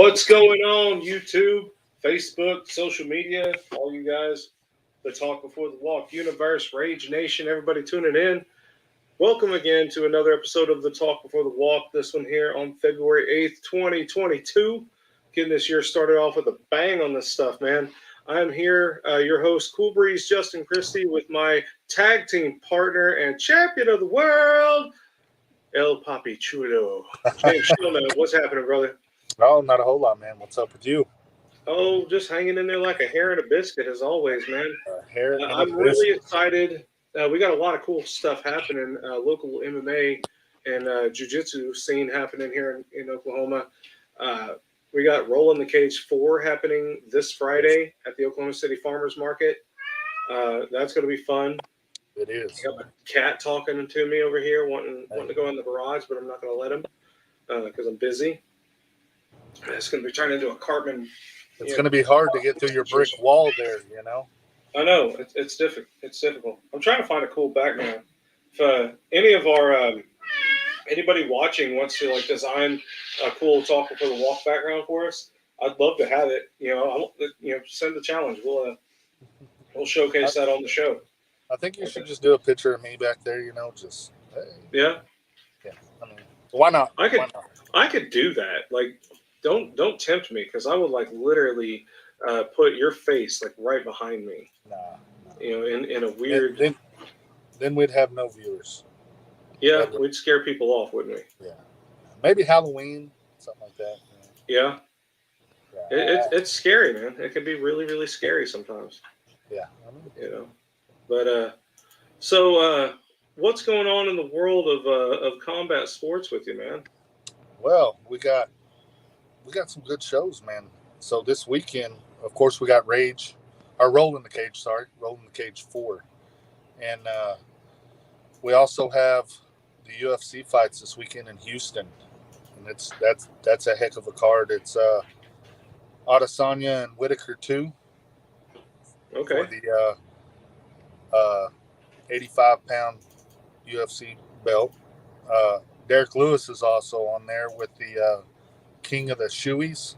What's going on, YouTube, Facebook, social media, all you guys, the Talk Before the Walk universe, Rage Nation, everybody tuning in. Welcome again to another episode of the Talk Before the Walk. This one here on February 8th, 2022. Getting this year started off with a bang on this stuff, man. I am here, your host, Cool Breeze Justin Christie, with my tag team partner and champion of the world, El Papi Chulo. James Shillman, what's happening, brother? Oh, not a whole lot, man. What's up with you? Oh, just hanging in there like a hair in a biscuit, as always, man. I'm I'm really excited. We got a lot of cool stuff happening. Local MMA and jiu-jitsu scene happening here in Oklahoma. We got Rolling the Cage 4 happening this Friday at the Oklahoma City Farmers Market. That's going to be fun. It is. I got my cat talking to me over here, wanting to go in the garage, but I'm not going to let him because I'm busy. It's going to be turned into a Cartman. It's going to be hard to get through your brick wall there, you know? I know. It's difficult. It's difficult. I'm trying to find a cool background. If any of our anybody watching wants to design a cool Talk Before the Walk background for us, I'd love to have it. Send the challenge. We'll showcase that on the show. I think you should just do a picture of me back there, just hey. Yeah. I mean, why not? I could do that. Don't tempt me, because I would literally put your face right behind me. Nah. In a weird. Then we'd have no viewers. Yeah, we'd scare people off, wouldn't we? Yeah. Maybe Halloween, something like that. Yeah. It's scary, man. It can be really, really scary sometimes. Yeah. But so what's going on in the world of combat sports with you, man? Well, we got some good shows, man. So this weekend, of course, we got Rolling the Cage 4. And we also have the UFC fights this weekend in Houston. And that's a heck of a card. It's Adesanya and Whitaker 2. Okay. For the 85-pound UFC belt. Derek Lewis is also on there with the King of the Shoeys.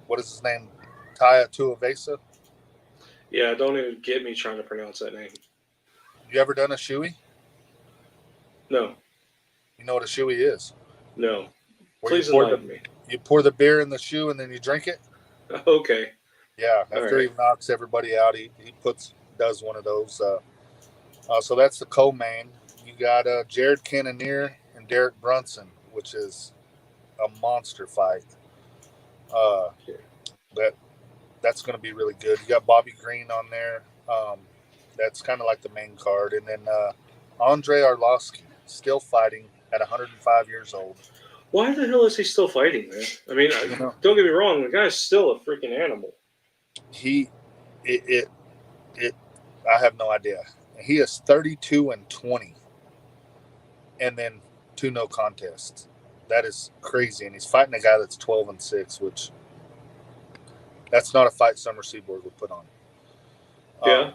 What is his name? Taya Tuivasa. Yeah, don't even get me trying to pronounce that name. You ever done a shoey? No. You know what a shoey is? No. Please enlighten me. You pour the beer in the shoe and then you drink it? Okay. Yeah, after he knocks everybody out, he does one of those. So that's the co-main. You got Jared Cannonier and Derek Brunson, which is a monster fight. That's going to be really good. You got Bobby Green on there. That's kind of like the main card. And then Andre Arlovsky, still fighting at 105 years old. Why the hell is he still fighting, man? I mean, don't get me wrong. The guy's still a freaking animal. I have no idea. He is 32-20, and then 2 no contests. That is crazy, and he's fighting a guy that's 12-6, which that's not a fight Summer Seaborg would put on. Yeah,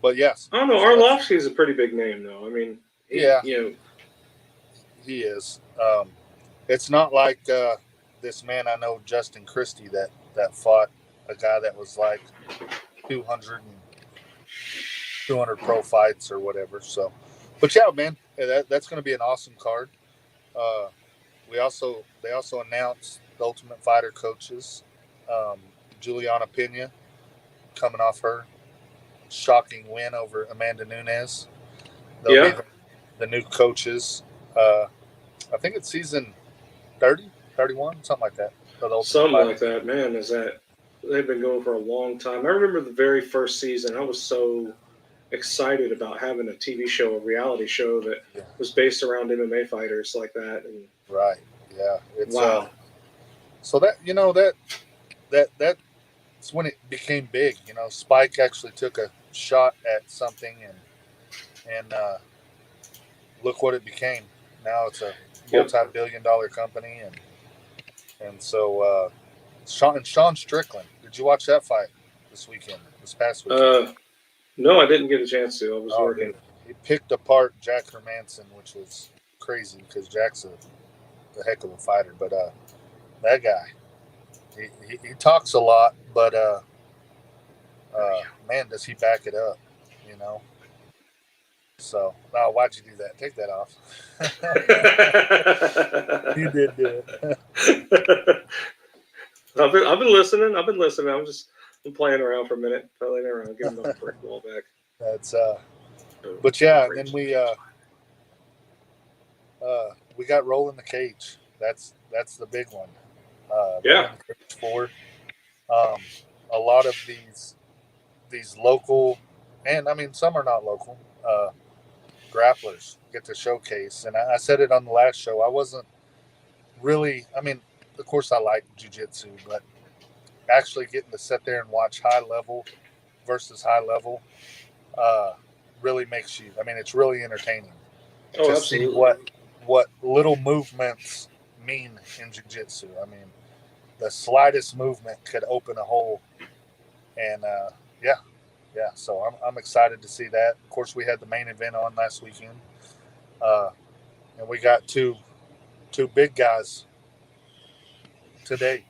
but yes, I don't know. Arlovsky's a pretty big name, though. I mean, he is. It's not like this man I know, Justin Christie, that fought a guy that was like 200 pro fights or whatever. So, but yeah, man, that's going to be an awesome card. They also announced the Ultimate Fighter coaches, Juliana Pena, coming off her shocking win over Amanda Nunes. They'll be the new coaches. I think it's season 30, 31, something like that. Something like that, man. They've been going for a long time. I remember the very first season. I was so excited about having a TV show, a reality show that was based around MMA fighters like that. And right, yeah. It's, wow. So that's when it became big. Spike actually took a shot at something, and look what it became. Now it's a multi-billion-dollar company, and so Sean Strickland. Did you watch that fight this past weekend? No, I didn't get a chance to. I was working. Dude. He picked apart Jack Hermanson, which was crazy because Jack's a heck of a fighter. But that guy, he talks a lot, but man, does he back it up? You know. So, oh, why'd you do that? Take that off. You did do it. I've been listening. I'm playing around for a minute, playing around, giving the brick wall back. That's but yeah, and then we got Rolling the Cage. That's the big one. Yeah. For a lot of these local, and I mean some are not local, grapplers get to showcase. And I said it on the last show. I wasn't really. I mean, of course I like jiu-jitsu, but actually getting to sit there and watch high level versus high level really makes you. I mean, it's really entertaining to absolutely. see what little movements mean in jiu-jitsu. I mean, the slightest movement could open a hole, and yeah. So I'm excited to see that. Of course, we had the main event on last weekend, and we got two big guys today.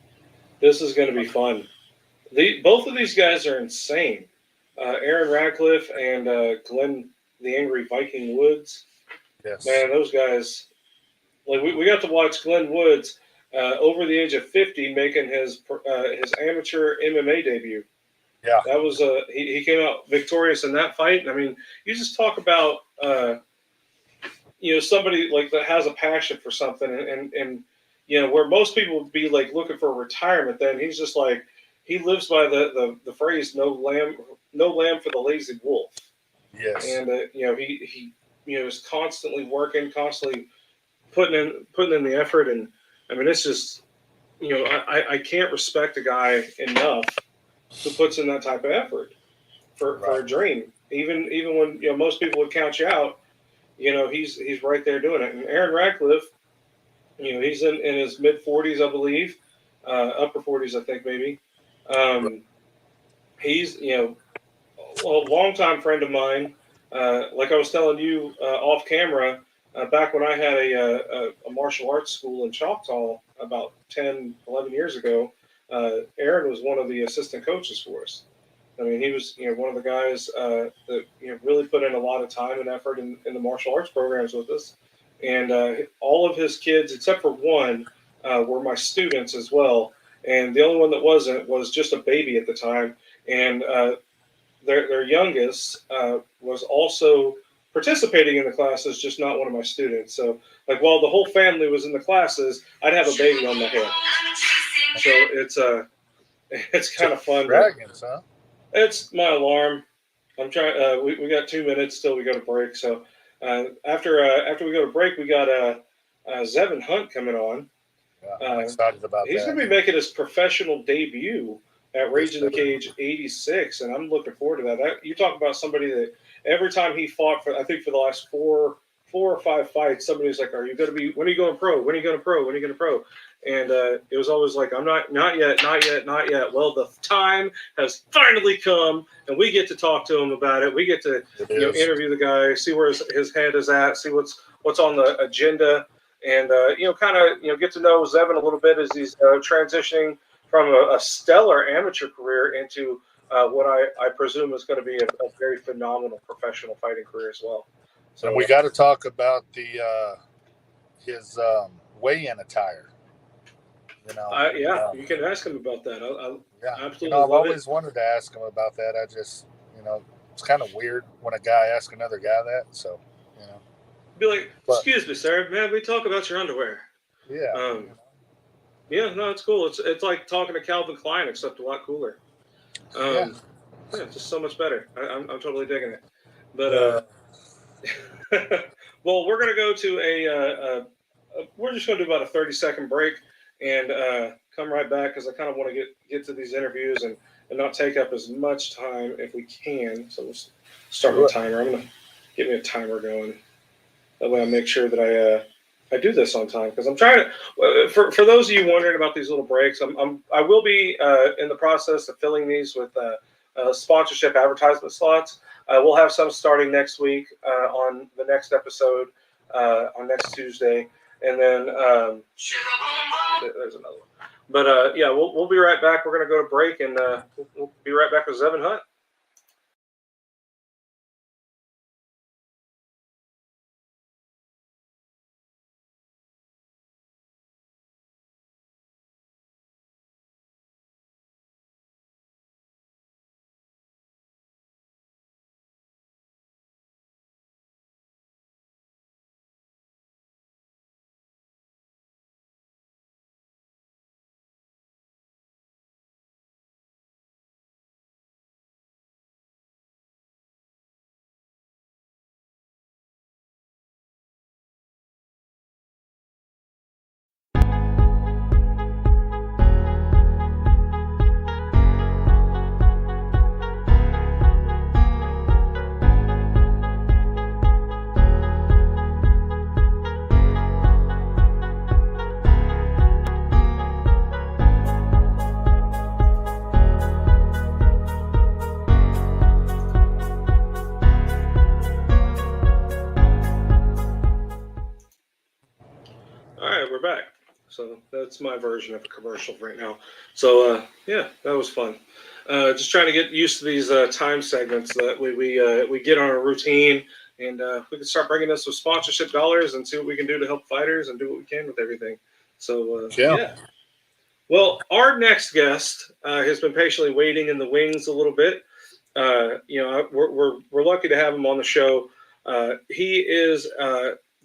This is going to be fun. Both of these guys are insane. Aaron Radcliff and Glen, the Angry Viking Wookds. Yes. Man, those guys. Like we got to watch Glen Wookds over the age of 50 making his amateur MMA debut. Yeah. That was he came out victorious in that fight. I mean, you just talk about somebody like that has a passion for something, and where most people would be like looking for retirement, then he's just like he lives by the phrase "no lamb for the lazy wolf." Yes. And he is constantly working, constantly putting in the effort, and I mean it's just I can't respect a guy enough who puts in that type of effort for a dream. Even when most people would count you out, he's right there doing it. And Aaron Radcliff, he's in his mid 40s, I believe, upper 40s, I think maybe. He's a longtime friend of mine. Like I was telling you off camera, back when I had a martial arts school in Choctaw about 10, 11 years ago, Aaron was one of the assistant coaches for us. I mean, he was one of the guys that really put in a lot of time and effort in the martial arts programs with us. And all of his kids, except for one, were my students as well. And the only one that wasn't was just a baby at the time. And their youngest was also participating in the classes, just not one of my students. So, like, while the whole family was in the classes, I'd have a baby on my head. So it's kind of fun. Dragons, huh? It's my alarm. I'm trying. We got 2 minutes till we go to break. So after we go to break, we got Zevan Hunt coming on. Yeah, I'm excited about he's that. going to be making his professional debut at Rage in the Cage 86, and I'm looking forward to that. You talk about somebody that every time he fought for the last four or five fights, somebody's like, "Are you going to be? When are you going pro? When are you going to pro? When are you going to pro?" And it was always like, "I'm not yet. Well, the time has finally come, and we get to talk to him about it. We get to interview the guy, see where his head is at, see what's on the agenda, and get to know Zevan a little bit as he's transitioning from a stellar amateur career into what I presume is going to be a very phenomenal professional fighting career as well." So and we got to talk about his weigh-in attire. You can ask him about that. I absolutely I've always wanted to ask him about that. I just, it's kind of weird when a guy asks another guy that. So, be like, "Excuse me, sir. Man, we talk about your underwear." Yeah. Yeah, no, it's cool. It's like talking to Calvin Klein, except a lot cooler. Yeah, just so much better. I'm totally digging it. But well, we're gonna go to we're just gonna do about a 30-second break and come right back because I kind of want to get to these interviews and not take up as much time if we can. So we'll start with a timer. I'm gonna get me a timer going. That way I make sure that I do this on time because I'm trying to. For those of you wondering about these little breaks, I will be in the process of filling these with sponsorship advertisement slots. We'll have some starting next week on the next episode on next Tuesday, and then there's another one. But yeah, we'll be right back. We're gonna go to break, and we'll be right back with Zevan Hunt. We're back. So that's my version of a commercial right now. So yeah, that was fun. Just trying to get used to these time segments so that we get on a routine, and we can start bringing us some sponsorship dollars and see what we can do to help fighters and do what we can with everything. So yeah. Well, our next guest has been patiently waiting in the wings a little bit. We're lucky to have him on the show. He is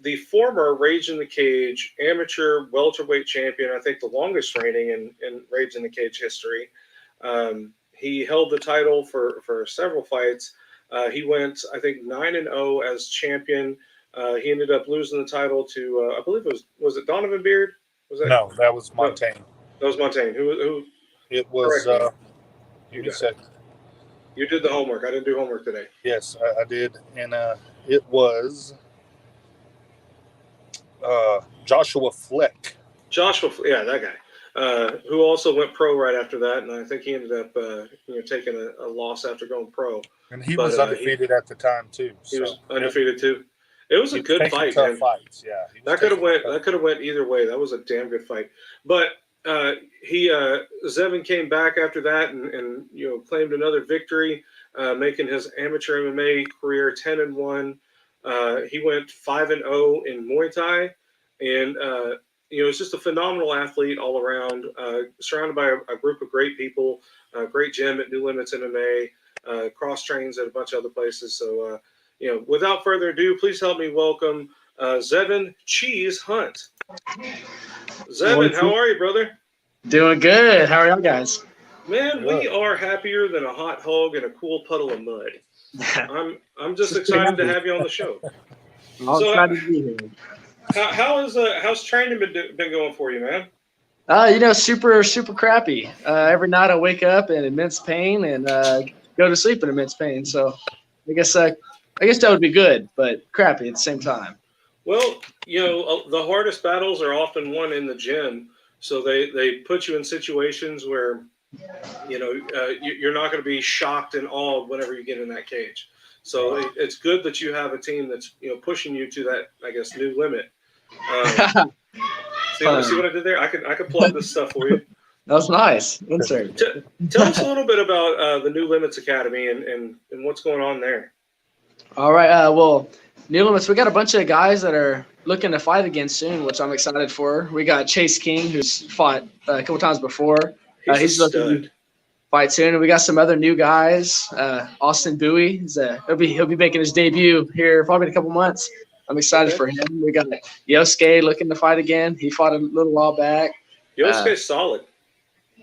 the former Rage in the Cage amateur welterweight champion, I think the longest reigning in Rage in the Cage history. He held the title for several fights. He went, I think, 9-0 as champion. He ended up losing the title to, I believe was it Donovan Beard? Was that? No, that was Montaigne. No, that was Montaigne. Who? It was. Give me a second. You did the homework. I didn't do homework today. Yes, I did, and it was Joshua Fleck. Yeah, that guy, who also went pro right after that, and I think he ended up taking a loss after going pro. And he was undefeated at the time too. He was undefeated too. It was a good fight, tough man. Fights, yeah. That could have went either way. That was a damn good fight. But Zevan came back after that and claimed another victory, making his amateur MMA career 10-1. He went 5-0 in Muay Thai, and it's just a phenomenal athlete all around. Surrounded by a group of great people, great gym at New Limits MMA, cross trains at a bunch of other places. So without further ado, please help me welcome Zevan Cheese Hunt. Zevan, how are you, brother? Doing good. How are y'all guys? Man, we are happier than a hot hog in a cool puddle of mud. I'm just excited to have you on the show. I'm excited to be here. How's training been going for you, man? Super crappy. Every night I wake up in immense pain and go to sleep in immense pain. So I guess that would be good, but crappy at the same time. Well, the hardest battles are often won in the gym. So they put you in situations where, you're not going to be shocked and awed whenever you get in that cage. So it's good that you have a team that's, pushing you to that, I guess, new limit. See what I did there? I could plug this stuff for you. That was nice. Tell us a little bit about the New Limits Academy and what's going on there. All right. Well, New Limits, we got a bunch of guys that are looking to fight again soon, which I'm excited for. We got Chase King, who's fought a couple times before. He's looking to fight soon. And we got some other new guys. Austin Bowie, he'll be making his debut here probably in a couple months. I'm excited for him. We got Yosuke looking to fight again. He fought a little while back. Yosuke's solid.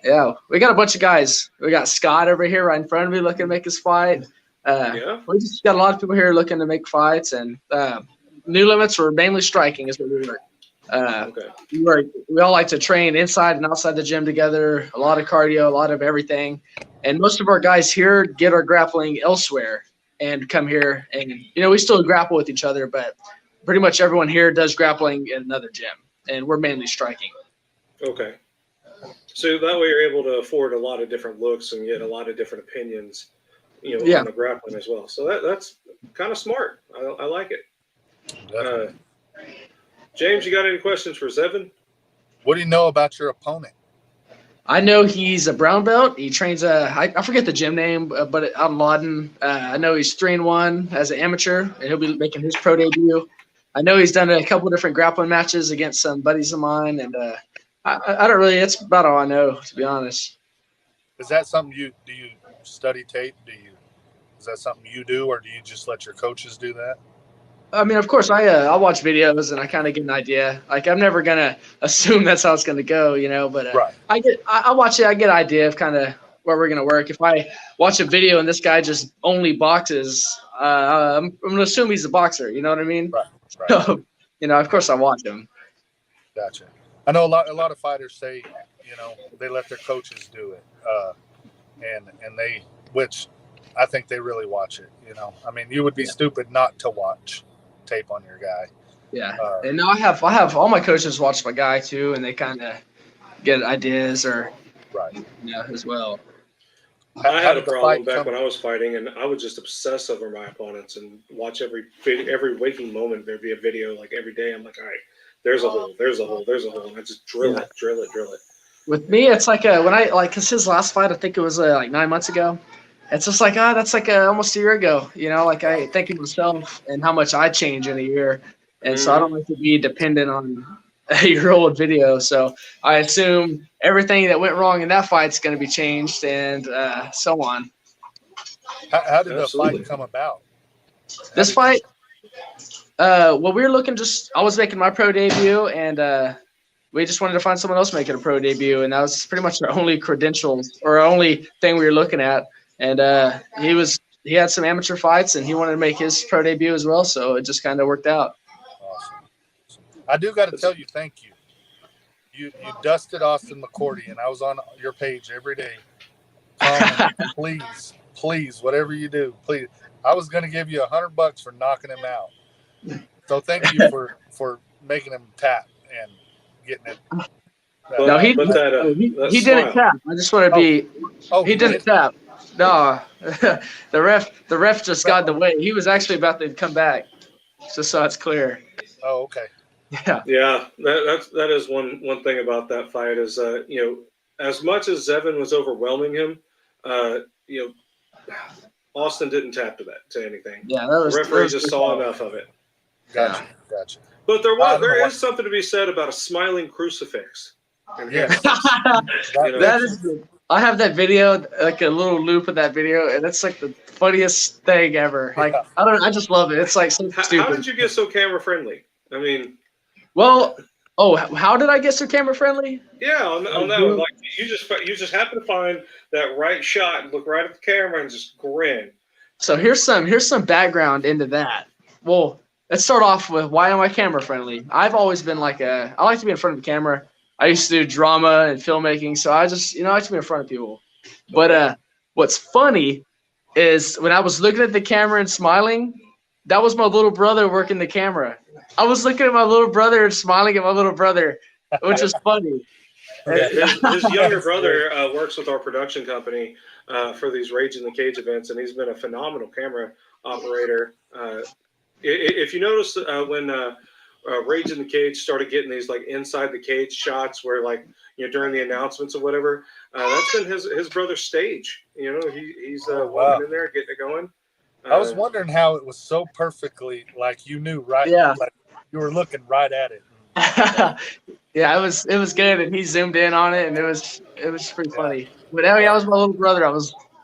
Yeah, we got a bunch of guys. We got Scott over here right in front of me looking to make his fight. We just got a lot of people here looking to make fights, and New Limits were mainly striking is what we were. We all like to train inside and outside the gym together, a lot of cardio, a lot of everything. And most of our guys here get our grappling elsewhere and come here. And, we still grapple with each other, but pretty much everyone here does grappling in another gym. And we're mainly striking. Okay. So that way you're able to afford a lot of different looks and get a lot of different opinions, on the grappling as well. So that's kind of smart. I like it. James, you got any questions for Zevan? What do you know about your opponent? I know he's a brown belt. He trains I forget the gym name, but out in Lawton. I know he's 3-1 as an amateur, and he'll be making his pro debut. I know he's done a couple different grappling matches against some buddies of mine, and I don't really. That's about all I know, to be honest. Is that something do you study tape? Is that something you do, or do you just let your coaches do that? I mean, of course, I watch videos and I kind of get an idea. Like, I'm never gonna assume that's how it's gonna go, But right. I watch it. I get an idea of kind of where we're gonna work. If I watch a video and this guy just only boxes, I'm gonna assume he's a boxer. You know what I mean? Right. So, of course, I watch him. Gotcha. I know a lot of fighters say, they let their coaches do it, and they, which I think they really watch it. I mean, you would be stupid not to watch tape on your guy. Yeah, and now I have all my coaches watch my guy too, and they kind of get ideas or as well. I had a problem back when I was fighting, and I would just obsess over my opponents and watch every waking moment. There'd be a video like every day. I'm like, all right, there's a hole, and I just drill it. With me, it's like because his last fight, I think it was like 9 months ago. It's just like, that's like almost a year ago, Like I think of myself and how much I change in a year. And so I don't like to be dependent on a year-old video. So I assume everything that went wrong in that fight's going to be changed and so on. How did the fight come about? This fight, well, we were looking I was making my pro debut and we just wanted to find someone else making a pro debut. And that was pretty much our only credentials or our only thing we were looking at. And he had some amateur fights, and he wanted to make his pro debut as well, so it just kind of worked out. Awesome. I do got to tell you, thank you. You dusted Austin McCourty, and I was on your page every day. Please, whatever you do, please. I was going to give you $100 for knocking him out. So thank you for making him tap and getting it. No, he didn't tap. I just want to be. He didn't tap. No, the ref just got in the way. He was actually about to come back, just so it's clear. Oh, okay. Yeah. That is one thing about that fight is as much as Zevan was overwhelming him, Austin didn't tap to anything. Yeah, the referee just saw enough of it. Gotcha. But there is something to be said about a smiling crucifix. Yeah, that is good. I have that video, like a little loop of that video, and it's like the funniest thing ever. Like I just love it. It's like so stupid. How did you get so camera friendly? I mean, well, how did I get so camera friendly? Yeah, on that one, like you just happen to find that right shot and look right at the camera and just grin. So here's some background into that. Well, let's start off with why am I camera friendly? I've always been I like to be in front of the camera. I used to do drama and filmmaking, so I just, I like to be in front of people. But what's funny is when I was looking at the camera and smiling, that was my little brother working the camera. I was looking at my little brother and smiling at my little brother, which is funny. His younger brother works with our production company for these Rage in the Cage events, and he's been a phenomenal camera operator. If you notice when Rage in the Cage started getting these like inside the cage shots where during the announcements or whatever, that's been his brother's stage. He's walking in there, getting it going. I was wondering how it was so perfectly you knew right. Yeah. Like you were looking right at it. Yeah, it was good, and he zoomed in on it, and it was pretty funny. But that was my little brother.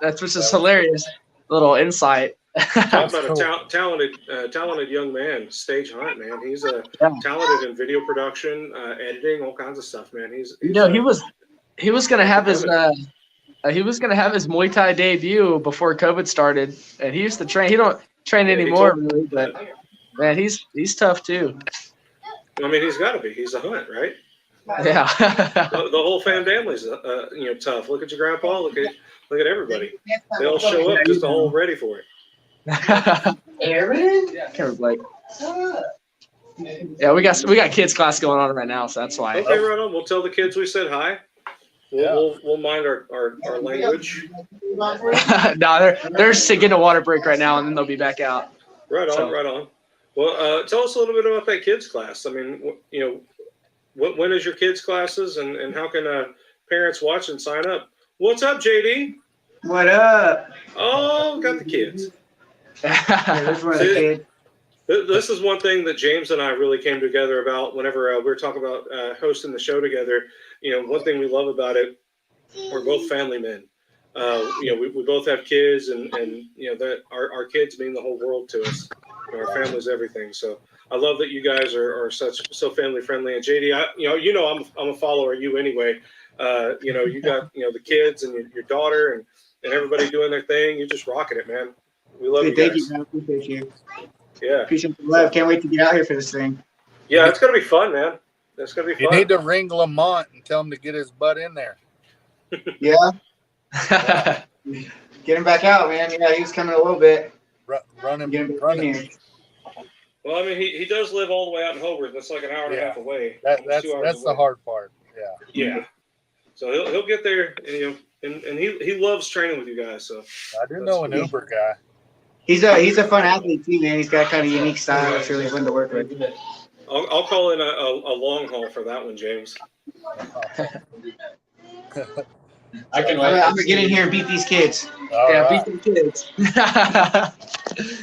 Which is hilarious. Little insight. Talk about a talented young man, Stage Hunt, man. He's talented in video production, editing, all kinds of stuff, man. He was gonna have his Muay Thai debut before COVID started, and he used to train. He don't train anymore, really, but man, he's tough too. I mean, he's got to be. He's a Hunt, right? Yeah. the whole family's tough. Look at your grandpa. Look at everybody. They all show up just all ready for it. Aaron? Can't Blake. Yeah, we got kids class going on right now, so that's why. Okay, right on. We'll tell the kids we said hi. We'll mind our language. No, they're just getting a water break right now, and then they'll be back out. Right on. Well, tell us a little bit about that kids class. I mean, when is your kids classes, and how can parents watch and sign up? What's up, JD? What up? Oh, got the kids. Yeah, this one the kid. This is one thing that James and I really came together about whenever we were talking about hosting the show together. One thing we love about it, we're both family men. We both have kids, and that our kids mean the whole world to us. Our family's everything. So I love that you guys are so family friendly. And JD, I'm a follower of you anyway. You got the kids and your daughter and everybody doing their thing. You're just rocking it, man. We love you guys. Thank you, man. Appreciate you. Yeah. Appreciate the love. Can't wait to get out here for this thing. Yeah, it's gonna be fun, man. That's gonna be fun. You need to ring Lamont and tell him to get his butt in there. Yeah. Get him back out, man. Yeah, he was coming a little bit. Run him. Here. Well, I mean, he does live all the way out in Hobart. That's like an hour and a half away. That's the hard part. Yeah. Yeah. So he'll get there, and he loves training with you guys. So I do know an Uber guy. He's a fun athlete too, man. He's got kind of unique style. It's really fun to work with. I'll call in a long haul for that one, James. I'm gonna get in here and beat these kids. Beat the kids.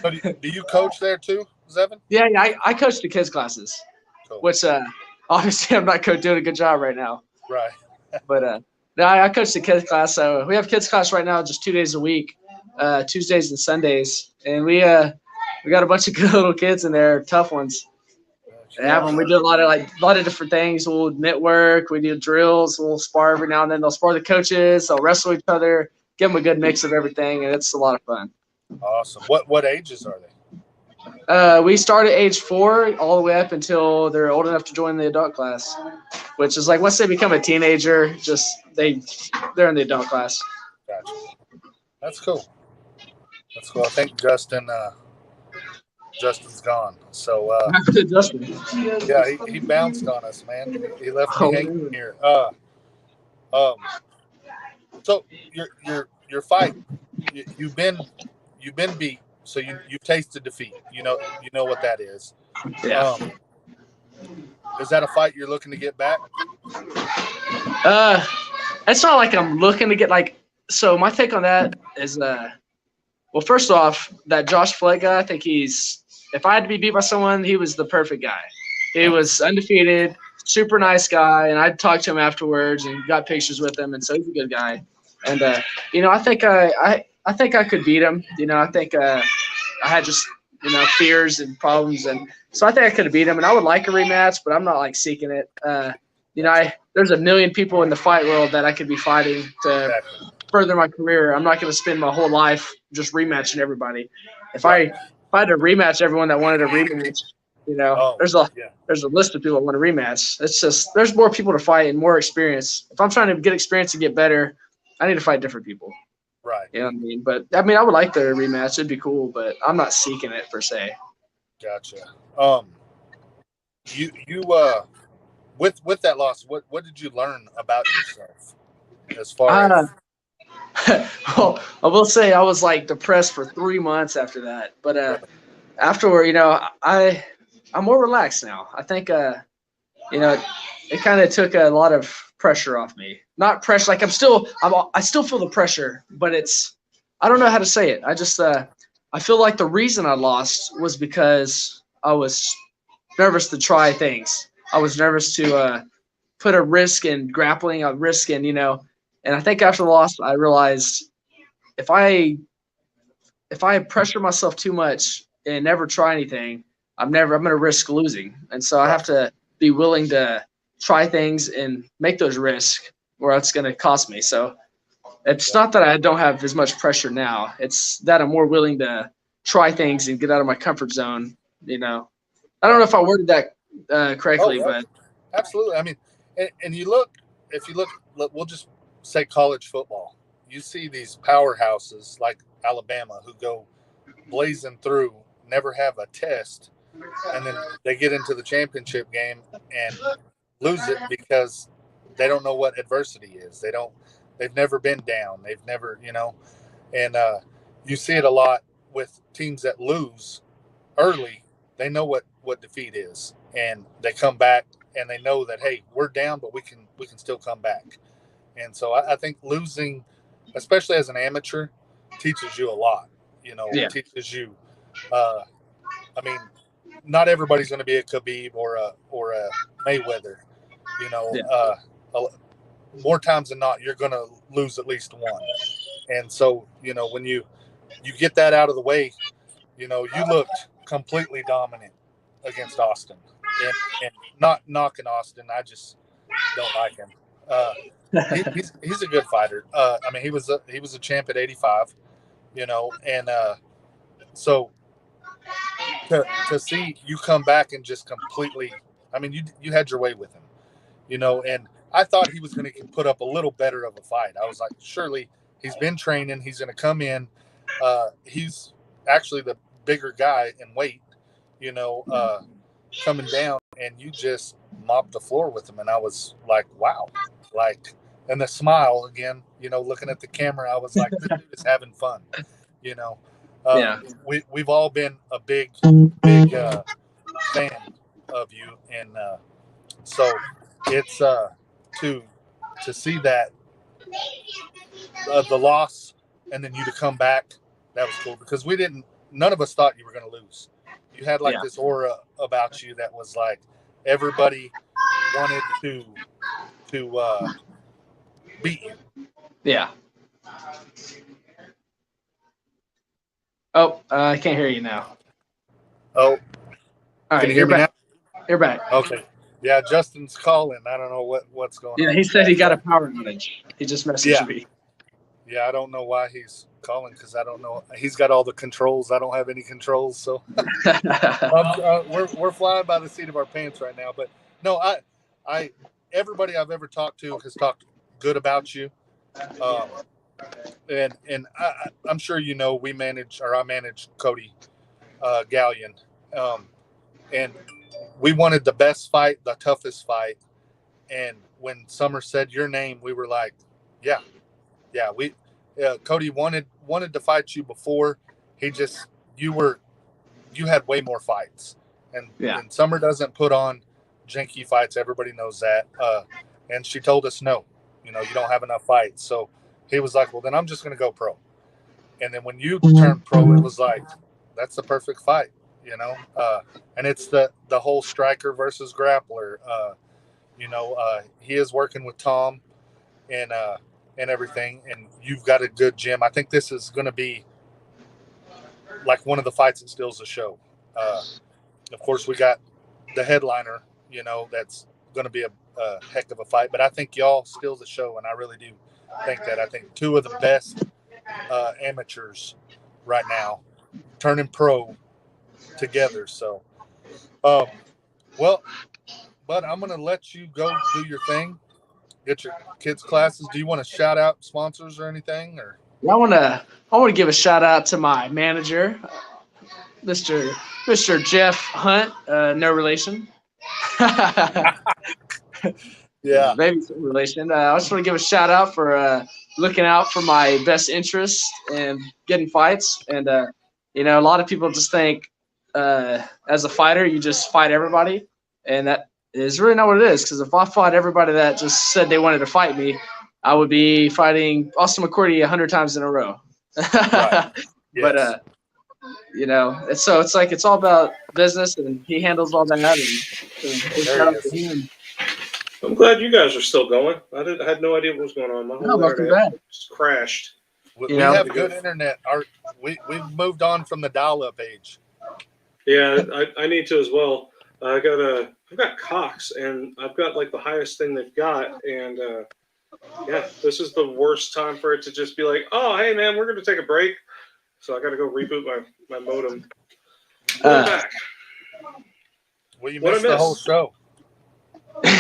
So do you coach there too, Zevan? Yeah, I coach the kids classes, Cool. which obviously I'm not doing a good job right now. Right. But no, I coach the kids class. So we have kids class right now, just 2 days a week, Tuesdays and Sundays, and we got a bunch of good little kids in there, tough ones. We do a lot of different things. We'll mitt work, we do drills, we'll spar every now and then. They'll spar the coaches, they'll wrestle each other, give them a good mix of everything, and it's a lot of fun. Awesome. What ages are they? We start at age 4 all the way up until they're old enough to join the adult class, which is like once they become a teenager, they're in the adult class. Gotcha. That's cool. I think Justin's gone. So Justin. yeah, he bounced on us, man. He left me hanging here. So your fight, you've been beat, so you've tasted defeat. You know what that is. Yeah. Is that a fight you're looking to get back? It's not like I'm looking to get so my take on that is well, first off, that Josh Flett guy, I think if I had to be beat by someone, he was the perfect guy. He was undefeated, super nice guy, and I talked to him afterwards and got pictures with him, and so he's a good guy. And I think I could beat him. I think I had just fears and problems, and so I think I could have beat him. And I would like a rematch, but I'm not seeking it. There's a million people in the fight world that I could be fighting to further my career. I'm not going to spend my whole life just rematching everybody. If I had to rematch everyone that wanted a rematch, there's a list of people that want a rematch. It's just there's more people to fight and more experience. If I'm trying to get experience and get better, I need to fight different people. Right. You know what I mean? But I would like the rematch. It'd be cool, but I'm not seeking it per se. Gotcha. You with that loss, what did you learn about yourself as far as? Well, I will say I was depressed for 3 months after that, but afterward, I'm more relaxed now. I think it kind of took a lot of pressure off me. Not pressure, I still feel the pressure, but I don't know how to say it. I just I feel like the reason I lost was because I was nervous to try things. I was nervous to put a risk in grappling, a risk in, and I think after the loss, I realized if I pressure myself too much and never try anything, I'm going to risk losing. And so I have to be willing to try things and make those risks where it's going to cost me. So it's not that I don't have as much pressure now. It's that I'm more willing to try things and get out of my comfort zone. I don't know if I worded that correctly, but absolutely. I mean, and if you look, we'll just say college football. You see these powerhouses like Alabama who go blazing through, never have a test, and then they get into the championship game and lose it because they don't know what adversity is. They've never been down. They've never, and you see it a lot with teams that lose early they know what defeat is, and they come back and they know that, hey, we're down, but we can still come back. And so I think losing, especially as an amateur, teaches you a lot. Teaches you. I mean, not everybody's going to be a Khabib or a Mayweather. More times than not, you're going to lose at least one. And so, when you get that out of the way, you looked completely dominant against Austin. And not knocking Austin, I just don't like him. He's a good fighter. I mean, he was a champ at 85, and so to see you come back and just completely, I mean, you had your way with him, and I thought he was going to put up a little better of a fight. I was like, surely he's been training, he's going to come in. He's actually the bigger guy in weight, coming down, and you just mopped the floor with him. And I was like, wow. And the smile again, looking at the camera, I was like, this dude is having fun, We've all been a big fan of you. And so it's to see that the loss and then you to come back, that was cool, because none of us thought you were going to lose. You had this aura about you that was like everybody wanted to beat you. Yeah. Oh, I can't hear you now. Oh. All right, can you hear me back. now? You're back. Okay. Yeah, Justin's calling. I don't know what's going on. Yeah, he said he got a power outage. He just messaged me. Yeah, I don't know why he's calling, because I don't know. He's got all the controls. I don't have any controls, so we're flying by the seat of our pants right now. But no, I everybody I've ever talked to has talked good about you, and I'm sure I manage Cody Gallion, and we wanted the best fight, the toughest fight, and when Summer said your name, we were like, yeah. Cody wanted to fight you before. You had way more fights, and Summer doesn't put on janky fights. Everybody knows that. And she told us, no, you don't have enough fights. So he was like, well, then I'm just going to go pro. And then when you turned pro, it was like, that's the perfect fight, and it's the whole striker versus grappler. He is working with Tom and everything, and you've got a good gym. I think this is going to be like one of the fights that steals the show. Of course, we got the headliner, that's going to be a heck of a fight, but I think y'all steal the show, and I really do think that. I think two of the best amateurs right now turning pro together. So, but I'm going to let you go do your thing. Get your kids' classes. Do you want to shout out sponsors or anything? Or I want to give a shout out to my manager, Mr. Jeff Hunt. No relation. Yeah, maybe some relation. I just want to give a shout out for looking out for my best interest and getting fights. And a lot of people just think as a fighter you just fight everybody, and that is really not what it is, because if I fought everybody that just said they wanted to fight me, I would be fighting Austin McCourty 100 times in a row. Right. Yes. But so it's like it's all about business, and he handles all that. And I'm glad you guys are still going. I had no idea what was going on. My whole internet just crashed. We have good internet. We've moved on from the dial-up age. Yeah, I need to as well. I've got Cox, and I've got like the highest thing they've got, and this is the worst time for it to just be like, oh, hey man, we're going to take a break, so I got to go reboot my modem. Back. Well, you missed the whole show.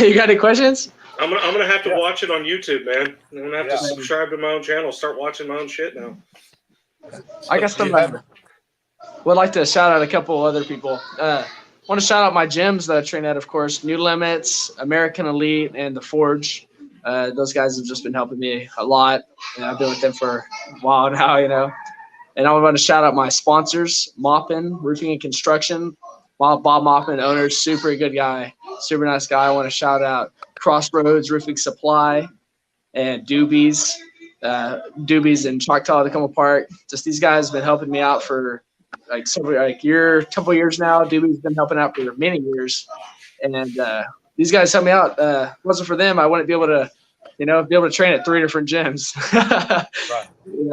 You got any questions? I'm gonna have to watch it on YouTube, man. I'm gonna have to subscribe to my own channel, start watching my own shit now. I guess would like to shout out a couple other people. Want to shout out my gyms that I train at, of course, New Limits, American Elite, and The Forge. Those guys have just been helping me a lot, and I've been with them for a while now, And I want to shout out my sponsors, Moppin, Roofing and Construction, Bob Moffman, owner, super good guy, super nice guy. I want to shout out Crossroads Roofing Supply and Doobies and Choctaw to come apart. Just these guys have been helping me out for like couple years now. Doobies been helping out for many years, and these guys helped me out. If it wasn't for them, I wouldn't be able to, be able to train at 3 different gyms. Right.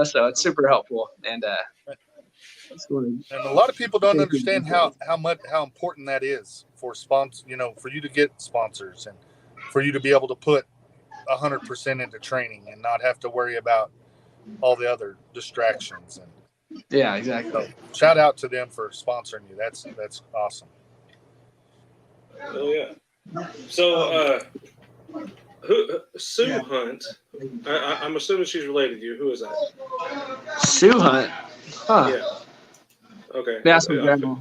So it's super helpful, and a lot of people don't understand how important that is for for you to get sponsors and for you to be able to put 100% into training and not have to worry about all the other distractions. And yeah, exactly. So shout out to them for sponsoring you. That's awesome. Oh yeah. So Sue Hunt. I'm assuming she's related to you. Who is that? Sue Hunt. Huh. Yeah. Okay. That's my grandma.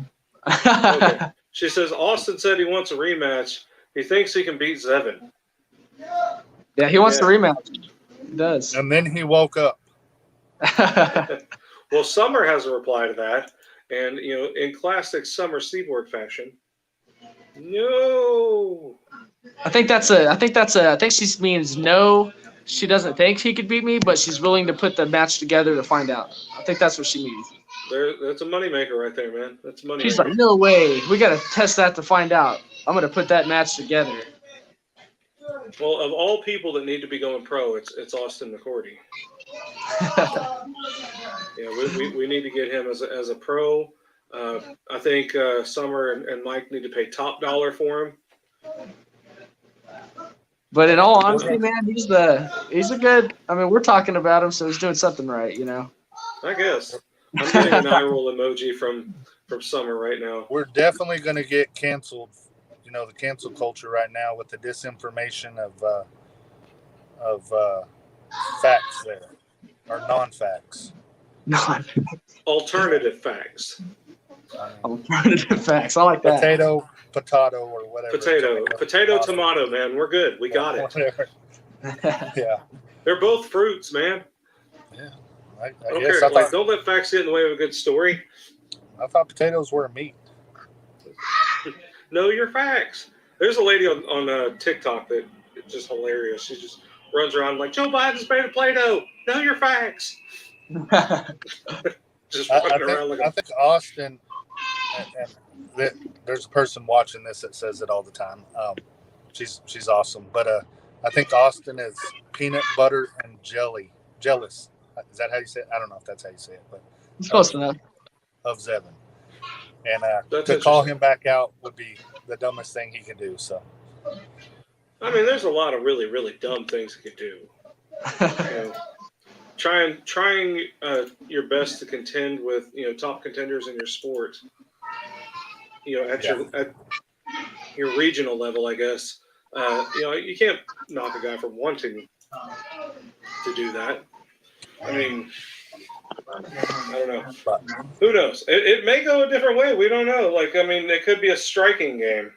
Okay. She says Austin said he wants a rematch. He thinks he can beat Zevan. Yeah, he wants the rematch. He does. And then he woke up. Well, Summer has a reply to that, and in classic Summer Seaboard fashion, no. I think she means no. She doesn't think he could beat me, but she's willing to put the match together to find out. I think that's what she means. That's a moneymaker right there, man. That's a moneymaker. She's like, no way. We got to test that to find out. I'm going to put that match together. Well, of all people that need to be going pro, it's Austin McCourty. We need to get him as a pro. I think Summer and Mike need to pay top dollar for him. But in all honesty, man, he's a good. I mean, we're talking about him, so he's doing something right, I guess. I'm getting an eye roll emoji from Summer right now. We're definitely going to get canceled. The cancel culture right now with the disinformation of facts there, or non-facts. Alternative facts. Alternative facts. I like that. Potato, or whatever. Potato, tomato, man. We're good. We got it. Yeah. They're both fruits, man. Yeah. I don't care. Don't let facts get in the way of a good story. I thought potatoes were meat. Know your facts. There's a lady on TikTok that is just hilarious. She just runs around like, Joe Biden's made of Play-Doh. Know your facts. Just running around like I think Austin, and there's a person watching this that says it all the time. She's awesome. But I think Austin is peanut butter and jealous. Is that how you say it? I don't know if that's how you say it, but it's close enough. Of Zevan. And to call him back out would be the dumbest thing he could do. So, I mean, there's a lot of really, really dumb things he could do. Trying your best to contend with top contenders in your sport. At your regional level, I guess. You can't knock a guy for wanting to do that. I mean, I don't know. But who knows? It may go a different way. We don't know. It could be a striking game.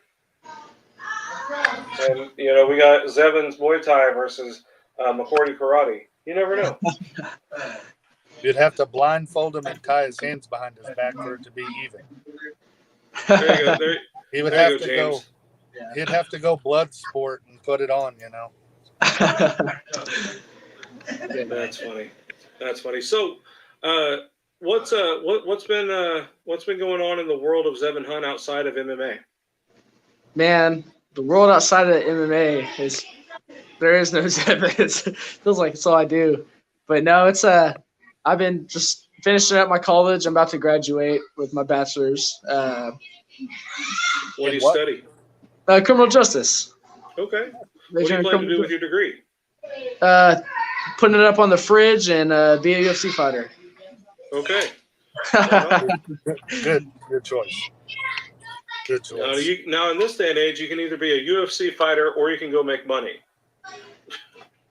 And, we got Zevan's Muay Thai versus McCourty Karate. You never know. You'd have to blindfold him and tie his hands behind his back for it to be even. There you go. He would have to go. He'd have to go blood sport and put it on. That's funny. So, what's been going on in the world of Zevan Hunt outside of MMA? Man, the world outside of MMA there is no Zevan. It feels like it's all I do. But no, I've been just finishing up my college. I'm about to graduate with my bachelor's. What do you study? Criminal justice. Okay. What do you plan to do with your degree? Putting it up on the fridge and be a UFC fighter. Okay. Good choice. Good choice. Now, in this day and age, you can either be a UFC fighter or you can go make money.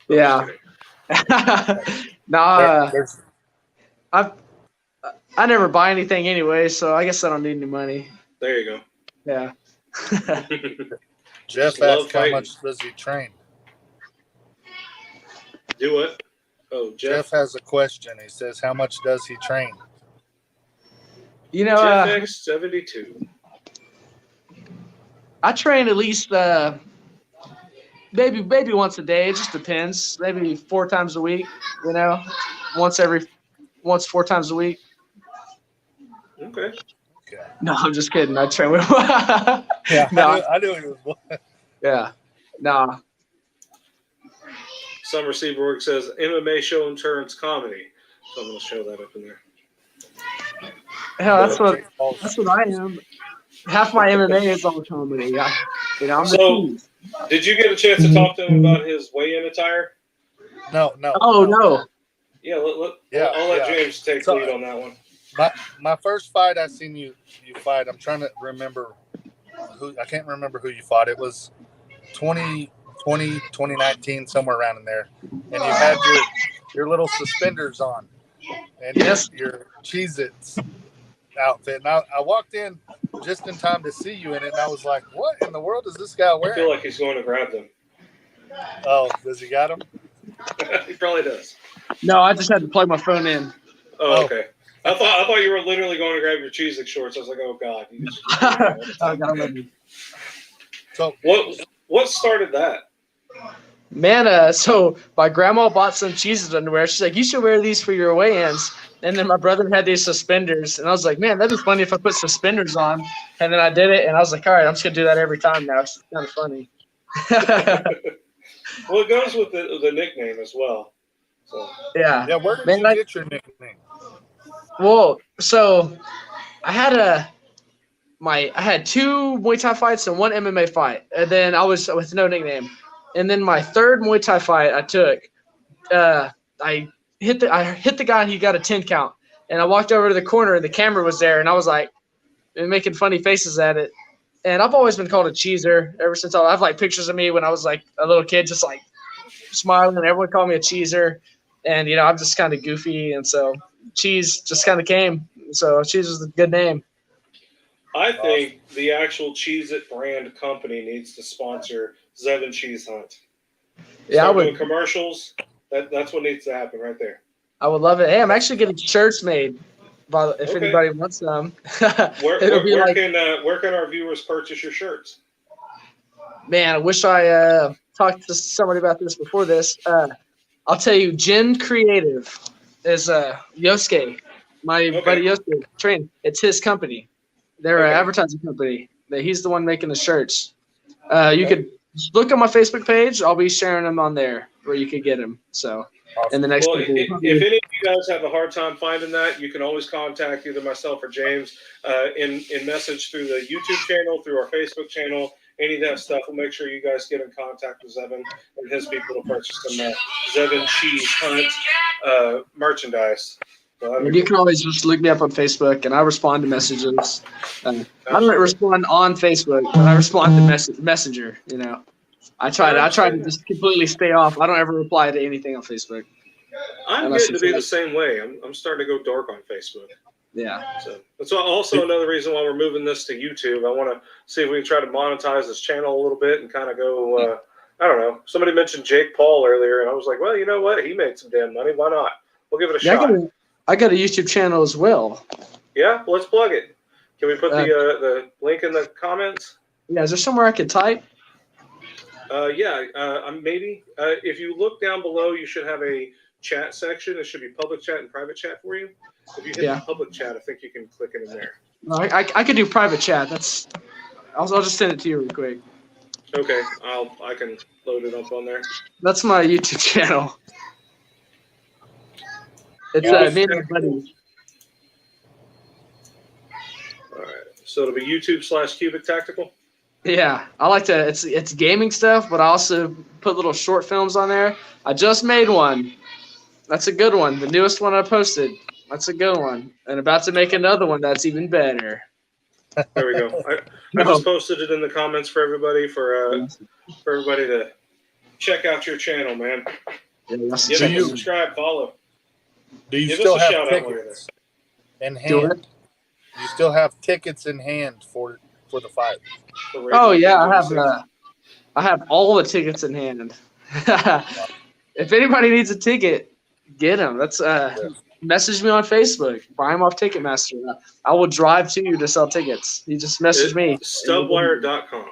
Yeah. I never buy anything anyway, so I guess I don't need any money. There you go. Yeah. Jeff asked how much does he train? Do what? Oh, Jeff has a question. He says, how much does he train? Jeff X72. I train at least maybe once a day. It just depends. Maybe 4 times a week. You know, once 4 times a week. Okay. No, I'm just kidding. I train with. Yeah, No. I knew he was. Yeah. Nah. Some receiver work says MMA show and turns comedy. So I'm going to show that up in there. Hell, that's what I am. Half my MMA is all comedy. Yeah. You know, I'm the cheese. Did you get a chance to talk to him about his weigh-in attire? No. Oh, no. Yeah, I'll let James take lead on that one. My first fight I seen you fight, I'm trying to remember I can't remember who you fought. It was 2020, 2019, somewhere around in there. And you had your little suspenders on and your Cheez-Its outfit. And I walked in just in time to see you in it, and I was like, what in the world is this guy wearing? I feel like he's going to grab them. Oh, does he got them? He probably does. No, I just had to plug my phone in. Oh, okay. I thought you were literally going to grab your Cheez-It shorts. I was like, oh, God. You just So what started that? Man, so my grandma bought some Cheez-It underwear. She's like, you should wear these for your weigh-ins. And then my brother had these suspenders. And I was like, man, that'd be funny if I put suspenders on. And then I did it. And I was like, all right, I'm just going to do that every time now. It's kind of funny. Well, it goes with the nickname as well. So. Yeah. Yeah, where did you get your nickname? Well, so I had I had 2 Muay Thai fights and 1 MMA fight. And then I was with no nickname. And then my 3rd Muay Thai fight I took, I hit the guy and he got a 10 count. And I walked over to the corner and the camera was there and I was like making funny faces at it. And I've always been called a cheeser ever since. I have like pictures of me when I was like a little kid, just like smiling, and everyone called me a cheeser. And you know, I'm just kind of goofy, and so cheese just kind of came. So cheese was a good name. I think the actual Cheez-It brand company needs to sponsor Zevan Cheese Hunt. Yeah, doing commercials. That's what needs to happen right there. I would love it. Hey, I'm actually getting shirts made. If anybody wants them, where can our viewers purchase your shirts? Man, I wish I talked to somebody about this before this. I'll tell you, Gen Creative is Yosuke, my buddy Yosuke trained. It's his company. They're an advertising company. He's the one making the shirts. You could look on my Facebook page. I'll be sharing them on there where you could get them. So. And the next if any of you guys have a hard time finding that, you can always contact either myself or James in message through the YouTube channel, through our Facebook channel, any of that stuff. We'll make sure you guys get in contact with Zevan and his people to purchase some Zevan Cheese Hunt merchandise. So you can always just look me up on Facebook, and I respond to messages. I don't respond on Facebook, but I respond to Messenger, you know. I try to just completely stay off. I don't ever reply to anything on Facebook. I'm getting to be the same way. I'm starting to go dark on Facebook. Yeah. So that's also another reason why we're moving this to YouTube. I want to see if we can try to monetize this channel a little bit and kind of go. I don't know. Somebody mentioned Jake Paul earlier, and I was like, well, you know what? He made some damn money. Why not? We'll give it a shot. I got a YouTube channel as well. Yeah, let's plug it. Can we put the link in the comments? Yeah. Is there somewhere I could type? Maybe. If you look down below, you should have a chat section. It should be public chat and private chat for you. If you hit the public chat, I think you can click it in there. I could do private chat. I'll just send it to you real quick. Okay, I can load it up on there. That's my YouTube channel. It's me and my buddy. All right, so it'll be YouTube/Cubic Tactical. Yeah, I like to. It's gaming stuff, but I also put little short films on there. I just made one. That's a good one. The newest one I posted. That's a good one. And about to make another one that's even better. There we go. I just posted it in the comments for everybody for everybody to check out your channel, man. Subscribe, follow. Do you still have tickets in hand? You still have tickets in hand for the fight? Oh yeah, I have all the tickets in hand. If anybody needs a ticket, get them. That's message me on Facebook. Buy them off Ticketmaster. I will drive to you to sell tickets. You just message me. Stubwire.com.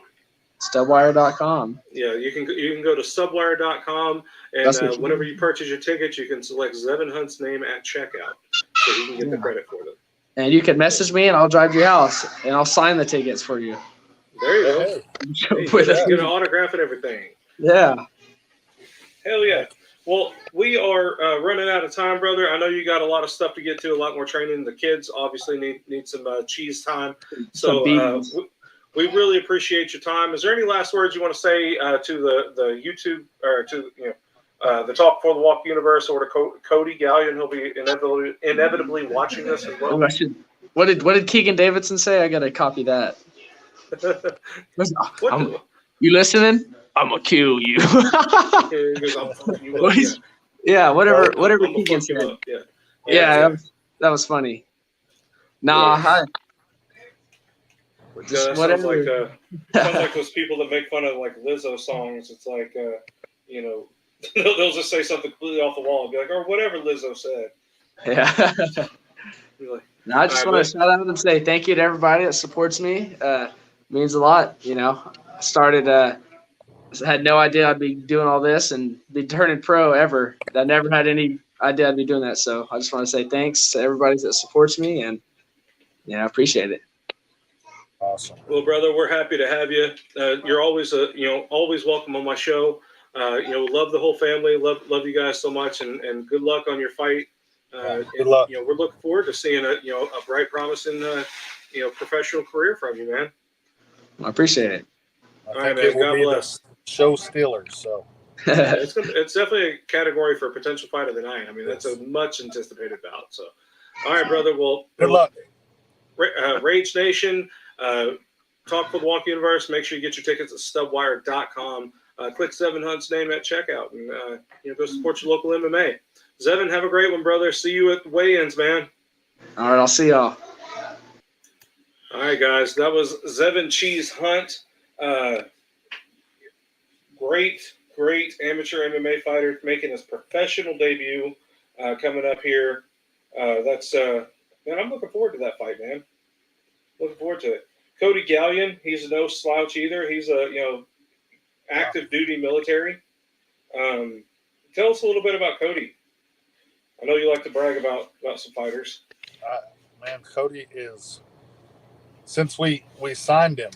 Stubwire.com. Yeah, you can go to stubwire.com, and whenever you purchase your tickets, you can select Zevan Hunt's name at checkout, so you can get the credit for them. And you can message me, and I'll drive to your house, and I'll sign the tickets for you. There you go. Hey, get an autograph and everything. Yeah. Hell yeah. Well, we are running out of time, brother. I know you got a lot of stuff to get to, a lot more training. The kids obviously need some cheese time. So we really appreciate your time. Is there any last words you want to say to the YouTube or to the Talk Before the Walk universe, or to Cody Gallion? He'll be inevitably watching this as well. What did Keegan Davidson say? I gotta copy that. You listening? I'm gonna kill you. Whatever Keegan said. Yeah, that was funny. Nah, sounds like those people that make fun of like Lizzo songs. It's like they'll just say something completely off the wall and be like, or whatever Lizzo said. Yeah. No, I just want to shout out and say thank you to everybody that supports me. It means a lot. I started. Had no idea I'd be doing all this and be turning pro ever. I never had any idea I'd be doing that. So I just want to say thanks to everybody that supports me, and I appreciate it. Awesome. Well, brother, we're happy to have you. You're always always welcome on my show. Love the whole family. Love you guys so much, and good luck on your fight. Good luck. We're looking forward to seeing a bright, promising professional career from you, man. I appreciate it. All right, man. God bless. Show stealer. So it's definitely a category for a potential fight of the night. I mean, that's a much anticipated bout. So, all right, brother. Well, good luck. Rage Nation, Talk for the Walk Universe. Make sure you get your tickets at stubwire.com. Click Zevan Hunt's name at checkout, and go support your local MMA. Zevan, have a great one, brother. See you at the weigh-ins, man. All right, I'll see y'all. All right, guys. That was Zevan Cheese Hunt. Great amateur MMA fighter making his professional debut coming up here. Man, I'm looking forward to that fight, man. Looking forward to it. Cody Gallion, he's no slouch either. He's a active duty military. Tell us a little bit about Cody. I know you like to brag about some fighters. Man, Cody is, since we signed him,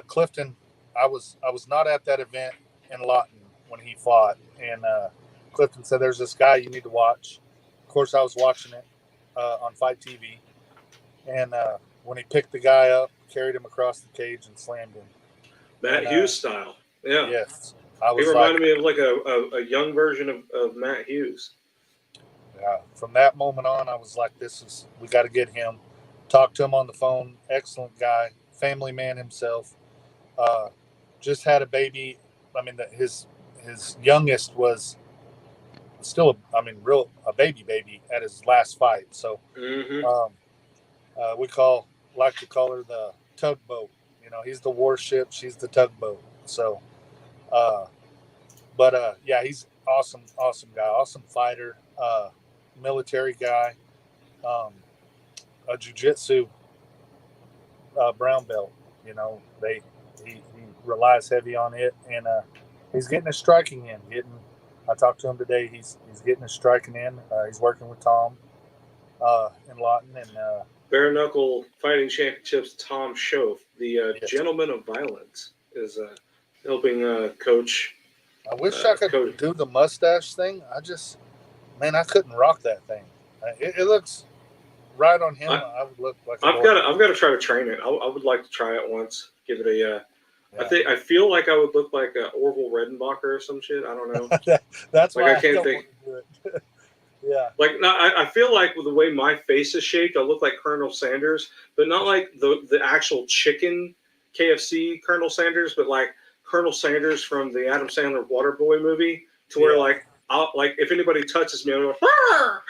Clifton. I was not at that event in Lawton when he fought, and Clifton said, "There's this guy you need to watch." Of course, I was watching it on Fight TV, and when he picked the guy up, carried him across the cage and slammed him. Matt Hughes style. Yeah. Yes. He reminded me of like a young version of Matt Hughes. Yeah. From that moment on, I was like, we got to get him. Talked to him on the phone. Excellent guy. Family man himself. Just had a baby. I mean, his youngest was still a baby at his last fight. So we like to call her the tugboat. He's the warship, she's the tugboat. So, yeah, he's awesome guy, awesome fighter, military guy, a jiu-jitsu brown belt. He relies heavy on it, and he's getting his striking in. I talked to him today. He's getting his striking in. He's working with Tom in Lawton, and Bare Knuckle Fighting Championships. Tom Schoaf, the Gentleman of Violence, is helping coach. I wish I could do the mustache thing. I couldn't rock that thing. It looks right on him. I would look like. I've got to try to train it. I would like to try it once. Give it a. Yeah. I feel like I would look like Orville Redenbacher or some shit. I don't know. That's why I can't think. Yeah. I feel like with the way my face is shaped, I look like Colonel Sanders, but not like the actual chicken KFC Colonel Sanders, but like Colonel Sanders from the Adam Sandler Waterboy movie, to where I'll if anybody touches me, I'm like, ah!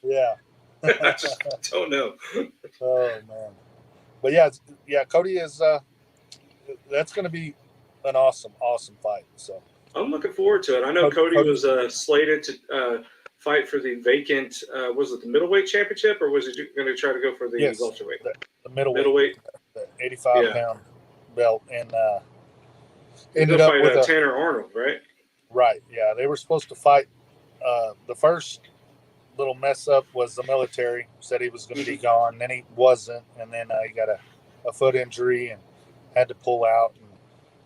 Yeah. I just don't know. Oh man. But yeah, Cody is. That's going to be an awesome fight. So I'm looking forward to it. I know Cody was slated to fight for the vacant. Was it the middleweight championship, or was he going to try to go for the welterweight? The middleweight, the 85 pound belt, and ended up with Tanner Arnold, right? Right. Yeah, they were supposed to fight. The first little mess up was the military said he was going to be gone. Then he wasn't, and then he got a foot injury and had to pull out.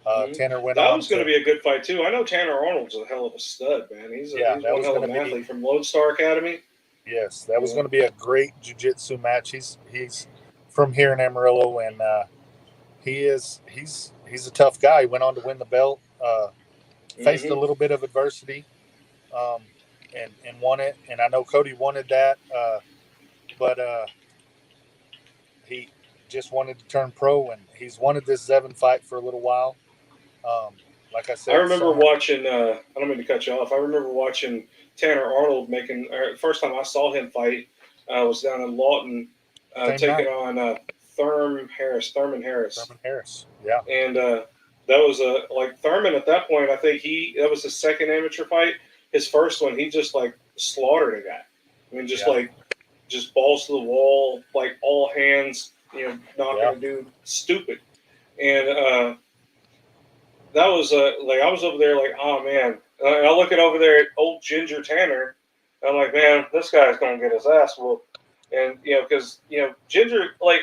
And Tanner went on. That was going to be a good fight too. I know Tanner Arnold's a hell of a stud, man. He's one hell of an athlete from Lone Star Academy. Yes, that was going to be a great jiu-jitsu match. He's from here in Amarillo, and he's a tough guy. He went on to win the belt. Faced a little bit of adversity, and won it. And I know Cody wanted that, but he just wanted to turn pro, and he's wanted this Zevan fight for a little while. Like I said, I remember watching. I don't mean to cut you off. I remember watching Tanner Arnold making. First time I saw him fight was down in Lawton, taking on Thurman Harris. Thurman Harris, yeah. And that was like Thurman at that point. I think that was his second amateur fight. His first one, he just like slaughtered a guy. I mean, just balls to the wall, like all hands. Knocking a dude stupid. And that was like I was over there like, oh man. And I looking over there at old Ginger Tanner. And I'm like, man, this guy's gonna get his ass whooped. And because Ginger, like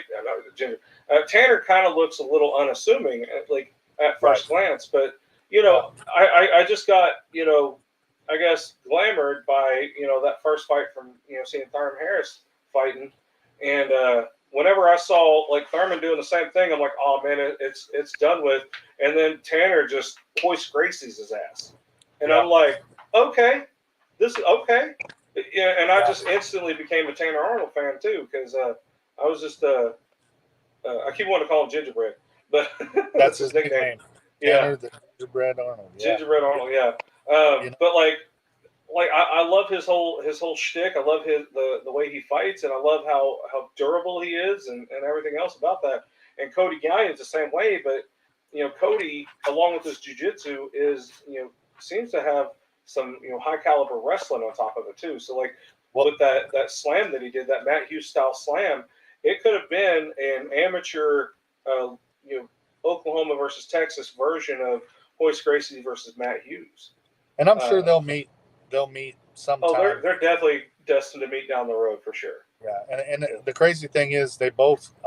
Tanner kind of looks a little unassuming, like at first glance, but I just got I guess glamored by that first fight from seeing Thurman Harris fighting, and whenever I saw like Thurman doing the same thing, I'm like, oh man, it's done with. And then Tanner just hoist Gracie's his ass, and I'm like, okay, this is okay. Yeah, and I just instantly became a Tanner Arnold fan too, because I was just I keep wanting to call him Gingerbread, but that's his nickname. Tanner the Gingerbread Arnold. Yeah. Gingerbread Arnold, yeah. But like I love his whole shtick. I love the way he fights, and I love how durable he is, and everything else about that. And Cody Gallion's the same way, but Cody, along with his jiu-jitsu, is seems to have some high caliber wrestling on top of it too. So like with that slam that he did, that Matt Hughes style slam, it could have been an amateur Oklahoma versus Texas version of Hoist Gracie versus Matt Hughes. And I'm sure they'll meet sometime. Oh, they're definitely destined to meet down the road for sure. Yeah, and the crazy thing is I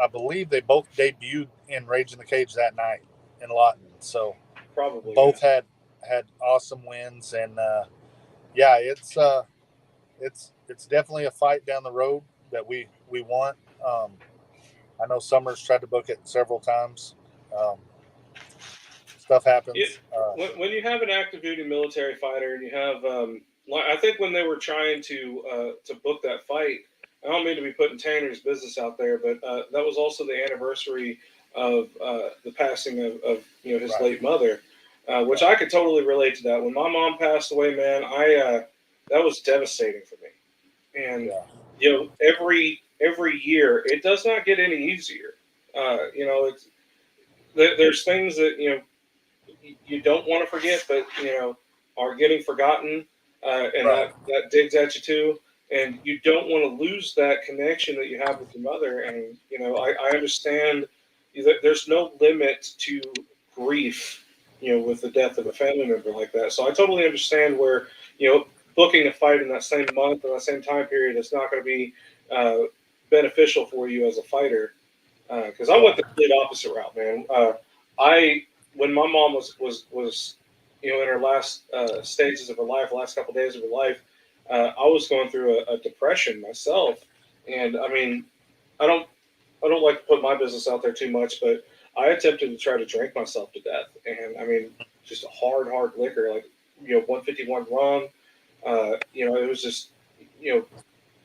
believe they both debuted in Rage in the Cage that night in Lawton. So probably both had awesome wins, and it's definitely a fight down the road that we want. I know Summers tried to book it several times. Stuff happens. When you have an active duty military fighter, and you have I think when they were trying to book that fight, I don't mean to be putting Tanner's business out there, but that was also the anniversary of the passing of his late mother. Which I could totally relate to that. When my mom passed away, man, that was devastating for me. And every year it does not get any easier. There's things that you don't want to forget, but are getting forgotten, and that digs at you too. And you don't want to lose that connection that you have with your mother. And I understand that there's no limit to grief. With the death of a family member like that. So I totally understand where, booking a fight in that same month or that same time period is not going to be beneficial for you as a fighter. Because I went the complete opposite route, man. When my mom was in her last stages of her life, last couple of days of her life, I was going through a depression myself. And I mean, I don't like to put my business out there too much, but I attempted to try to drink myself to death, and I mean, just a hard liquor, like 151 rum. It was just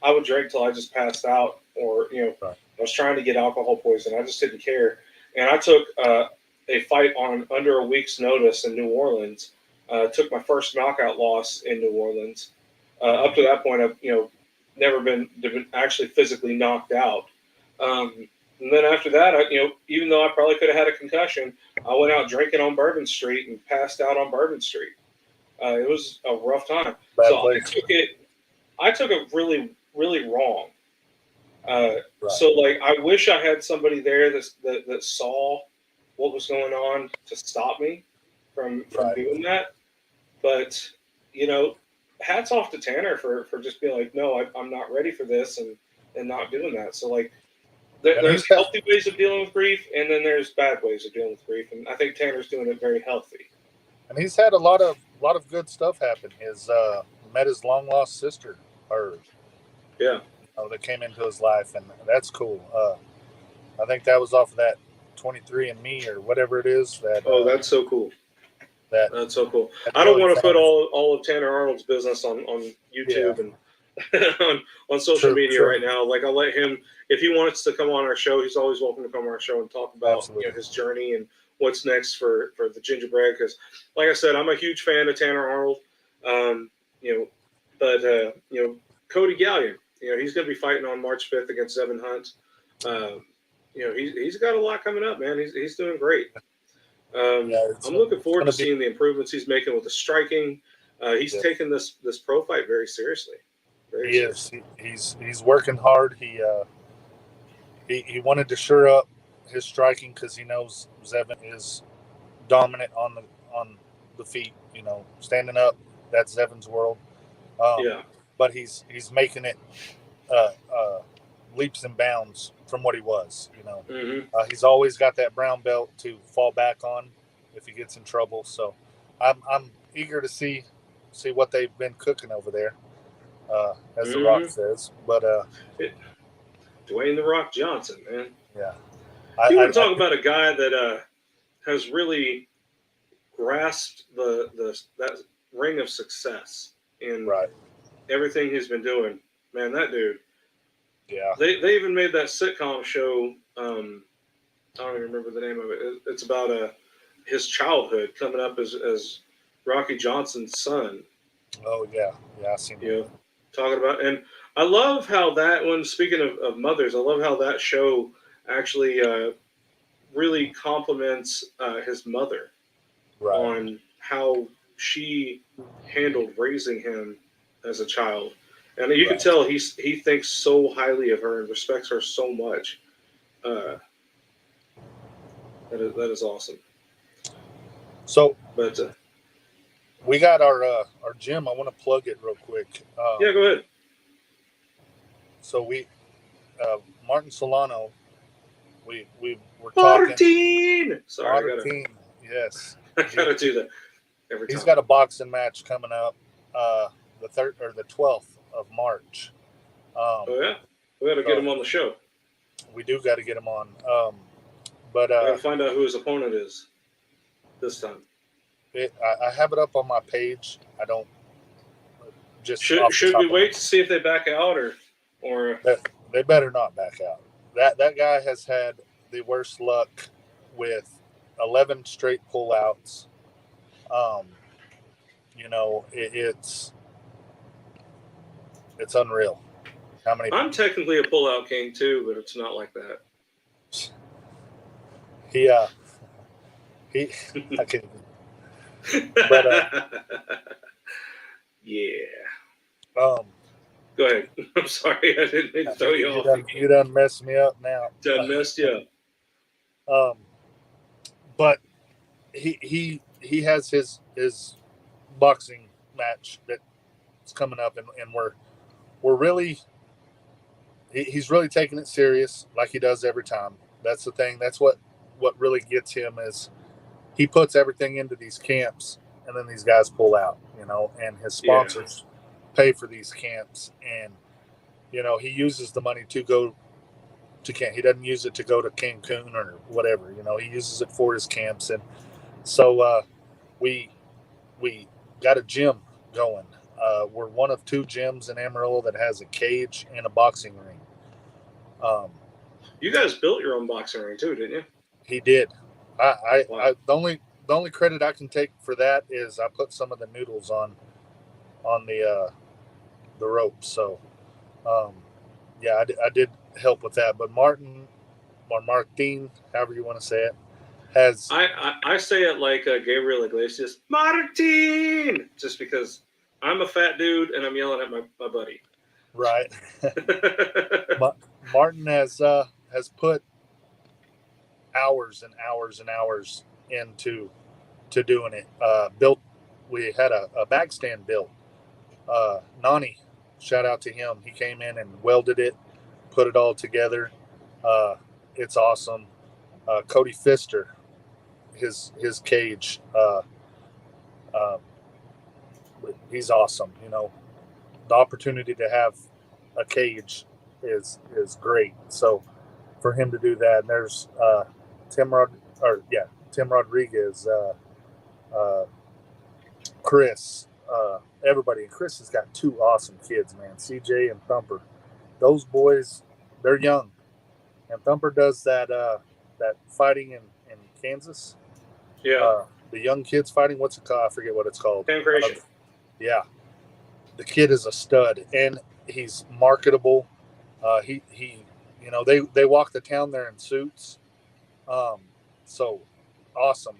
I would drink till I just passed out, or I was trying to get alcohol poison. I just didn't care, and I took a fight on under a week's notice in New Orleans. Took my first knockout loss in New Orleans. Up to that point, I've never been actually physically knocked out. And then after that, even though I probably could have had a concussion, I went out drinking on Bourbon Street and passed out on Bourbon Street. It was a rough time. I took it really, really wrong. So like, I wish I had somebody there that saw what was going on to stop me from Right. doing that. But, hats off to Tanner for just being like, no, I'm not ready for this and not doing that. So, like, there's healthy ways of dealing with grief, and then there's bad ways of dealing with grief. And I think Tanner's doing it very healthy. And he's had a lot of good stuff happen. His met his long lost sister, that came into his life, and that's cool. I think that was off of that 23andMe or whatever it is. That's so cool. That's so cool. I really don't want to put all of Tanner Arnold's business on YouTube and on social media right now. Like, I'll let him, if he wants to come on our show, he's always welcome to come on our show and talk about his journey and what's next for the gingerbread. Because, like I said, I'm a huge fan of Tanner Arnold. Cody Gallion, he's going to be fighting on March 5th against Zevan Hunt. He's got a lot coming up, man. He's doing great. I'm looking forward to seeing the improvements he's making with the striking. He's taking this pro fight very seriously. He is. He's working hard. He wanted to shore up his striking because he knows Zevan is dominant on the feet. Standing up, that's Zevan's world. But he's making it leaps and bounds from what he was. He's always got that brown belt to fall back on if he gets in trouble. So I'm eager to see what they've been cooking over there, as The Rock says. But Dwayne The Rock Johnson, man. Yeah. You want to talk about a guy that has really grasped that ring of success in everything he's been doing. Man, that dude. Yeah. They even made that sitcom show. I don't even remember the name of it. It's about his childhood coming up as Rocky Johnson's son. Oh yeah, I seen that. Talking about, and I love how that one. Speaking of mothers, I love how that show actually really compliments his mother on how she handled raising him as a child. And you can tell he thinks so highly of her and respects her so much. That is awesome. So, but we got our gym. I want to plug it real quick. Yeah, go ahead. So we, Martin Solano, we were Martin! talking. Sorry, Martin. Yes. I gotta do that every time. He's got a boxing match coming up, the 12th of March. Oh yeah, we got to get him on the show. We do got to get him on. But I got to find out who his opponent is this time. I have it up on my page. I don't just. Should we wait to see if they back out or? They better not back out. That guy has had the worst luck with 11 straight pullouts. It's unreal. How many? I'm technically a pullout king too, but it's not like that. I can't. But yeah. Go ahead. I'm sorry, I didn't mean to throw you off. You done messed me up now. Done messed you up. But he has his boxing match that's coming up, and we're really he's really taking it serious like he does every time. That's the thing. That's what really gets him is he puts everything into these camps, and then these guys pull out, and his sponsors pay for these camps, and he uses the money to go to camp. He doesn't use it to go to Cancun or whatever. He uses it for his camps, and so we got a gym going. We're one of 2 gyms in Amarillo that has a cage and a boxing ring. You guys built your own boxing ring too, didn't you? He did. Wow. The only credit I can take for that is I put some of the noodles on the ropes. So, I did help with that. But Martin, or Martin, however you want to say it, has. I say it like Gabriel Iglesias, Martin, just because I'm a fat dude and I'm yelling at my buddy. Right. Martin has put hours and hours and hours into to doing it. We had a bag stand built. Nani, shout out to him. He came in and welded it, put it all together. It's awesome. Cody Pfister, his cage. He's awesome. The opportunity to have a cage is great. So for him to do that, and there's Tim Rodriguez, Chris, everybody. And Chris has got 2 awesome kids, man. CJ and Thumper. Those boys, they're young, and Thumper does that fighting in Kansas. Yeah. The young kids fighting. What's it called? I forget what it's called. Pancration. Yeah. The kid is a stud, and he's marketable. He they walk the town there in suits. So awesome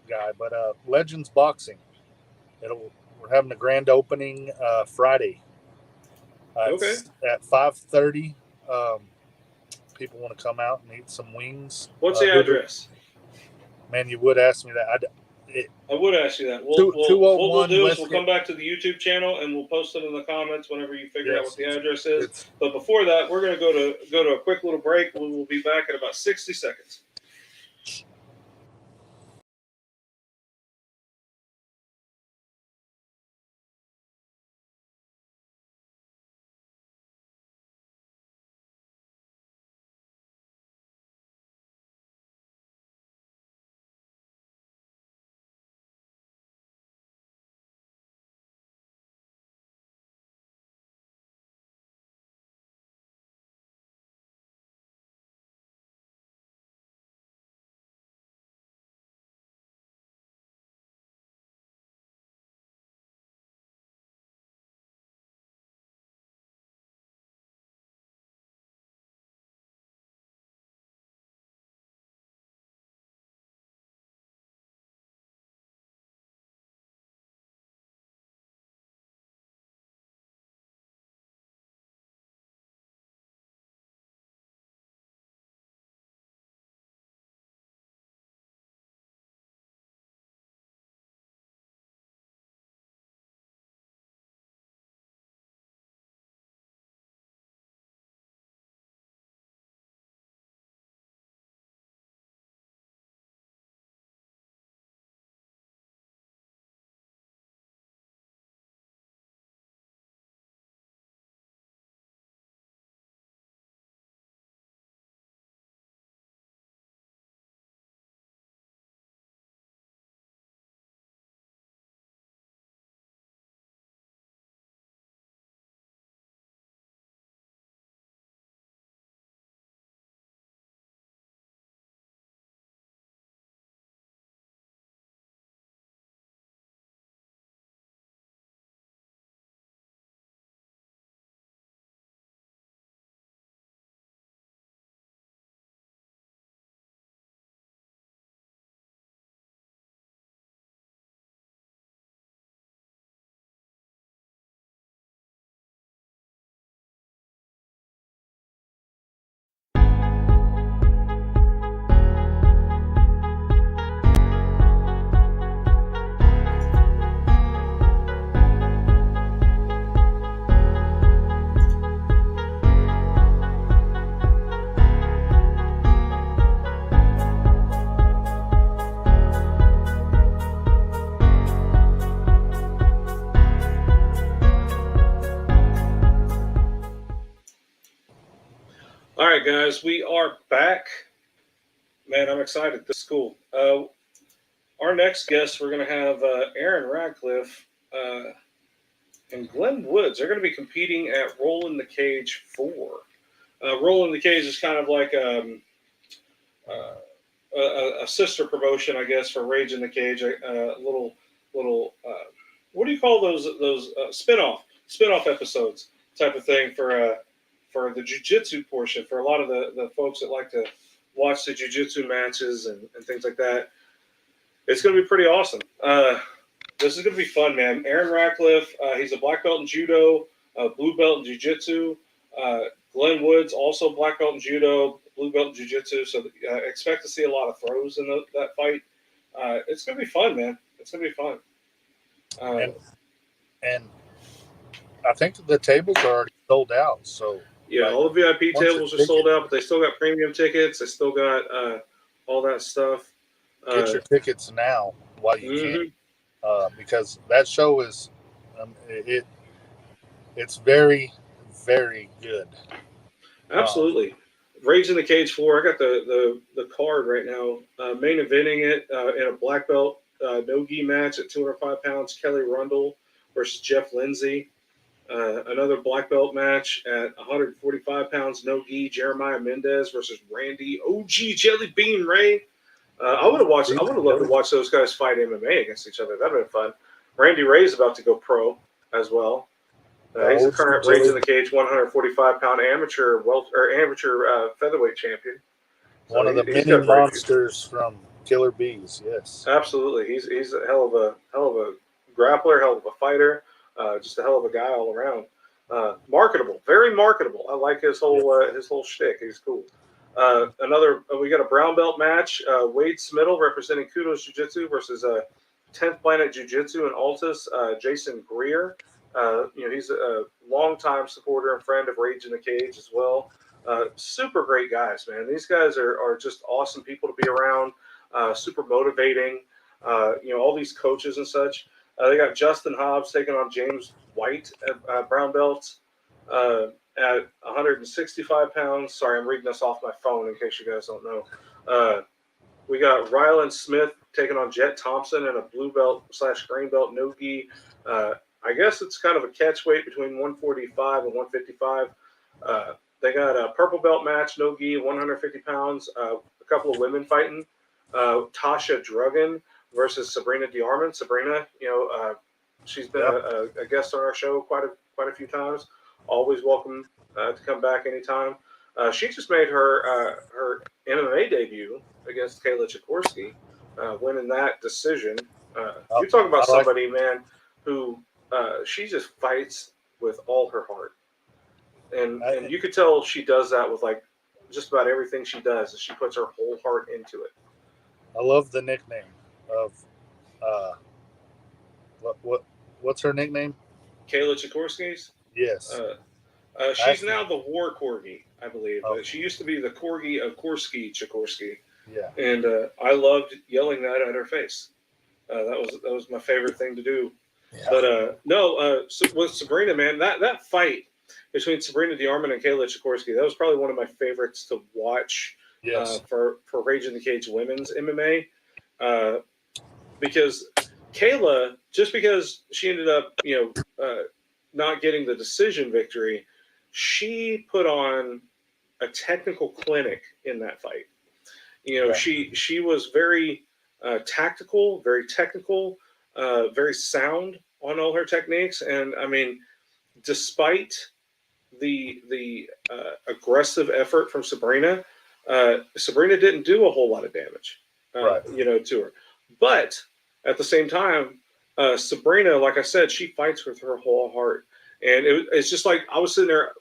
guy. But Legends Boxing, we're having a grand opening Friday. Okay. At 5:30. People want to come out and eat some wings. What's the address? Man, you would ask me that. I would ask you that. What we'll do is we'll come back to the YouTube channel and we'll post it in the comments whenever you figure out what the address is. But before that, we're going to go to a quick little break. We will be back in about 60 seconds. All right, guys, we are back. Man, I'm excited. This is cool. Our next guest, we're going to have Aaron Radcliff and Glen Wookds. They're going to be competing at Rolling the Cage 4. Rolling the Cage is kind of like a sister promotion, I guess, for Rage in the Cage. A little. What do you call those spinoff episodes type of thing for the jiu-jitsu portion, for a lot of the folks that like to watch the jiu-jitsu matches and things like that. It's going to be pretty awesome. This is going to be fun, man. Aaron Radcliff, he's a black belt in judo, blue belt in jiu-jitsu. Glen Wookds, also black belt in judo, blue belt in jiu-jitsu. So expect to see a lot of throws in that fight. It's gonna be fun, man. It's gonna be fun. And I think the tables are already sold out. So yeah, all the VIP tables are sold out, but they still got premium tickets. They still got all that stuff. Get your tickets now while you can, because that show is it's very, very good. Absolutely. Rage in the Cage 4. I got the card right now. Main eventing it in a black belt no-gi match at 205 pounds. Kelly Rundle versus Jeff Lindsay. Another black belt match at 145 pounds no-gi. Jeremiah Mendez versus Randy OG Jelly Bean Ray. I would have loved to watch those guys fight MMA against each other. That would have been fun. Randy Ray's about to go pro as well. He's the current Rage in the Cage 145-pound amateur featherweight champion. So one of the many monsters from Killer Bees. Yes, absolutely. He's a hell of a grappler, hell of a fighter, just a hell of a guy all around. Marketable, very marketable. I like his whole shtick. He's cool. We got a brown belt match. Wade Smittle representing Kudos Jiu-Jitsu versus 10th Planet Jiu-Jitsu in Altus. Jason Greer. He's a longtime supporter and friend of Rage in the Cage as well. Super great guys, man. These guys are just awesome people to be around. Super motivating. All these coaches and such. They got Justin Hobbs taking on James White at brown belts at 165 pounds. Sorry, I'm reading this off my phone in case you guys don't know. We got Ryland Smith taking on Jet Thompson in a blue belt / green belt no-gi. I guess it's kind of a catch weight between 145 and 155. They got a purple belt match, no-gi, 150 pounds. A couple of women fighting. Tasha Drugan versus Sabrina DeArmond. Sabrina, she's been a guest on our show quite a few times. Always welcome to come back anytime. She just made her MMA debut against Kayla Sikorsky, winning that decision. You talk about somebody, man, who she just fights with all her heart, and you could tell she does that with like just about everything she does. She puts her whole heart into it. I love the nickname of what's her nickname? Kayla Sikorsky's. Yes. She's now the War Corgi, I believe. Oh. She used to be the Corgi of Sikorsky. Yeah. And I loved yelling that at her face. That was my favorite thing to do. Yeah. But with Sabrina, man, that fight between Sabrina DeArmond and Kayla Sikorsky, that was probably one of my favorites to watch. Yes. For Rage in the Cage women's MMA, because Kayla, just because she ended up not getting the decision victory, she put on a technical clinic in that fight. She was very tactical, very technical, very sound on all her techniques, and I mean, despite the aggressive effort from Sabrina. Sabrina didn't do a whole lot of damage, to her. But at the same time, Sabrina, like I said, she fights with her whole heart. And it's just like I was sitting there,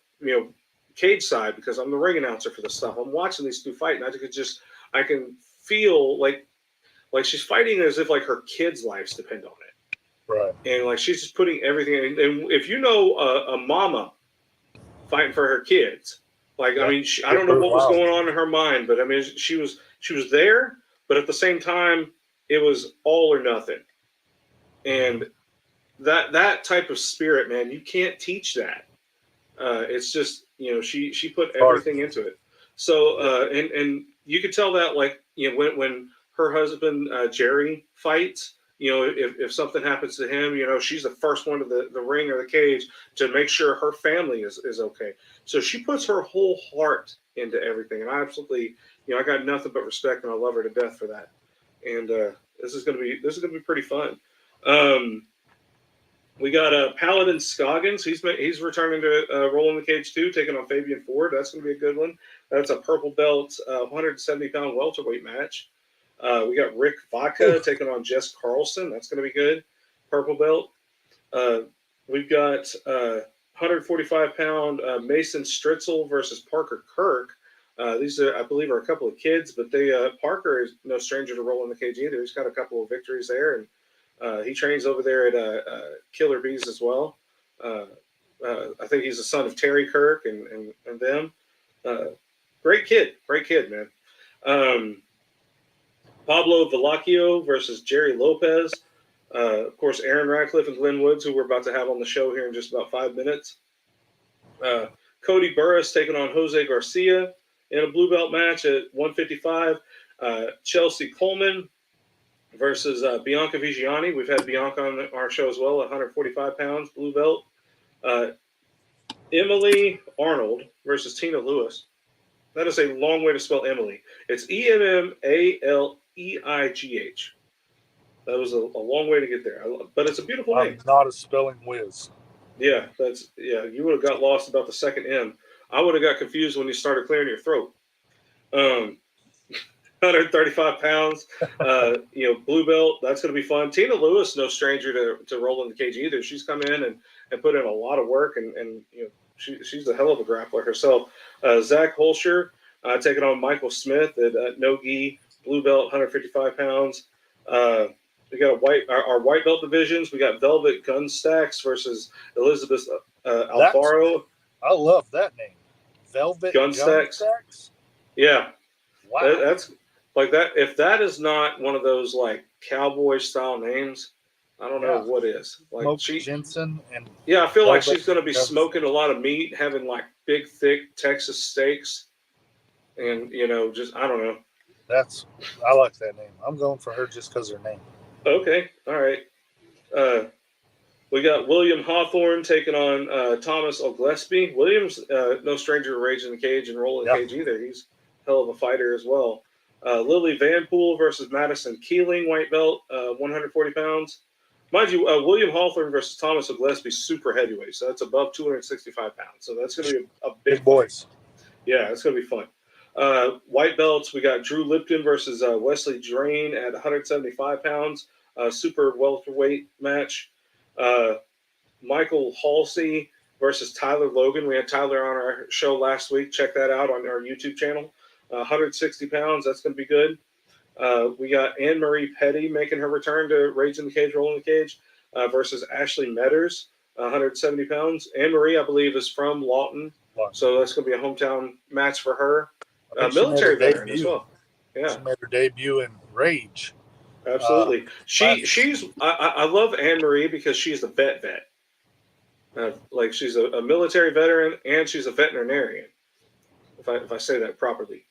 cage side, because I'm the ring announcer for this stuff. I'm watching these two fight, and I can feel like she's fighting as if like her kids' lives depend on it. Right. And like she's just putting everything in. And if you know a mama fighting for her kids, like, I mean, I don't know what was going on in her mind, but I mean, she was there, but at the same time, it was all or nothing. And that type of spirit, man, you can't teach that. It's just, she put everything into it. So, and you could tell that, like, when her husband, Jerry, fights, if something happens to him, she's the first one to the ring or the cage to make sure her family is okay. So she puts her whole heart into everything. And I absolutely, I got nothing but respect, and I love her to death for that. And this is going to be pretty fun. We got Paladin Scoggins. He's returning to Roll in the Cage 2, taking on Fabian Ford. That's going to be a good one. That's a purple belt, 170-pound welterweight match. We got Rick Vodka taking on Jess Carlson. That's going to be good. Purple belt. We've got 145-pound Mason Stritzel versus Parker Kirk. These are, I believe, are a couple of kids, but they Parker is no stranger to rolling the cage either. He's got a couple of victories there, and he trains over there at Killer Bees as well. I think he's the son of Terry Kirk and them. Great kid, man. Pablo Valacchio versus Jerry Lopez. Of course, Aaron Radcliff and Glen Wookds, who we're about to have on the show here in just about 5 minutes. Cody Burris taking on Jose Garcia in a blue belt match at 155. Chelsea Coleman versus Bianca Vigiani. We've had Bianca on our show as well, 145 pounds, blue belt. Emily Arnold versus Tina Lewis. That is a long way to spell Emily. It's Emmaleighh. That was a long way to get there, but it's a beautiful name. I'm not a spelling whiz. Yeah, you would have got lost about the second M. I would have got confused when you started clearing your throat. 135 pounds, blue belt. That's going to be fun. Tina Lewis, no stranger to rolling the cage either. She's come in and put in a lot of work, and she's a hell of a grappler herself. Zach Holscher taking on Michael Smith at no gi, blue belt, 155 pounds. We got our white belt divisions. We got Velvet Gunstacks versus Elizabeth Alfaro. I love that name, Velvet Gunstacks. Yeah, wow. That's like that. If that is not one of those like cowboy style names, I don't know what is. Like Jensen and I feel like she's going to be smoking a lot of meat, having like big, thick Texas steaks, and just I don't know. I like that name. I'm going for her just because her name. Okay, all right. We got William Hawthorne taking on Thomas O'Gillespie. William's no stranger to raging the cage and rolling the cage either. He's a hell of a fighter as well. Lily Vanpool versus Madison Keeling, white belt, 140 pounds. Mind you, William Hawthorne versus Thomas O'Gillespie, super heavyweight, so that's above 265 pounds. So that's going to be a big boys. Yeah, it's going to be fun. White belts, we got Drew Lipton versus Wesley Drain at 175 pounds, super welterweight match. Michael Halsey versus Tyler Logan. We had Tyler on our show last week. Check that out on our YouTube channel. 160 pounds, that's going to be good. We got Anne-Marie Petty making her return to Raging the Cage, Rolling the Cage versus Ashley Metters, 170 pounds. Anne-Marie, I believe, is from Lawton, so that's going to be a hometown match for her. Military veteran as well. Yeah, she made her debut in Rage. Absolutely. She's I love Anne-Marie because she's a vet. Like she's a military veteran and she's a veterinarian, if I say that properly.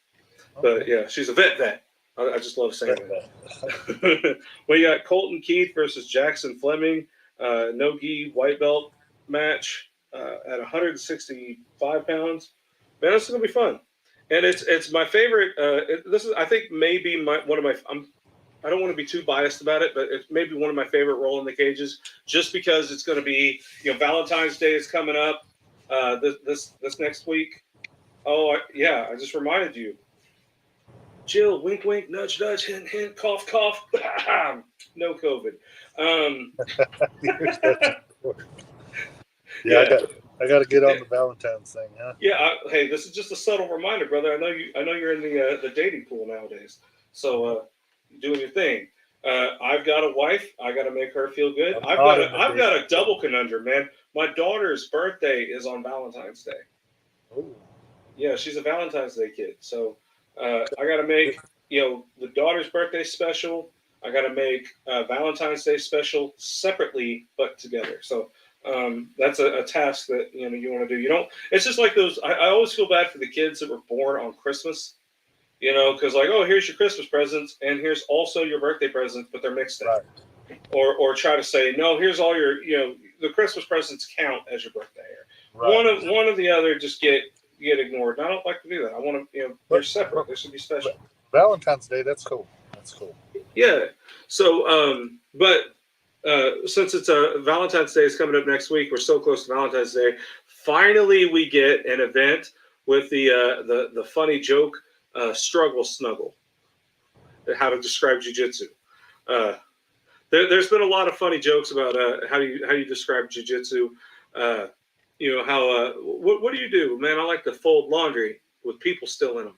But yeah, she's a vet. I just love saying that. We got Colton Keith versus Jackson Fleming, no gi white belt match at 165 pounds. Man, this is gonna be fun, and it's my favorite. This is, I think, maybe one of my. I don't want to be too biased about it, but it's maybe one of my favorite rolling the cages, just because it's going to be, Valentine's Day is coming up this next week. Oh I just reminded you. Jill, wink, wink, nudge, nudge, hint, hint, cough, cough. No COVID. I got to get on the Valentine's thing, huh? Yeah. Hey, this is just a subtle reminder, brother. I know you're in the dating pool nowadays. So doing your thing. I've got a wife. I got to make her feel good. I've got a double conundrum, man. My daughter's birthday is on Valentine's Day. Ooh. Yeah, she's a Valentine's Day kid. So I got to make the daughter's birthday special. I got to make Valentine's Day special separately but together. So that's a task that you want to do. You don't. It's just like those. I always feel bad for the kids that were born on Christmas. Because here's your Christmas presents and here's also your birthday presents, but they're mixed up. Right. Or try to say, no, here's all your, the Christmas presents count as your birthday. Right. One or the other just get ignored. And I don't like to do that. I want to, they're separate. They should be special. Valentine's Day, that's cool. Yeah. So, since it's Valentine's Day is coming up next week, we're so close to Valentine's Day. Finally, we get an event with the funny joke. Struggle snuggle. How to describe jiu-jitsu. There's been a lot of funny jokes about how you describe jiu-jitsu. What do you do, man? I like to fold laundry. with people still in them.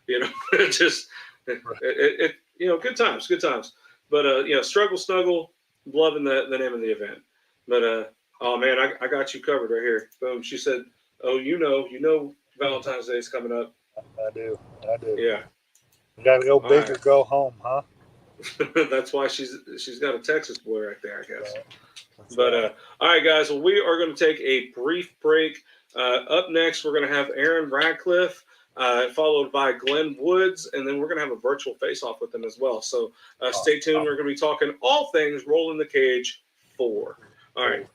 You know, it good times. But Struggle Snuggle, loving the name of the event. But oh man, I got you covered right here. Boom. She said, "Oh, you know, Valentine's Day is coming up." I do. Yeah. You got to go big right. or go home, huh? That's why she's got a Texas boy right there, I guess. Right. But all right, guys. Well, we are going to take a brief break. Up next, we're going to have Aaron Radcliff, followed by Glen Wookds, and then we're going to have a virtual face-off with them as well. So stay tuned. We're going to be talking all things Rolling the Cage 4. All right.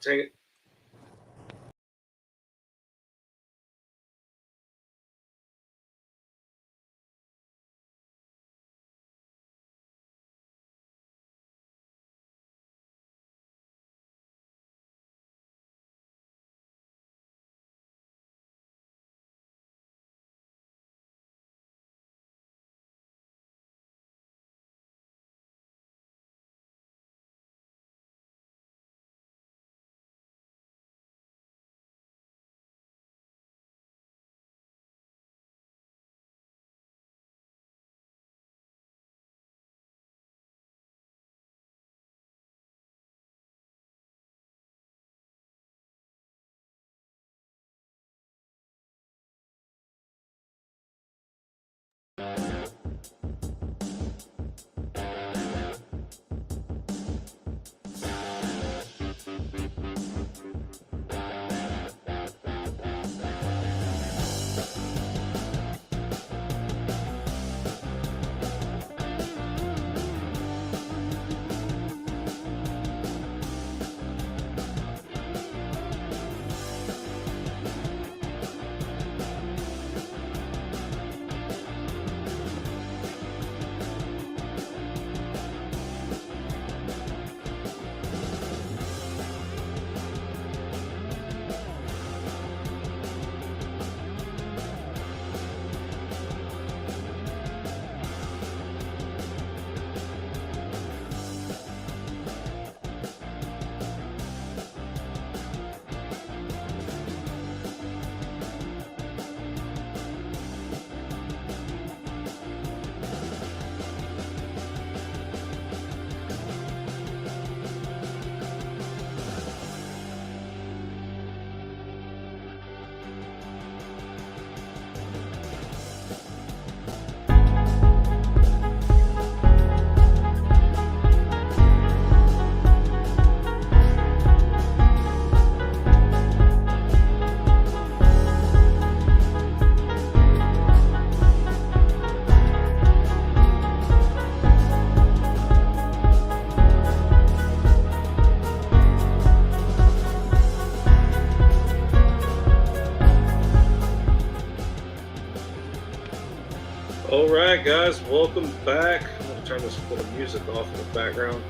All right, guys, welcome back. I'm going to turn this little music off in the background.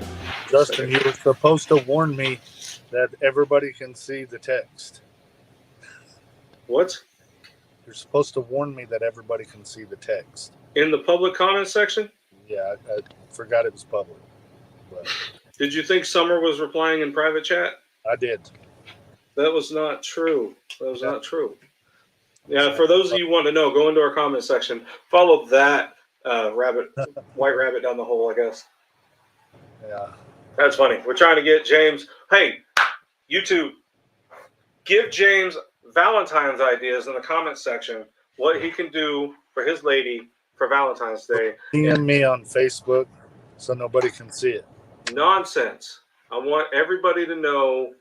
Justin, you were supposed to warn me that everybody can see the text. What? You're supposed to warn me that everybody can see the text. In the public comment section? Yeah, I forgot it was public. But did you think Summer was replying in private chat? I did. That was not true. Not true. Yeah, for those of you who want to know, go into our comment section. Follow that white rabbit down the hole, I guess. Yeah. That's funny. We're trying to get James. Hey, YouTube, give James Valentine's ideas in the comment section. What he can do for his lady for Valentine's Day. DM me on Facebook so nobody can see it. Nonsense. I want everybody to know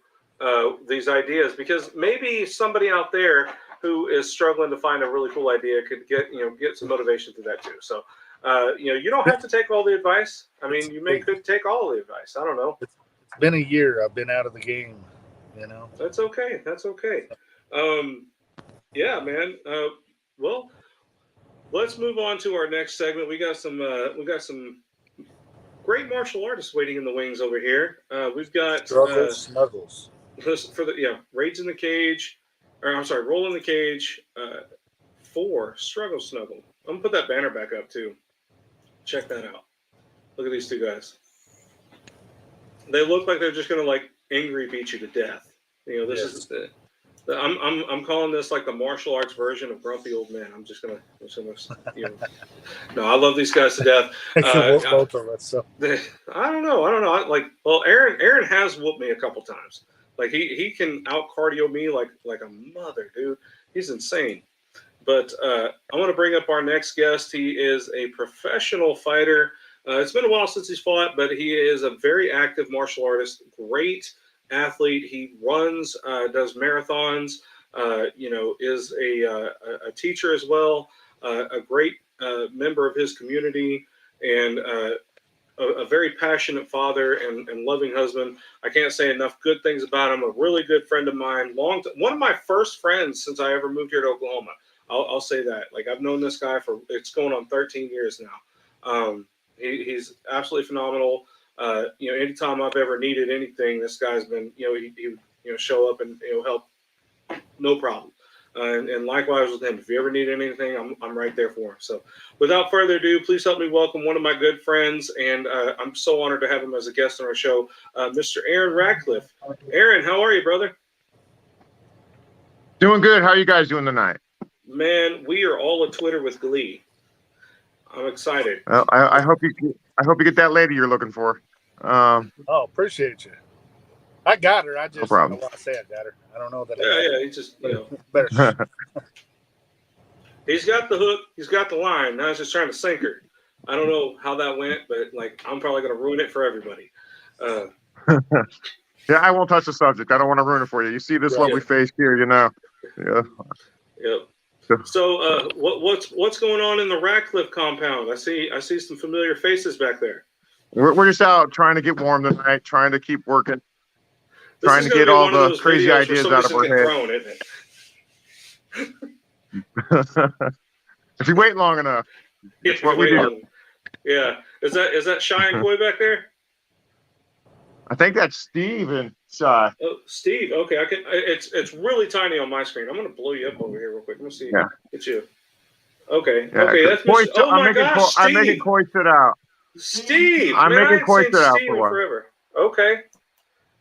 these ideas because maybe somebody out there who is struggling to find a really cool idea could get some motivation through that too. So, you don't have to take all the could take all the advice. I don't know. It's been a year. I've been out of the game, That's okay. Yeah, man. Well, let's move on to our next segment. We got some great martial artists waiting in the wings over here. We've got Snuggles for the Raids in the Cage. Roll in the Cage 4, Struggle Snuggle. I'm going to put that banner back up, too. Check that out. Look at these two guys. They look like they're just going to, angry beat you to death. This is I'm calling this like the martial arts version of Grumpy Old Man. I'm just gonna you know. No, I love these guys to death. Both of us. So I don't know. Well, Aaron has whooped me a couple times. Like he can out cardio me like a mother, dude. He's insane. But I want to bring up our next guest. He is a professional fighter. It's been a while since he's fought, but he is a very active martial artist. Great athlete. He runs, does marathons. Is a teacher as well. A great member of his community, and a very passionate father and loving husband. I can't say enough good things about him. A really good friend of mine. One of my first friends since I ever moved here to Oklahoma. I'll say that. Like, I've known this guy for, it's going on 13 years now. He's absolutely phenomenal. Anytime I've ever needed anything, this guy's been, he would show up and help, no problem. And likewise with him. If you ever need anything, I'm right there for him. So, without further ado, please help me welcome one of my good friends, and I'm so honored to have him as a guest on our show, Mr. Aaron Radcliff. Aaron, how are you, brother? Doing good. How are you guys doing tonight? Man, we are all at Twitter with glee. I'm excited. Well, I hope you get that lady you're looking for. appreciate you. I got her. I just no problem. don't want to say I got her. I don't know that. Yeah. He just better. He's got the hook. He's got the line. Now he's just trying to sink her. I don't know how that went, but I'm probably going to ruin it for everybody. Yeah, I won't touch the subject. I don't want to ruin it for you. You see this lovely face here, Yeah. Yep. So, what's going on in the Radcliff compound? I see some familiar faces back there. We're just out trying to get warm tonight, trying to keep working, trying to get all the crazy ideas out of our head. If you wait long enough, that's what we do. Yeah. Is that Shy and Coy back there? I think that's Steve and Shy. Oh, Steve. Okay, I can. It's really tiny on my screen. I'm gonna blow you up over here real quick. Let me see. Yeah. It's you. Okay. Yeah, okay. That's oh my gosh, Steve. I'm making Coy sit out. Steve. I'm making Coy sit out for a while. Forever. Okay.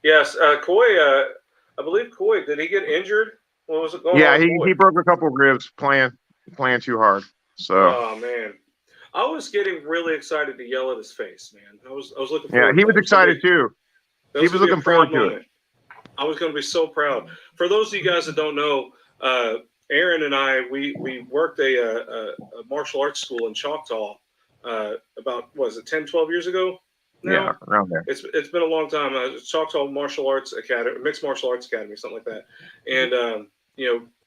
Yes. Coy. I believe Coy. Did he get injured? What was it going on? Yeah, he broke a couple of ribs playing too hard. So. Oh man. I was getting really excited to yell at his face, man. I was looking forward. Yeah, he was excited too. He was looking forward to it. I was going to be so proud. For those of you guys that don't know, Aaron and I, we worked a martial arts school in Choctaw about, 10, 12 years ago now? Yeah, around there. It's been a long time. Choctaw Martial Arts Academy, Mixed Martial Arts Academy, something like that. And,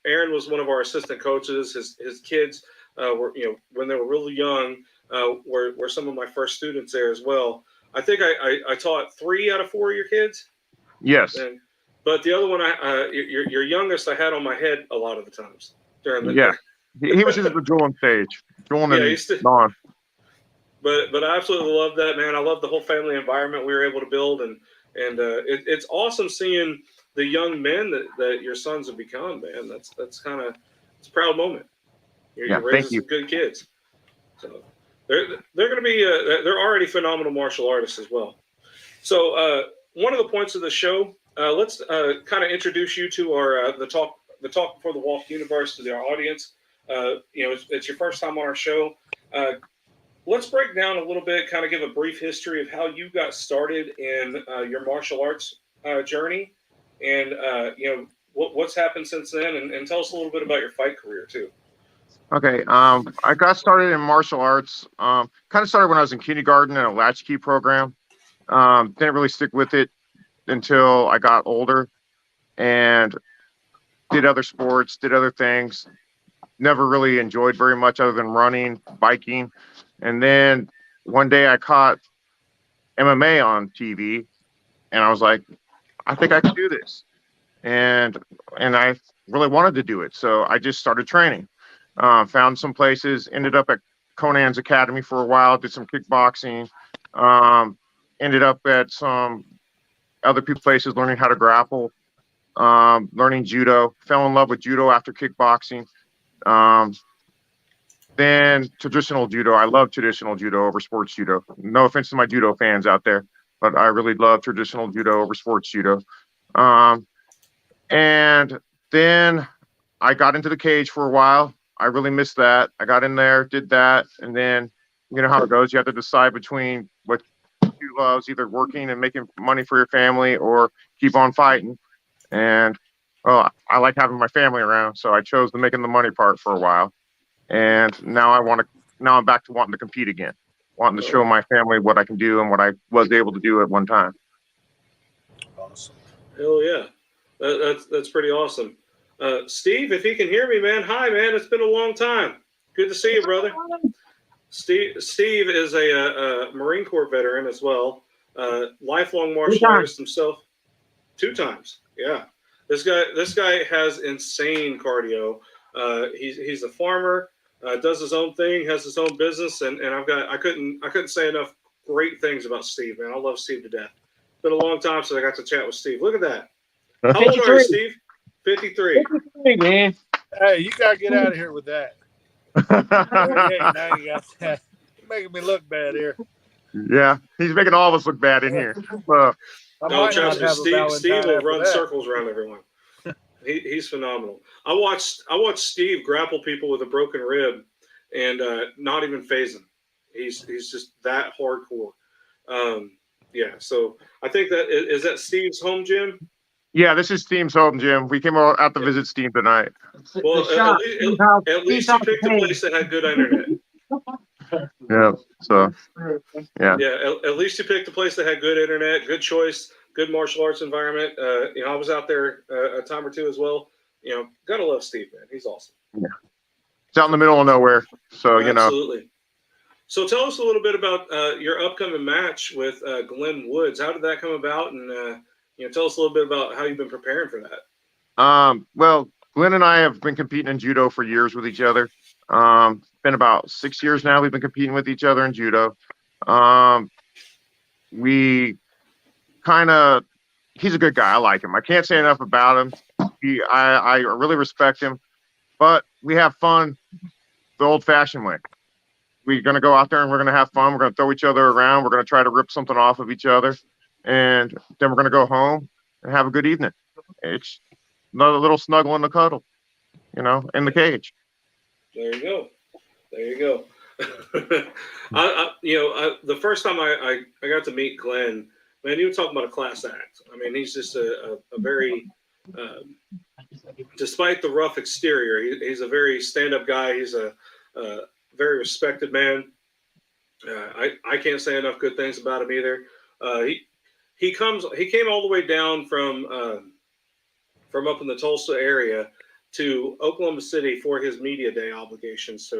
Aaron was one of our assistant coaches. His kids were, when they were really young, were some of my first students there as well. I think I taught 3 out of 4 of your kids. Yes. But the other one, your youngest, I had on my head a lot of the times during the day. He was just at the drilling stage, and Don. But I absolutely love that, man. I love the whole family environment we were able to build, and it's awesome seeing the young men that your sons have become, man. That's kind of, it's a proud moment. You're raising some good kids. So. They're going to be they're already phenomenal martial artists as well. So one of the points of the show, let's kind of introduce you to our the talk before the walk universe to our audience. It's your first time on our show. Let's break down a little bit, kind of give a brief history of how you got started in your martial arts journey, and what's happened since then, and tell us a little bit about your fight career too. Okay, I got started in martial arts. Kind of started when I was in kindergarten in a latchkey program. Didn't really stick with it until I got older and did other sports, did other things. Never really enjoyed very much other than running, biking. And then one day I caught MMA on TV, and I was like, I think I can do this. And I really wanted to do it, so I just started training. Found some places, ended up at Conan's Academy for a while, did some kickboxing, ended up at some other places learning how to grapple, learning judo, fell in love with judo after kickboxing. Then traditional judo. I love traditional judo over sports judo. No offense to my judo fans out there, but I really love traditional judo over sports judo. And then I got into the cage for a while. I really missed that. I got in there, did that, and then you know how it goes. You have to decide between what you love, either working and making money for your family or keep on fighting. And well, I like having my family around, so I chose the making the money part for a while. And now I'm back to wanting to compete again, wanting to show my family what I can do and what I was able to do at one time. Awesome. Hell yeah, that's pretty awesome. Steve, if you can hear me, man, hi, man. It's been a long time. Good to see you, brother. Steve is a Marine Corps veteran as well. Lifelong martial artist himself. 2 times. Yeah. This guy has insane cardio. He's a farmer, does his own thing, has his own business, and I couldn't say enough great things about Steve, man. I love Steve to death. It's been a long time since I got to chat with Steve. Look at that. How old are you, Steve? 53. 53, man. Hey, you gotta get out of here with that. Now you got that. You're making me look bad here. Yeah, he's making all of us look bad in here. No, trust me, Steve will run circles around everyone. He's phenomenal. I watched Steve grapple people with a broken rib, and not even phase him. He's just that hardcore. Yeah, so I think is that Steve's home gym. Yeah, this is Steve's home gym. We came out to visit Steve tonight. Well, at least you picked a place that had good internet. Yeah. So. Yeah. Yeah. At least you picked a place that had good internet, good choice, good martial arts environment. I was out there a time or two as well. Gotta love Steve, man. He's awesome. Yeah. It's out in the middle of nowhere, so Absolutely. So tell us a little bit about your upcoming match with Glen Wookds. How did that come about? And tell us a little bit about how you've been preparing for that. Well, Glen and I have been competing in judo for years with each other. Been about 6 years now. We've been competing with each other in judo. He's a good guy. I like him. I can't say enough about him. I really respect him, but we have fun the old fashioned way. We're going to go out there and we're going to have fun. We're going to throw each other around. We're going to try to rip something off of each other. And then we're going to go home and have a good evening. It's another little snuggle in the cuddle, in the cage. There you go. The first time I got to meet Glen, man, you were talking about a class act. I mean, he's just a very, despite the rough exterior, he's a very stand-up guy. He's a very respected man. I can't say enough good things about him either. He came all the way down from up in the Tulsa area to Oklahoma City for his media day obligations,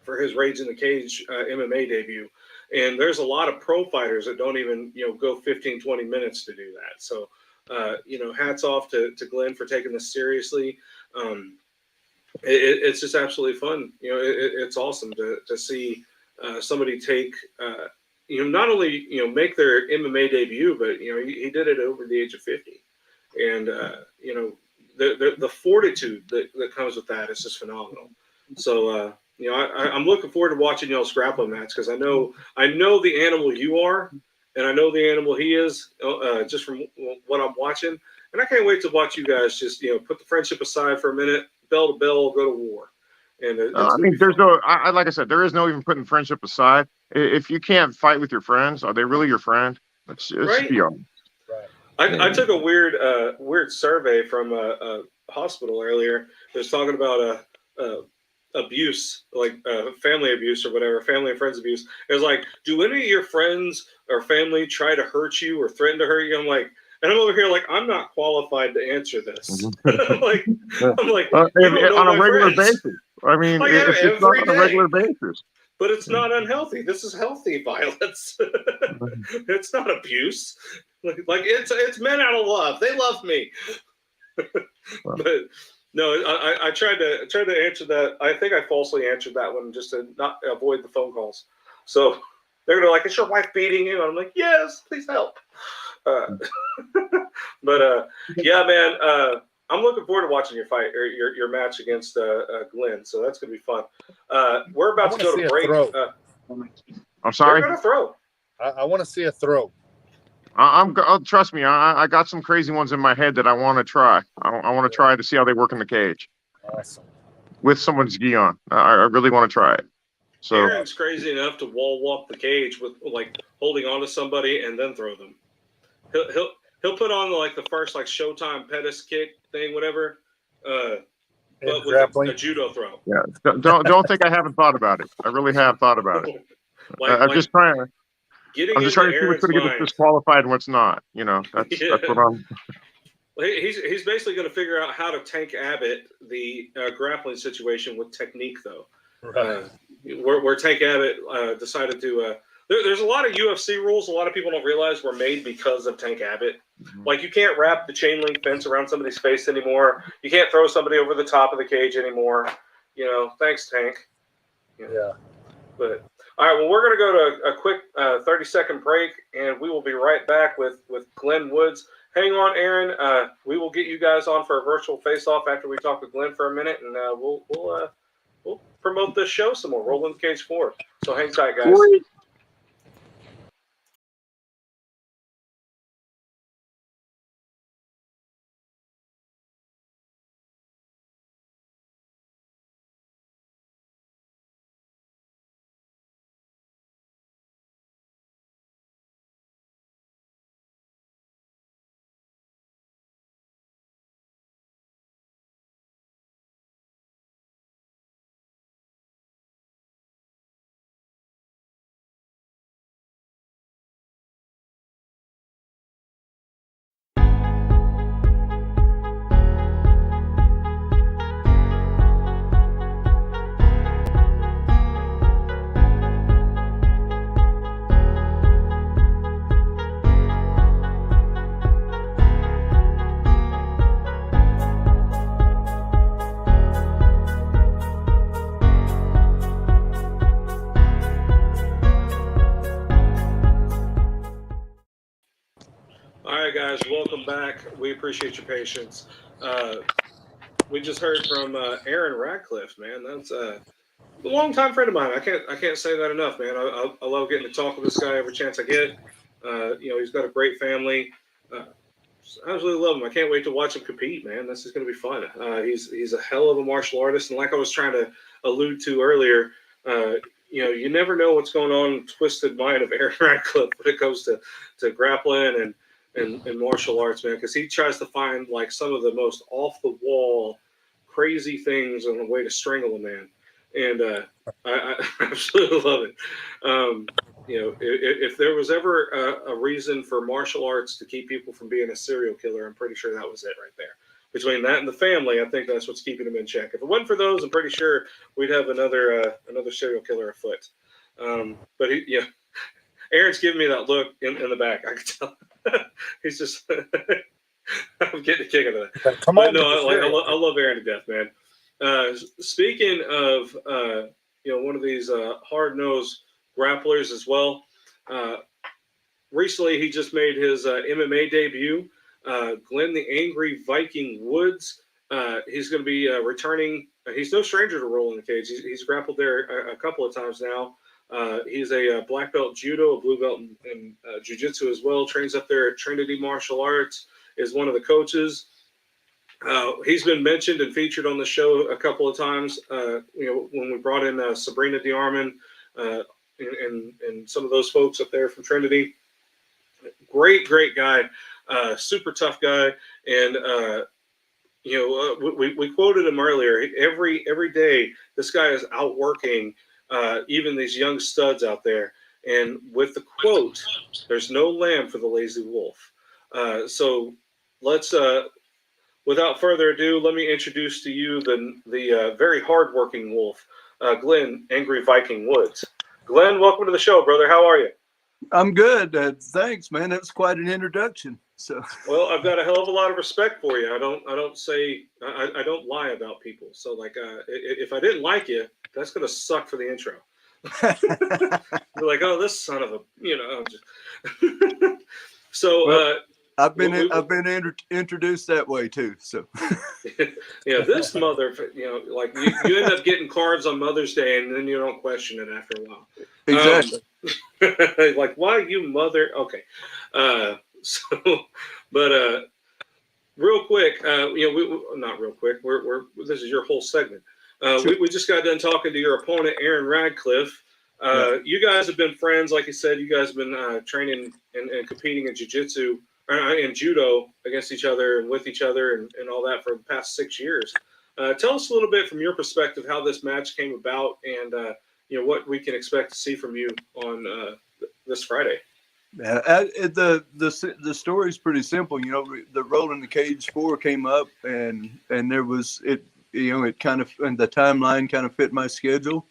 for his Rage in the Cage MMA debut. And there's a lot of pro fighters that don't even go 15, 20 minutes to do that. So hats off to Glen for taking this seriously. It's just absolutely fun. It's awesome to see somebody take not only make their MMA debut, but he did it over the age of 50, and the fortitude that comes with that is just phenomenal. So I'm looking forward to watching y'all's grappling match, because I know the animal you are, and I know the animal he is, just from what I'm watching, and I can't wait to watch you guys just put the friendship aside for a minute, bell to bell, go to war. And like I said, there is no even putting friendship aside. If you can't fight with your friends, are they really your friend? It's right. Beyond. Right. I took a weird survey from a hospital earlier. It was talking about abuse, like family abuse or whatever, family and friends abuse. It was like, do any of your friends or family try to hurt you or threaten to hurt you? I'm like, and I'm over here like, I'm not qualified to answer this. I'm like, on a regular basis. I mean, like, it's just not on a regular basis. But it's not unhealthy. This is healthy violence. It's not abuse. Like it's men out of love. They love me. But no, I tried to answer that. I think I falsely answered that one just to not avoid the phone calls. So they're gonna like, is your wife beating you? And I'm like, yes, please help. But yeah, man. I'm looking forward to watching your fight or your match against Glen. So that's gonna be fun. We're about to go to break. I'm sorry. They're gonna throw. I want to see a throw. Trust me. I got some crazy ones in my head that I want to try. I want to try to see how they work in the cage. Awesome. With someone's gi on. I really want to try it. So Aaron's crazy enough to wall walk the cage with like holding on to somebody and then throw them. He'll put on like the first like Showtime Pettis kick thing, whatever. But with a judo throw. Yeah. Don't think I haven't thought about it. I really have thought about it. I'm just trying to see what's going to get us disqualified and what's not. You know, that's what I'm. He's basically going to figure out how to tank Abbott the grappling situation with technique, though. Right. Where Tank Abbott decided to. There's a lot of UFC rules a lot of people don't realize were made because of Tank Abbott. Mm-hmm. Like you can't wrap the chain link fence around somebody's face anymore. You can't throw somebody over the top of the cage anymore. You know, thanks, Tank. Yeah. But all right, well, we're going to go to a quick 30-second break, and we will be right back with Glen Wookds. Hang on, Aaron. We will get you guys on for a virtual face-off after we talk with Glen for a minute, and we'll promote this show some more. Rolling the Cage 4. So hang tight, guys. Sweet. Guys, welcome back. We appreciate your patience. We just heard from Aaron Radcliff, man. That's a long-time friend of mine. I can't say that enough, man. I love getting to talk with this guy every chance I get. He's got a great family. I absolutely love him. I can't wait to watch him compete, man. This is going to be fun. He's a hell of a martial artist, and like I was trying to allude to earlier, you never know what's going on in the twisted mind of Aaron Radcliff when it comes to grappling and martial arts, man, because he tries to find like some of the most off the wall, crazy things on a way to strangle a man, and I absolutely love it. If there was ever a reason for martial arts to keep people from being a serial killer, I'm pretty sure that was it right there. Between that and the family, I think that's what's keeping him in check. If it wasn't for those, I'm pretty sure we'd have another serial killer afoot. But Aaron's giving me that look in the back. I can tell. He's just I'm getting a kick out of that. Come on, I love Aaron to death, man. Speaking of one of these hard-nosed grapplers as well. Recently, he just made his MMA debut. Glen the Angry Viking Wookds. He's going to be returning. He's no stranger to rolling the cage. He's grappled there a couple of times now. He's a black belt judo, a blue belt in jiu-jitsu as well. Trains up there at Trinity Martial Arts. Is one of the coaches. He's been mentioned and featured on the show a couple of times. When we brought in Sabrina DeArmond and some of those folks up there from Trinity. Great guy, super tough guy, and we quoted him earlier. Every day, this guy is outworking even these young studs out there. And with the quote, "There's no lamb for the lazy wolf." So let's, without further ado, let me introduce to you the very hardworking wolf, Glen Angry Viking Wookds. Glen, welcome to the show, brother. How are you? I'm good. Thanks, man. That was quite an introduction. So, well, I've got a hell of a lot of respect for you. I don't lie about people. So, like, if I didn't like you, that's gonna suck for the intro. You're like, oh, this son of a, So, well, I've been introduced that way too. So, yeah, this mother, like you end up getting cards on Mother's Day, and then you don't question it after a while. Exactly. Like, why you mother? Okay. So, but real quick, not real quick. This is your whole segment. Sure. We just got done talking to your opponent, Aaron Radcliffe. You guys have been friends, like you said. You guys have been training and competing in jiu-jitsu and judo against each other and with each other and all that for the past 6 years. Tell us a little bit from your perspective how this match came about and what we can expect to see from you on this Friday. The story is pretty simple. The Rolling the Cage 4 came up, and there was it. It kind of, and the timeline kind of fit my schedule.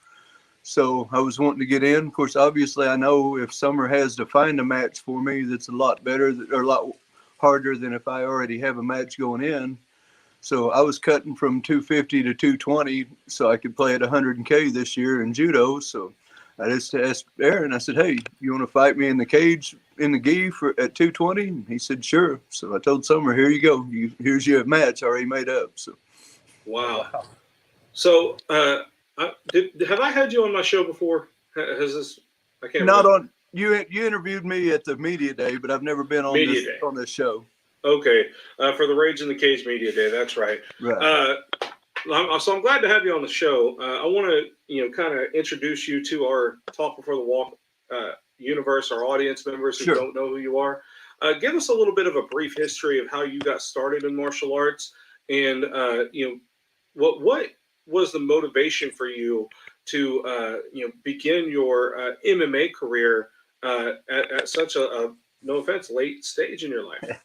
So I was wanting to get in. Of course, obviously, I know if Summer has to find a match for me, that's a lot better or a lot harder than if I already have a match going in. So I was cutting from 250 to 220 so I could play at 100K this year in judo. So I just asked Aaron, I said, hey, you want to fight me in the cage, in the gi at 220? And he said, sure. So I told Summer, here you go. Here's your match already made up. So. Wow. So have I had you on my show before? Has this? I can't. Not remember. You interviewed me at the media day, but I've never been on this show. Okay, for the Rage in the Cage media day, that's right. Right. So I'm glad to have you on the show. I want to kind of introduce you to our Talk Before the Walk universe, our audience members who don't know who you are. Give us a little bit of a brief history of how you got started in martial arts, and what was the motivation for you to begin your MMA career at such a no offense late stage in your life?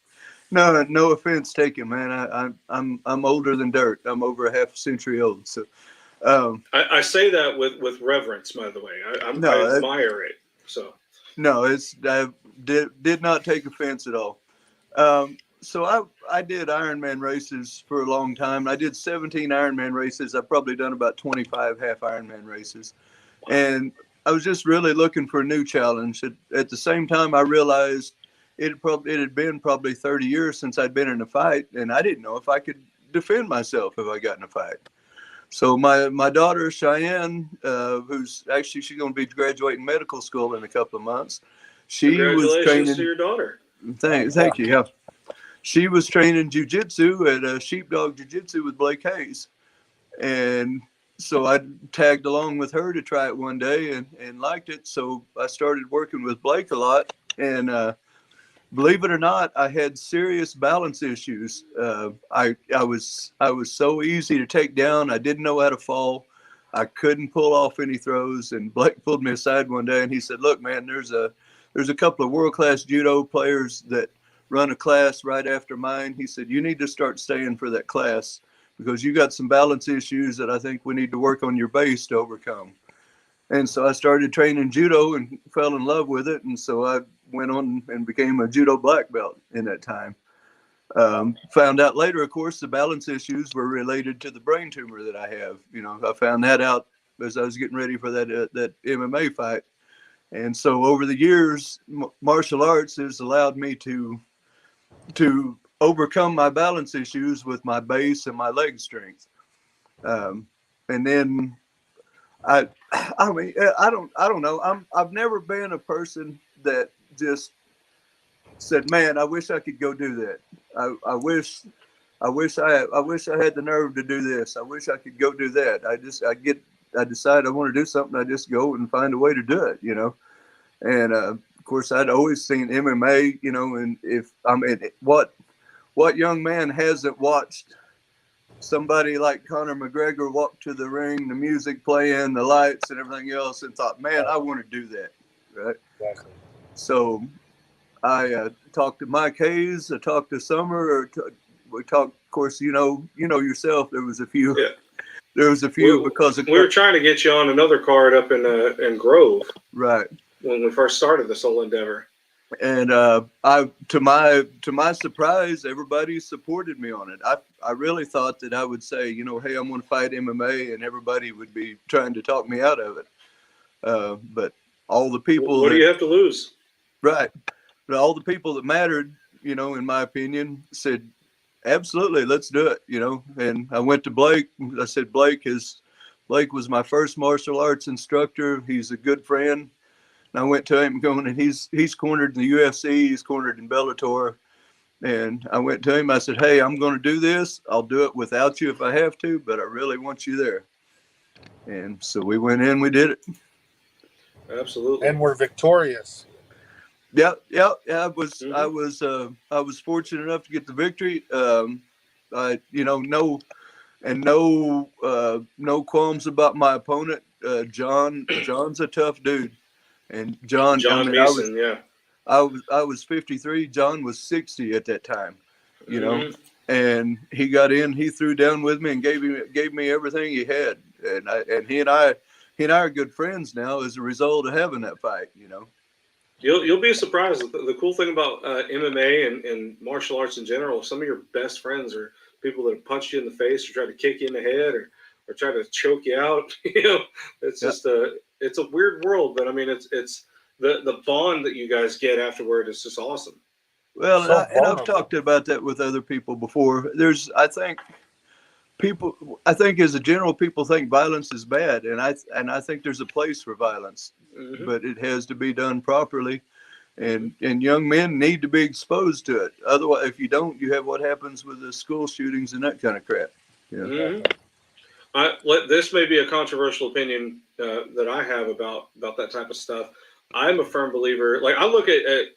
No offense taken, man. I'm older than dirt. I'm over a half a century old. So I say that with reverence, by the way. I admire it. So no, I did not take offense at all. So I did Ironman races for a long time. I did 17 Ironman races. I've probably done about 25 half Ironman races. Wow. And I was just really looking for a new challenge. At the same time, I realized it had been probably 30 years since I'd been in a fight, and I didn't know if I could defend myself if I got in a fight. So my daughter, Cheyenne, she's going to be graduating medical school in a couple of months. Congratulations to your daughter. Thank you. Yeah. She was training jiu-jitsu at Sheepdog Jiu-Jitsu with Blake Hayes. And so I tagged along with her to try it one day and liked it. So I started working with Blake a lot. And believe it or not, I had serious balance issues. I was so easy to take down. I didn't know how to fall. I couldn't pull off any throws. And Blake pulled me aside one day and he said, look, man, there's a couple of world-class judo players that run a class right after mine. He said, you need to start staying for that class because you got some balance issues that I think we need to work on your base to overcome. And so I started training judo and fell in love with it. And so I went on and became a judo black belt in that time. Found out later, of course, the balance issues were related to the brain tumor that I have. I found that out as I was getting ready for that MMA fight. And so over the years, martial arts has allowed me to overcome my balance issues with my base and my leg strength. And then I don't know. I've never been a person that just said, man, I wish I could go do that. I wish I had the nerve to do this. I wish I could go do that. I decide I want to do something. I just go and find a way to do it, And of course, I'd always seen MMA, and what young man hasn't watched somebody like Conor McGregor walk to the ring, the music playing, the lights, and everything else, and thought, man, I want to do that, right? Exactly. So I talked to Mike Hayes. I talked to Summer. We talked, of course, you know yourself. There was a few. Yeah. There was a few because we were trying to get you on another card up in Grove, right? When we first started this whole endeavor. And to my surprise, everybody supported me on it. I really thought that I would say, hey, I'm going to fight MMA, and everybody would be trying to talk me out of it. But all the people. What do you have to lose? Right. But all the people that mattered, in my opinion, said, absolutely, let's do it. And I went to Blake. I said, Blake was my first martial arts instructor. He's a good friend. I went to him going, and he's cornered in the UFC, he's cornered in Bellator. And I went to him, I said, hey, I'm going to do this. I'll do it without you if I have to, but I really want you there. And so we went in, we did it. Absolutely. And we're victorious. Yeah. I was Mm-hmm. I was fortunate enough to get the victory. No qualms about my opponent. John's a tough dude. And John Meeson, yeah. I was 53. John was 60 at that time, Mm-hmm. and he got in. He threw down with me and gave me everything he had. And he and I are good friends now as a result of having that fight. You'll be surprised. The cool thing about MMA and martial arts in general, some of your best friends are people that have punched you in the face or tried to kick you in the head or try to choke you out. It's just it's a weird world, but I mean, it's the bond that you guys get afterward is just awesome. Well, So and I've talked about that with other people before. I think as a general, people think violence is bad, and I think there's a place for violence, Mm-hmm. but it has to be done properly, and young men need to be exposed to it. Otherwise, if you don't, you have what happens with the school shootings and that kind of crap. Mm-hmm. This may be a controversial opinion that I have about that type of stuff. I'm a firm believer. Like, I look at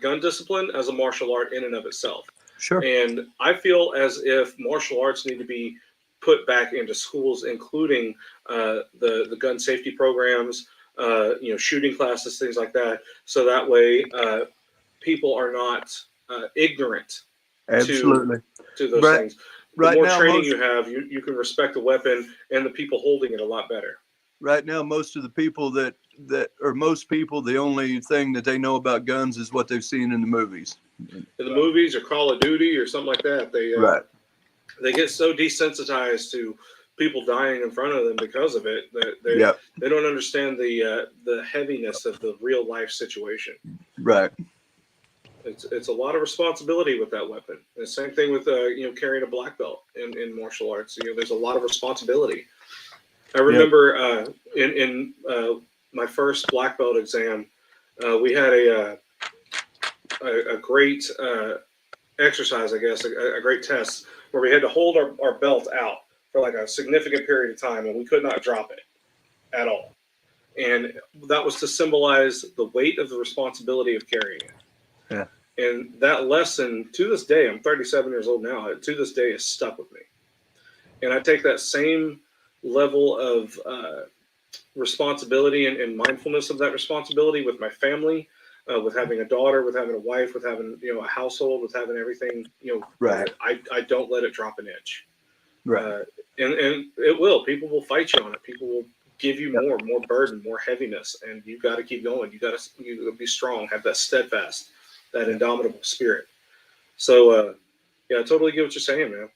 gun discipline as a martial art in and of itself. Sure. And I feel as if martial arts need to be put back into schools, including the gun safety programs, shooting classes, things like that. So that way people are not ignorant Absolutely. to those things. The more training you have, you can respect the weapon and the people holding it a lot better. Right now, most of the people most people, the only thing that they know about guns is what they've seen in the movies. In the movies or Call of Duty or something like that, they get so desensitized to people dying in front of them because of it that they don't understand the heaviness of the real life situation. Right. It's a lot of responsibility with that weapon. And the same thing with carrying a black belt in martial arts. There's a lot of responsibility. I remember in my first black belt exam, we had a great exercise, I guess, a great test where we had to hold our belt out for like a significant period of time, and we could not drop it at all. And that was to symbolize the weight of the responsibility of carrying it. Yeah. And that lesson, to this day, I'm 37 years old now, to this day is stuck with me. And I take that same level of responsibility and mindfulness of that responsibility with my family, with having a daughter, with having a wife, with having a household, with having everything. Right. I don't let it drop an inch. Right. And it will. People will fight you on it. People will give you more burden, more heaviness, and you got to keep going. You got to be strong, have that steadfast, that indomitable spirit. So I totally get what you're saying, man.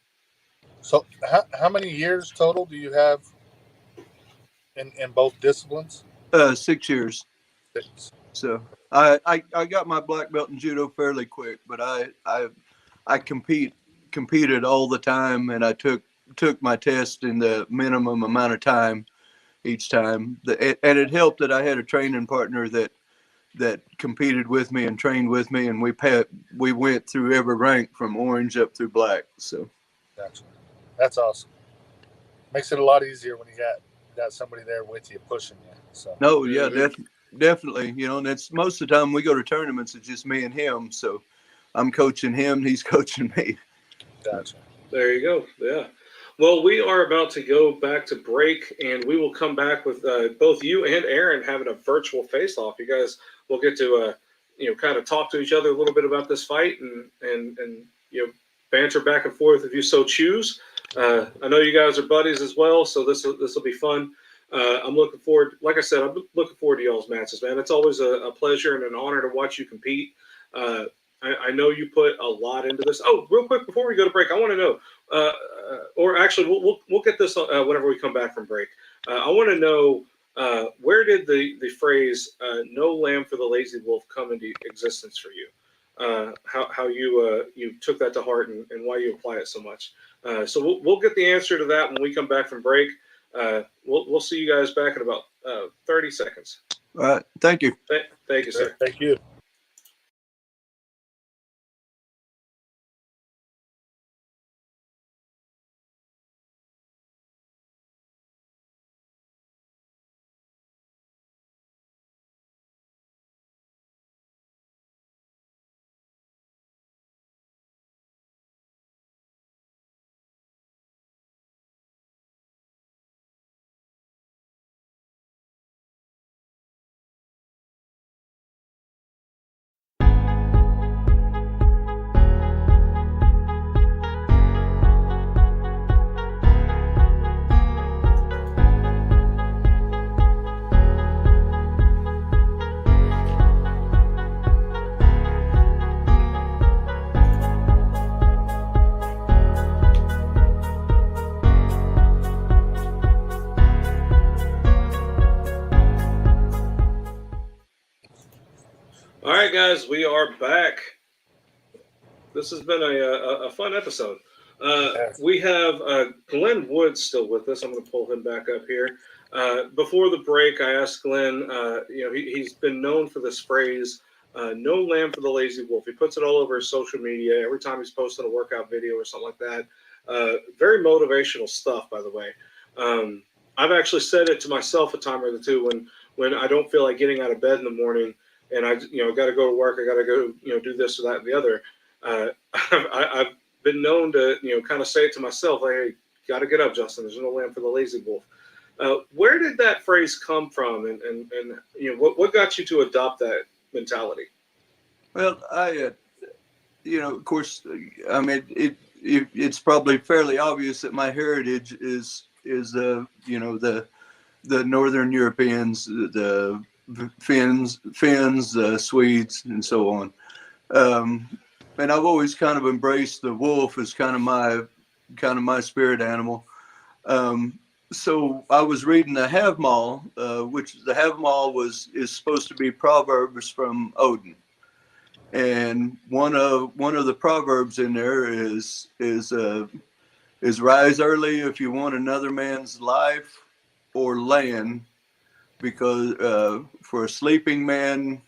So how many years total do you have in both disciplines? 6 years. 6. So I got my black belt in judo fairly quick, but I competed all the time, and I took my test in the minimum amount of time each time. And it helped that I had a training partner that competed with me and trained with me, and we went through every rank from orange up through black. So gotcha. That's awesome. Makes it a lot easier when you got somebody there with you pushing you. So no, yeah, definitely. And it's most of the time we go to tournaments, it's just me and him. So I'm coaching him, he's coaching me. Gotcha. There you go. Yeah. Well, we are about to go back to break, and we will come back with both you and Aaron having a virtual face-off. You guys will get to kind of talk to each other a little bit about this fight and banter back and forth if you so choose. I know you guys are buddies as well, so this will be fun. I'm looking forward. Like I said, I'm looking forward to y'all's matches, man. It's always a pleasure and an honor to watch you compete. I know you put a lot into this. Oh, real quick before we go to break, I want to know, or actually, we'll get this whenever we come back from break. I want to know where did the phrase "no lamb for the lazy wolf" come into existence for you? How you took that to heart and why you apply it so much. So we'll get the answer to that when we come back from break. We'll see you guys back in about 30 seconds. All right. Thank you. Thank you, sir. Thank you. All right, guys, we are back. This has been a fun episode. We have Glen Wookds still with us. I'm going to pull him back up here. Before the break, I asked Glen, he's been known for this phrase, no lamb for the lazy wolf. He puts it all over his social media every time he's posting a workout video or something like that. Very motivational stuff, by the way. I've actually said it to myself a time or two when I don't feel like getting out of bed in the morning and I got to go to work. I got to go, do this or that and the other. I've been known to, kind of say it to myself, like, hey, got to get up, Justin. There's no lamb for the lazy wolf. Where did that phrase come from? And what got you to adopt that mentality? Well, of course, I mean, it's probably fairly obvious that my heritage is the Northern Europeans, the Finns, the Swedes, and so on. And I've always kind of embraced the wolf as kind of my spirit animal. So I was reading the Havmal, which the Havmal is supposed to be proverbs from Odin, and one of the proverbs in there is rise early if you want another man's life or land, because for a sleeping man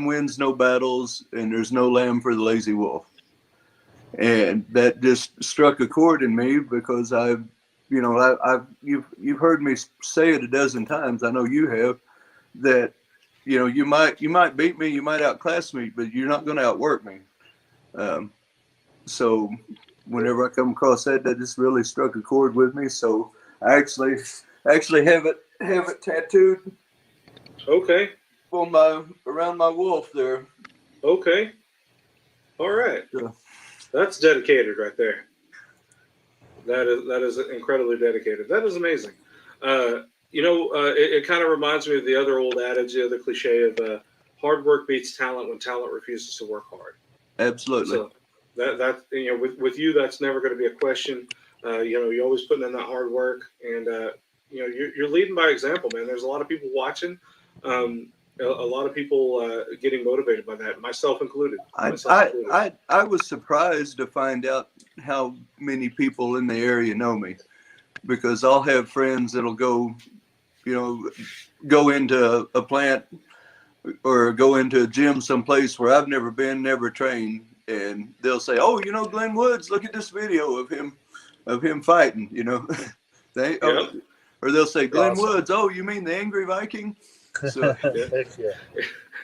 wins no battles, and there's no lamb for the lazy wolf. And that just struck a chord in me, because you've heard me say it a dozen times. I know you have, that you might beat me, you might outclass me, but you're not going to outwork me. So whenever I come across that just really struck a chord with me. So I actually have it tattooed. Okay. Around my wolf there. Okay. All right. Yeah. That's dedicated right there. That is incredibly dedicated. That is amazing. It kind of reminds me of the other old adage, the other cliche of hard work beats talent when talent refuses to work hard. Absolutely. So that with you, that's never going to be a question. You're always putting in that hard work, and you're leading by example, man. There's a lot of people watching. A lot of people getting motivated by that, myself included. I was surprised to find out how many people in the area know me, because I'll have friends that'll go into a plant or go into a gym someplace where I've never been, never trained, and they'll say, "Oh, Glen Wookds, look at this video of him fighting," or they'll say, "Glen Awesome. Wookds, oh, you mean the Angry Viking?" So, yeah.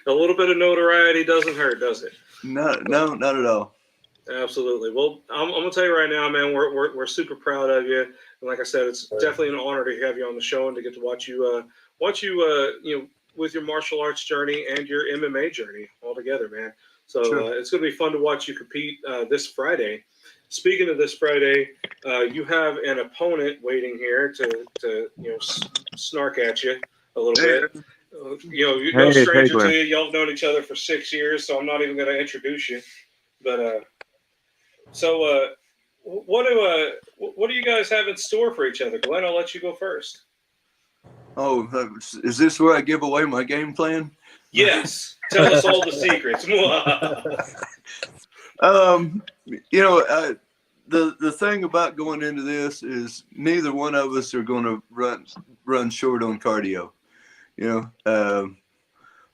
A little bit of notoriety doesn't hurt, does it? No, not at all. Absolutely. Well, I'm gonna tell you right now, man, we're super proud of you, and like I said, it's definitely an honor to have you on the show and to get to watch you with your martial arts journey and your MMA journey all together, man. So Sure. It's gonna be fun to watch you compete this Friday. Speaking of this Friday, you have an opponent waiting here to snark at you a little bit. You're no stranger to you. Y'all have known each other for 6 years, so I'm not even going to introduce you. But what do you guys have in store for each other? Glenn, I'll let you go first. Oh, is this where I give away my game plan? Yes. Tell us all the secrets. The thing about going into this is neither one of us are going to run short on cardio. You know,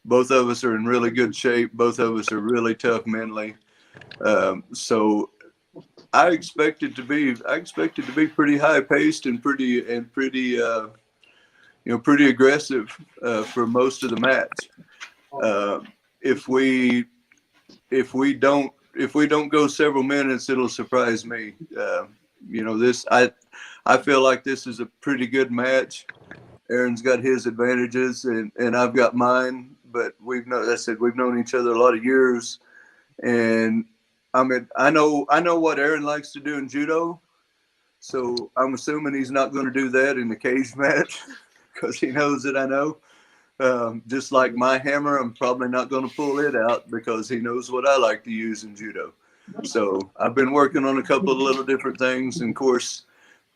both of us are in really good shape. Both of us are really tough mentally. So I expected to be pretty high paced and pretty pretty aggressive for most of the match. If we don't go several minutes, it'll surprise me. I feel like this is a pretty good match. Aaron's got his advantages and I've got mine, but we've known each other a lot of years, and I mean, I know what Aaron likes to do in judo, so I'm assuming he's not going to do that in the cage match because he knows that I know. Just like my hammer, I'm probably not going to pull it out because he knows what I like to use in judo. So I've been working on a couple of little different things, and of course,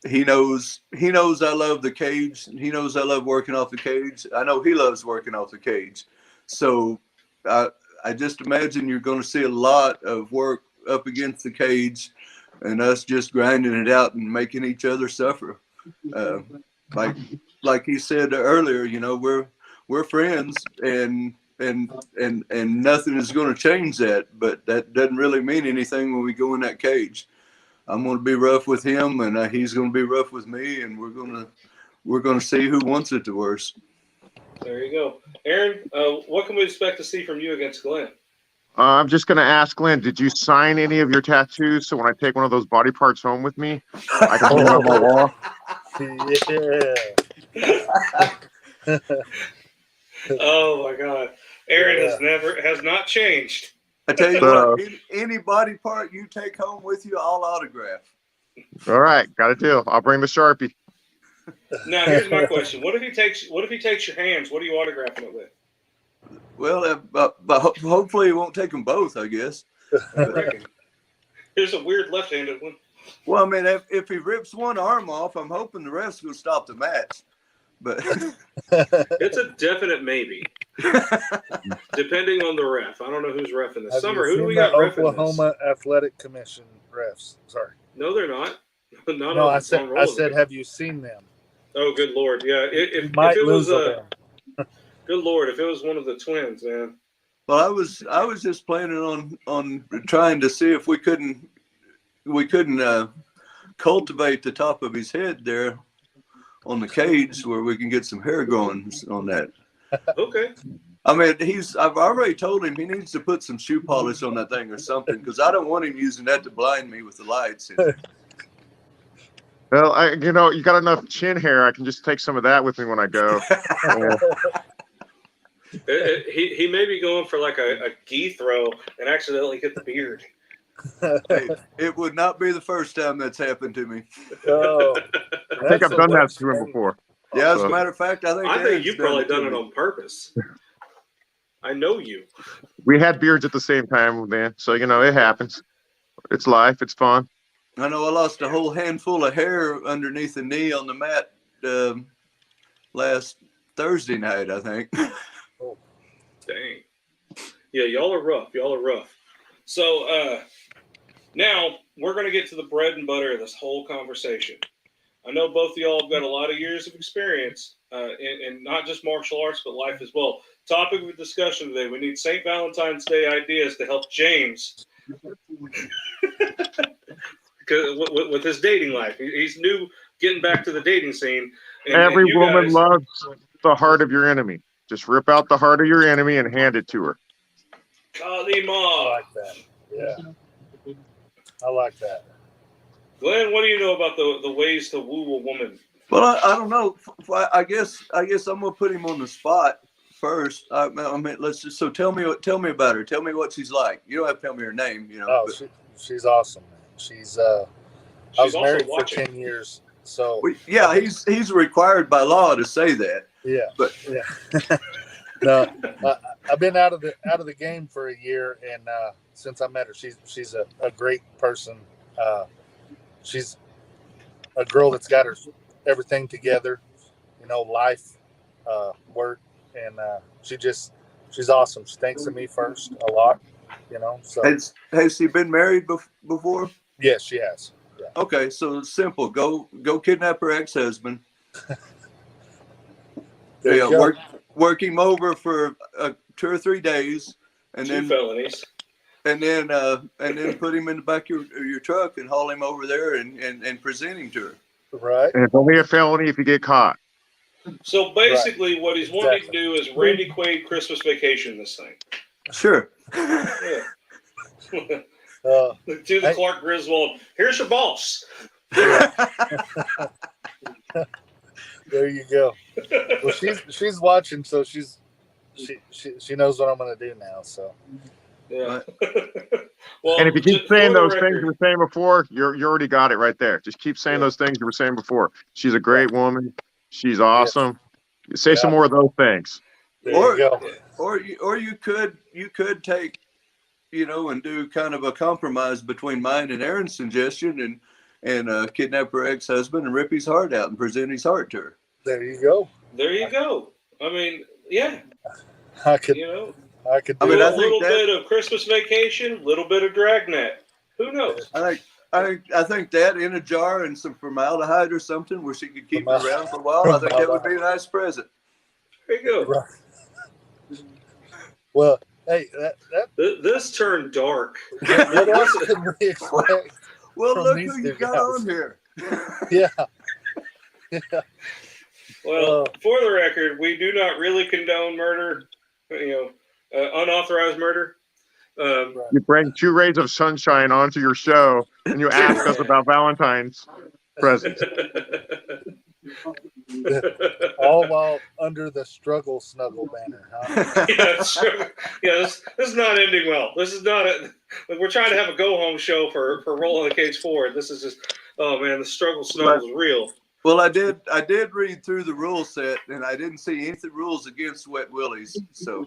he knows I love the cage. He knows I love working off the cage. I know he loves working off the cage. So I just imagine you're going to see a lot of work up against the cage and us just grinding it out and making each other suffer. Like he said earlier, we're friends and nothing is going to change that, but that doesn't really mean anything when we go in that cage. I'm going to be rough with him, and he's going to be rough with me, and we're going to see who wants it the worst. There you go, Aaron. What can we expect to see from you against Glenn? I'm just going to ask Glenn, did you sign any of your tattoos so when I take one of those body parts home with me, I can put it on my wall? Yeah. Oh my God, Aaron has not changed. I tell you what, any body part you take home with you, I'll autograph. All right, got a deal. I'll bring the Sharpie. Now here's my question: What if he takes your hands? What are you autographing it with? Well, but hopefully he won't take them both, I guess. Here's a weird left-handed one. Well, I mean, if he rips one arm off, I'm hoping the rest will stop the match. But it's a definite maybe, depending on the ref. I don't know who's reffing this. Summer, who do we got reffing this? Oklahoma Athletic Commission refs. Sorry. No, they're not. No, I said, have you seen them? Oh, good Lord. Yeah. If it was good Lord, if it was one of the twins, man. Well, I was just planning on trying to see if we couldn't cultivate the top of his head there on the cage where we can get some hair going on that. Okay. I mean, I've already told him he needs to put some shoe polish on that thing or something, because I don't want him using that to blind me with the lights. Well, you got enough chin hair. I can just take some of that with me when I go. He may be going for like a gi throw and accidentally hit the beard. Hey, it would not be the first time that's happened to me. Oh, I think I've done that to him before. Yeah, as a matter of fact, I think you've probably done it on purpose. I know you. We had beards at the same time, man. So, it happens. It's life. It's fun. I know I lost a whole handful of hair underneath the knee on the mat last Thursday night, I think. Oh, dang. Yeah, y'all are rough. So now we're going to get to the bread and butter of this whole conversation. I know both of y'all have got a lot of years of experience in not just martial arts, but life as well. Topic of discussion today, we need St. Valentine's Day ideas to help James with his dating life. He's new, getting back to the dating scene. Every woman loves the heart of your enemy. Just rip out the heart of your enemy and hand it to her. Kalima. I like that. Yeah. I like that. Glenn, what do you know about the ways to woo a woman? Well, I don't know. I guess I'm gonna put him on the spot first. I mean, let's just. So tell me about her. Tell me what she's like. You don't have to tell me her name. Oh, she's awesome, man. She's I was married for 10 years. So yeah, he's required by law to say that. Yeah, but yeah. No, I've been out of the game for a year, and since I met her, she's a great person. She's a girl that's got her everything together, life, work, and she's awesome. She thinks of me first a lot, So has she been married before? Yes, she has. Yeah. Okay, so it's simple. Go kidnap her ex-husband. work him over for 2 or 3 days, and 2 then felonies. and then put him in the back of your truck and haul him over there and present him to her. Right. And it's only a felony if you get caught. So basically, what he's wanting to do is Randy Quaid Christmas Vacation this thing. Sure. Yeah. Uh, Do the Clark Griswold. Here's your boss. there you go. Well, she's watching, so she knows what I'm going to do now. So Yeah. Well, And if you keep saying for the those things record, you were saying before, you already got it right there. Just keep saying those things you were saying before. She's a great woman. She's awesome. Say some more of those things. there you go. Or you could take, and do kind of a compromise between mine and Aaron's suggestion and kidnap her ex-husband and rip his heart out and present his heart to her. There you go. There you go. I mean, yeah. I could I do mean, I a think little that- bit of Christmas Vacation, a little bit of Dragnet. Who knows? I think that in a jar and some formaldehyde or something where she could keep it around for a while. I think that would be a nice present. There you go. Right. Well, hey, This turned dark. what else can we expect? Well, From look these who you two got guys. on here. Yeah. Well, for the record, we do not really condone murder, unauthorized murder. You bring 2 rays of sunshine onto your show, and you ask us about Valentine's presents. All while under the struggle snuggle banner, huh? Yeah, sure. Yeah, this is not ending well. This is not we're trying to have a go home show for Rolling the Cage Forward. This is just, oh man, the struggle snuggle is real. Well, I did read through the rule set, and I didn't see any rules against wet willies. So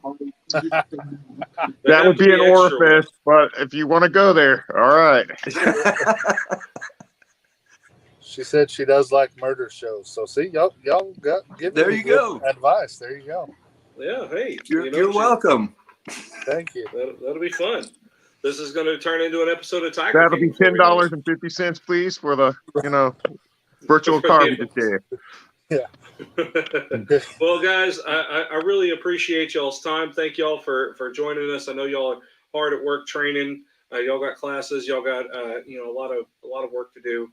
That would be an orifice, but if you want to go there, all right. She said she does like murder shows. So see, y'all got give There me you good go. advice. There you go. Yeah, hey, you're welcome. Thank you. That'll be fun. This is going to turn into an episode of Tiger That'll King be $10.50, please, for the virtual card we just gave. Yeah. Well, guys, I really appreciate y'all's time. Thank y'all for joining us. I know y'all are hard at work training. Y'all got classes. Y'all got a lot of work to do.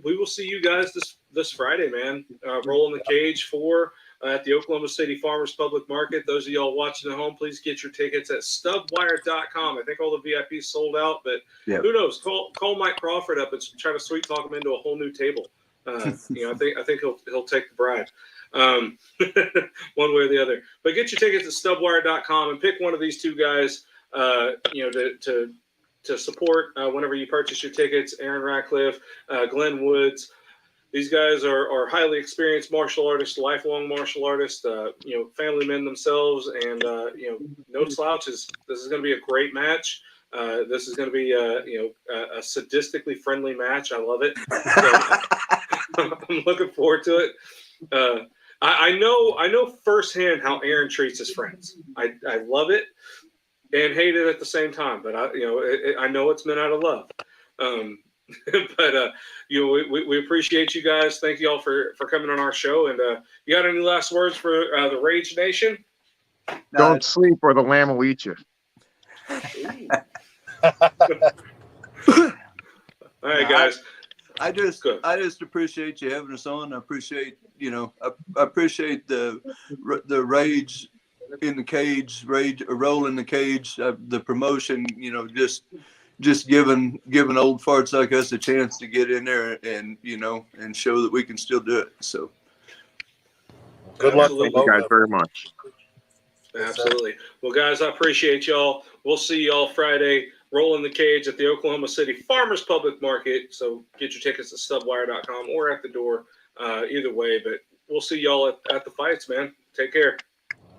We will see you guys this Friday, man. Rolling the Cage 4 at the Oklahoma City Farmers Public Market. Those of y'all watching at home, please get your tickets at stubwire.com. I think all the VIPs sold out, but who knows? Call Mike Crawford up and try to sweet talk him into a whole new table. I think he'll take the bride, one way or the other. But get your tickets at stubwire.com and pick one of these 2 guys. To support whenever you purchase your tickets. Aaron Radcliff, Glen Wookds. These guys are highly experienced martial artists, lifelong martial artists, family men themselves, and no slouches. This is going to be a great match. This is going to be a sadistically friendly match. I love it. So, I'm looking forward to it. I know firsthand how Aaron treats his friends. I love it and hate it at the same time, but I know it's meant out of love. But we appreciate you guys. Thank you all for coming on our show. And you got any last words for the Rage Nation? Don't sleep or the lamb will eat you. All right, guys. I just appreciate you having us on. I appreciate I appreciate the rage in the cage, roll in the cage, the promotion. Just giving old farts like us a chance to get in there and and show that we can still do it. So good luck. Thank you guys very much. Absolutely. Well, guys, I appreciate y'all. We'll see y'all Friday. Rolling the Cage at the Oklahoma City Farmers Public Market. So get your tickets at stubwire.com or at the door, either way. But we'll see y'all at the fights, man. Take care.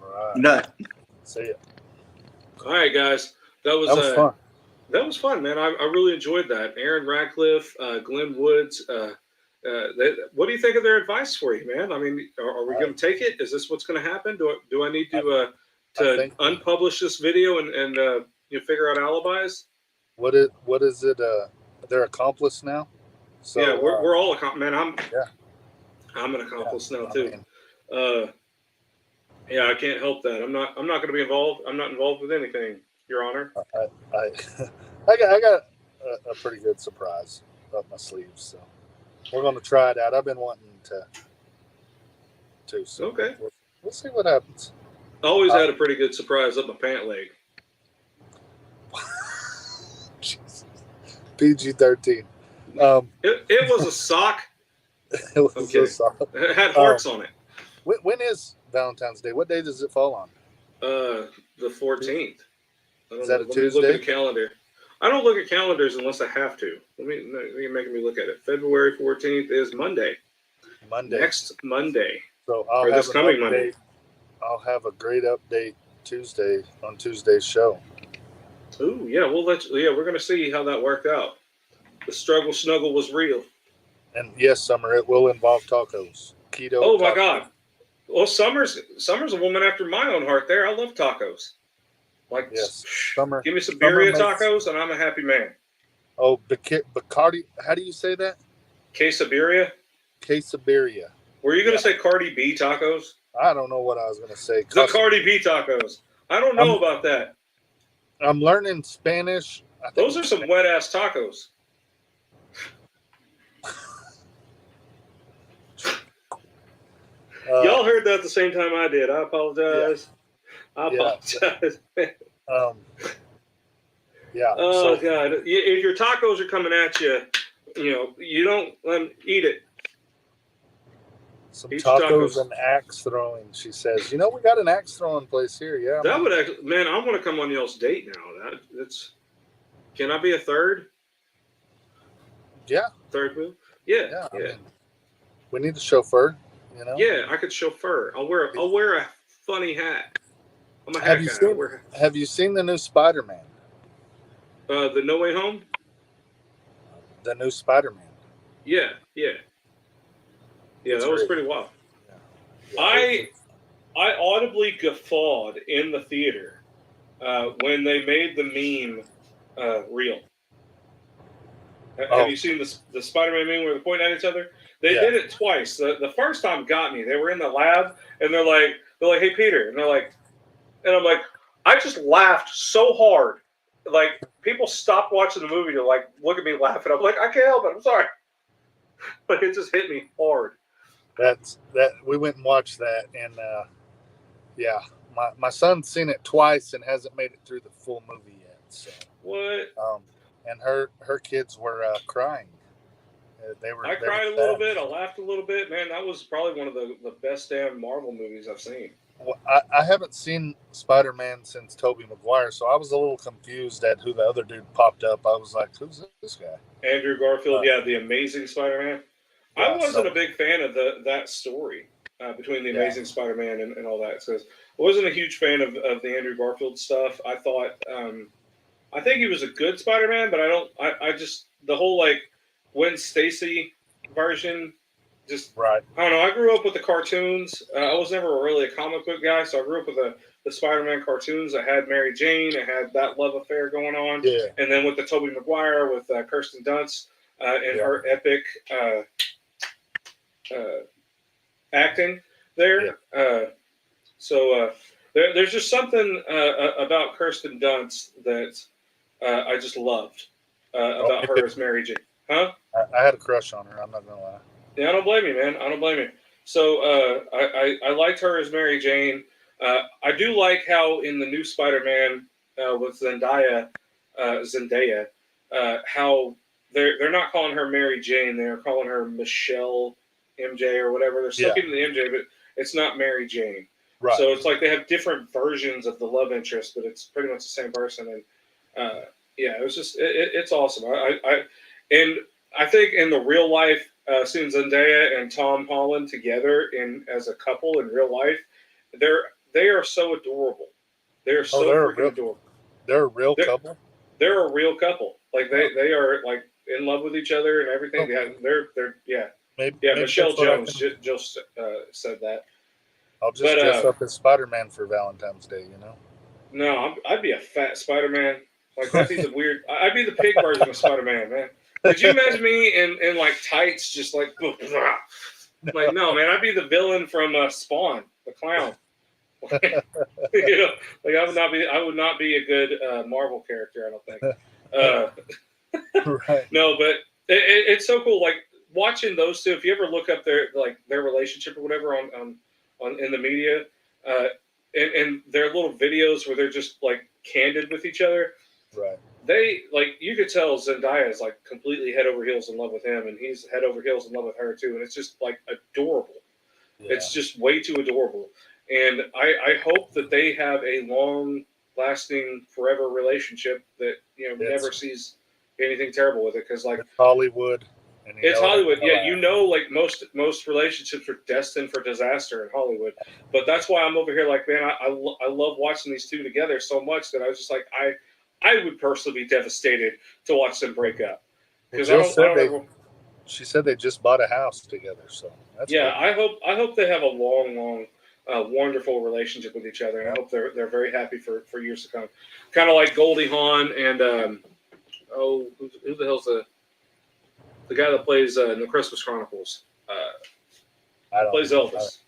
All right. Night. See ya. All right, guys. That was fun. That was fun, man. I really enjoyed that. Aaron Radcliff, Glen Wookds. What do you think of their advice for you, man? I mean, are we going to take it? Is this what's going to happen? Do I need to unpublish this video and figure out alibis? What is it? They're accomplice now. So yeah, we're all accomplice. Man, I'm an accomplice now too. Yeah, I can't help that. I'm not going to be involved. I'm not involved with anything, Your Honor. I got a pretty good surprise up my sleeves, so we're going to try it out. I've been wanting to. So Okay. we'll see what happens. Always had a pretty good surprise up my pant leg. PG-13. It was a sock. It was a sock. It had hearts on it. When is Valentine's Day? What day does it fall on? The 14th. Is that a Tuesday? Let me look at a calendar. I don't look at calendars unless I have to. You're making me look at it. February 14th is Monday. Next Monday. So this coming Monday. I'll have a great update on Tuesday's show. Ooh, yeah, we're gonna see how that worked out. The struggle snuggle was real. And yes, Summer, it will involve tacos. Keto. Oh my God. Well, Summer's a woman after my own heart there. I love tacos. Like, yes, Summer. Give me some birria tacos and I'm a happy man. Oh, Bacardi. How do you say that? Quesabirria? Quesabirria. Were you going to say Cardi B tacos? I don't know what I was going to say. The Cardi B tacos. I don't know about that. I'm learning Spanish. Those are some wet-ass tacos. Y'all heard that at the same time I did. I apologize. Yeah. I apologize. Yeah. Oh, God. If your tacos are coming at you, you don't eat it. Some tacos and axe throwing, she says. We got an axe throwing place here. Yeah. That would actually, man, I want to come on y'all's date now. Can I be a third? Yeah. Third wheel? Yeah. I mean, we need a chauffeur, Yeah, I could chauffeur. I'll wear a funny hat. I'm a hat guy. Have you seen the new Spider-Man? The No Way Home? The new Spider-Man. Yeah. Yeah, that was pretty wild. Yeah. I audibly guffawed in the theater when they made the meme real. Have you seen the Spider-Man meme where they're pointing at each other? They did it twice. The first time got me. They were in the lab and they're like, "Hey Peter," and I'm like, I just laughed so hard. Like, people stopped watching the movie to look at me laughing. I'm like, I can't help it. I'm sorry. But it just hit me hard. We went and watched that, and my son's seen it twice and hasn't made it through the full movie yet. So what? And her kids were crying. I cried a little bit. I laughed a little bit. Man, that was probably one of the best damn Marvel movies I've seen. Well, I haven't seen Spider-Man since Tobey Maguire, so I was a little confused at who the other dude popped up. I was like, who's this guy? Andrew Garfield, the Amazing Spider-Man. I wasn't a big fan of that story between the Amazing Spider-Man and all that. So I wasn't a huge fan of the Andrew Garfield stuff. I thought, I think he was a good Spider-Man, but I just, the whole Gwen Stacy version, just, right. I don't know. I grew up with the cartoons. I was never really a comic book guy, so I grew up with the Spider-Man cartoons. I had Mary Jane. I had that love affair going on. Yeah. And then with the Tobey Maguire, with Kirsten Dunst and her epic acting there. Yeah. There's just something about Kirsten Dunst that I just loved about her as Mary Jane. Huh? I had a crush on her. I'm not gonna lie. Yeah, I don't blame you, man. I don't blame you. So I liked her as Mary Jane. I do like how in the new Spider-Man with Zendaya, how they're not calling her Mary Jane. They're calling her Michelle MJ or whatever. They're still keeping the MJ, but it's not Mary Jane. Right. So it's like they have different versions of the love interest, but it's pretty much the same person. And it was just it's awesome. I think in the real life, seeing Zendaya and Tom Holland together as a couple in real life, they are so adorable. They're so freaking adorable. They're a real couple. They're a real couple. Like they are in love with each other and everything. Okay. Maybe Michelle Jones just said that. I'll just dress up as Spider-Man for Valentine's Day. No, I'd be a fat Spider-Man. That'd be the weird. I'd be the pig version of Spider-Man, man. Could you imagine me in tights, just no, man, I'd be the villain from Spawn, the clown. Like I would not be a good Marvel character. I don't think. Right. No, but it's so cool. Like watching those two. If you ever look up their relationship or whatever on in the media, and their little videos where they're just like candid with each other. Right. They you could tell Zendaya is like completely head over heels in love with him, and he's head over heels in love with her too, and it's just like adorable. Yeah. It's just way too adorable, and I hope that they have a long-lasting, forever relationship that never sees anything terrible with it, because like it's Hollywood. It's Hollywood. Yeah, like most relationships are destined for disaster in Hollywood. But that's why I'm over here like, man, I love watching these two together so much that I was just like, I would personally be devastated to watch them break up. Because she said they just bought a house together. So that's yeah, cool. I hope they have a long, wonderful relationship with each other, and I hope they're very happy for years to come. Kind of like Goldie Hawn and who the hell's the guy that plays in the Christmas Chronicles? Plays Elvis.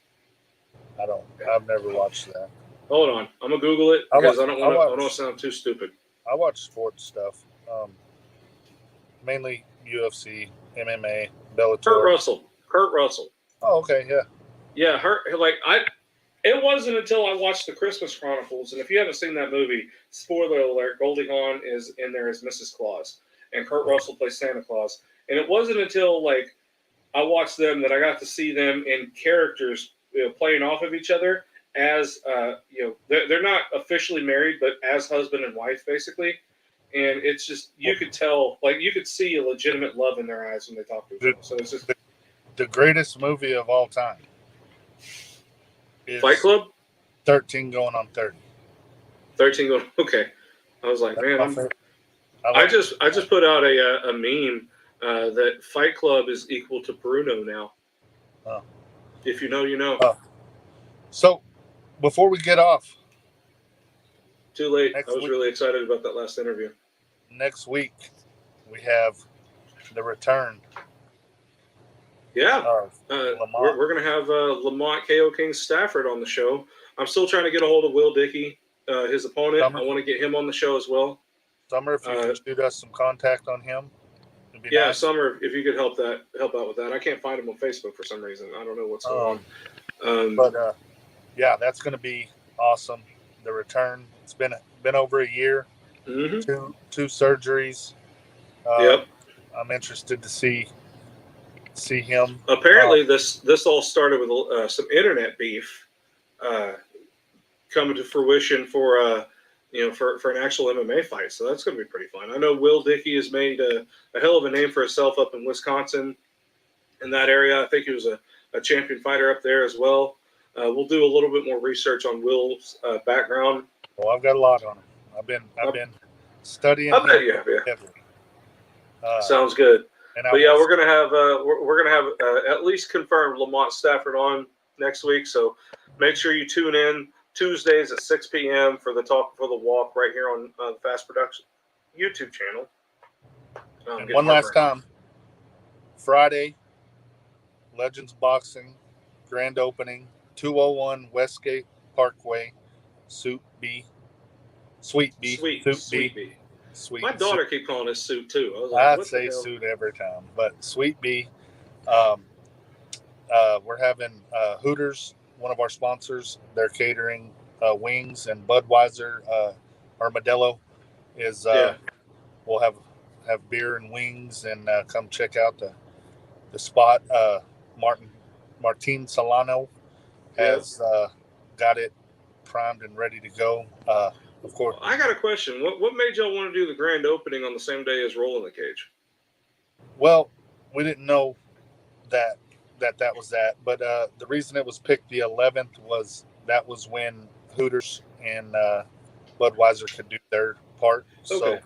I've never watched that. Hold on, I'm gonna Google it because I don't want to sound too stupid. I watch sports stuff, mainly UFC, MMA, Bellator. Kurt Russell. Oh, okay, yeah. Yeah, it wasn't until I watched the Christmas Chronicles, and if you haven't seen that movie, spoiler alert, Goldie Hawn is in there as Mrs. Claus, and Kurt Russell plays Santa Claus. And it wasn't until like I watched them that I got to see them in characters playing off of each other as they're not officially married, but as husband and wife basically. And it's just you could tell, like you could see a legitimate love in their eyes when they talk to each other. So it's just the greatest movie of all time. Fight Club. 13 going on 30. 13 going. Okay, I was like, man, I just put out a meme. That Fight Club is equal to Bruno now. Oh. If you know, you know. Oh. So, before we get off. Too late. I was really excited about that last interview. Next week, we have the return. Yeah. We're going to have Lamont KO King Stafford on the show. I'm still trying to get a hold of Will Dickey, his opponent. I want to get him on the show as well. Summer, if you can shoot us some contact on him. Yeah, nice. Summer, if you could help out with that. I can't find him on Facebook for some reason. I don't know what's going on. But that's going to be awesome. The return. It's been over a year. Mm-hmm. Two surgeries. Yep. I'm interested to see him. Apparently, this all started with some internet beef coming to fruition for for an actual MMA fight. So that's going to be pretty fun. I know Will Dickey has made a hell of a name for himself up in Wisconsin in that area. I think he was a champion fighter up there as well. We'll do a little bit more research on Will's background. Well, I've got a lot on him. I've been studying. I bet you have, yeah. Sounds good. But yeah, we're gonna have at least confirmed Lamont Stafford on next week. So make sure you tune in Tuesdays at 6 p.m. for the Talk for the Walk right here on the Fast Production YouTube channel. And one last time, Friday, Legends Boxing, grand opening, 201 Westgate Parkway, Suite B. My daughter keep calling it Suit too. I was like, I'd say Suit every time, but Suite B. We're having Hooters, one of our sponsors. They're catering wings, and Budweiser, Armadillo is. We'll have beer and wings, and come check out the spot. Martin Solano has got it primed and ready to go. Of course. I got a question. What made y'all want to do the grand opening on the same day as Roll in the Cage? Well, we didn't know that was that, but the reason it was picked the 11th was when Hooters and Budweiser could do their part. Okay. So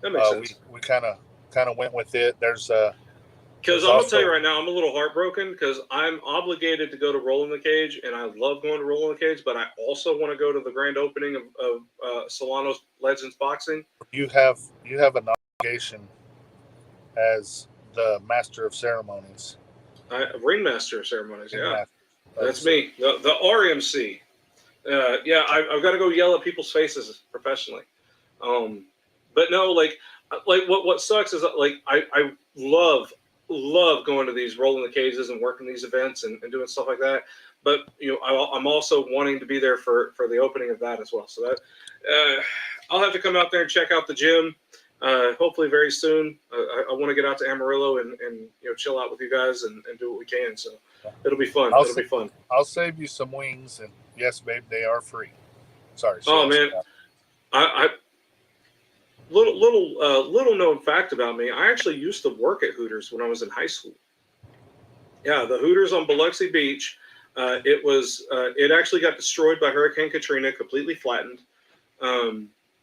that makes sense. We kind of went with it. There's because I'm gonna tell you right now, I'm a little heartbroken because I'm obligated to go to Roll in the Cage, and I love going to Roll in the Cage, but I also want to go to the grand opening of Solano's Legends Boxing. You have an obligation as the Master of Ceremonies. Ringmaster of Ceremonies, yeah. That's me, the RMC. Yeah, I've got to go yell at people's faces professionally. But no, like what sucks is like I love going to these rolling the cages and working these events and doing stuff like that. But I'm also wanting to be there for the opening of that as well. So that I'll have to come out there and check out the gym. Hopefully very soon. I want to get out to Amarillo and chill out with you guys and do what we can. So it'll be fun. It'll be fun. I'll save you some wings, and yes, babe, they are free. Sorry. Oh man, I little known fact about me. I actually used to work at Hooters when I was in high school. Yeah, the Hooters on Biloxi Beach. It actually got destroyed by Hurricane Katrina, completely flattened.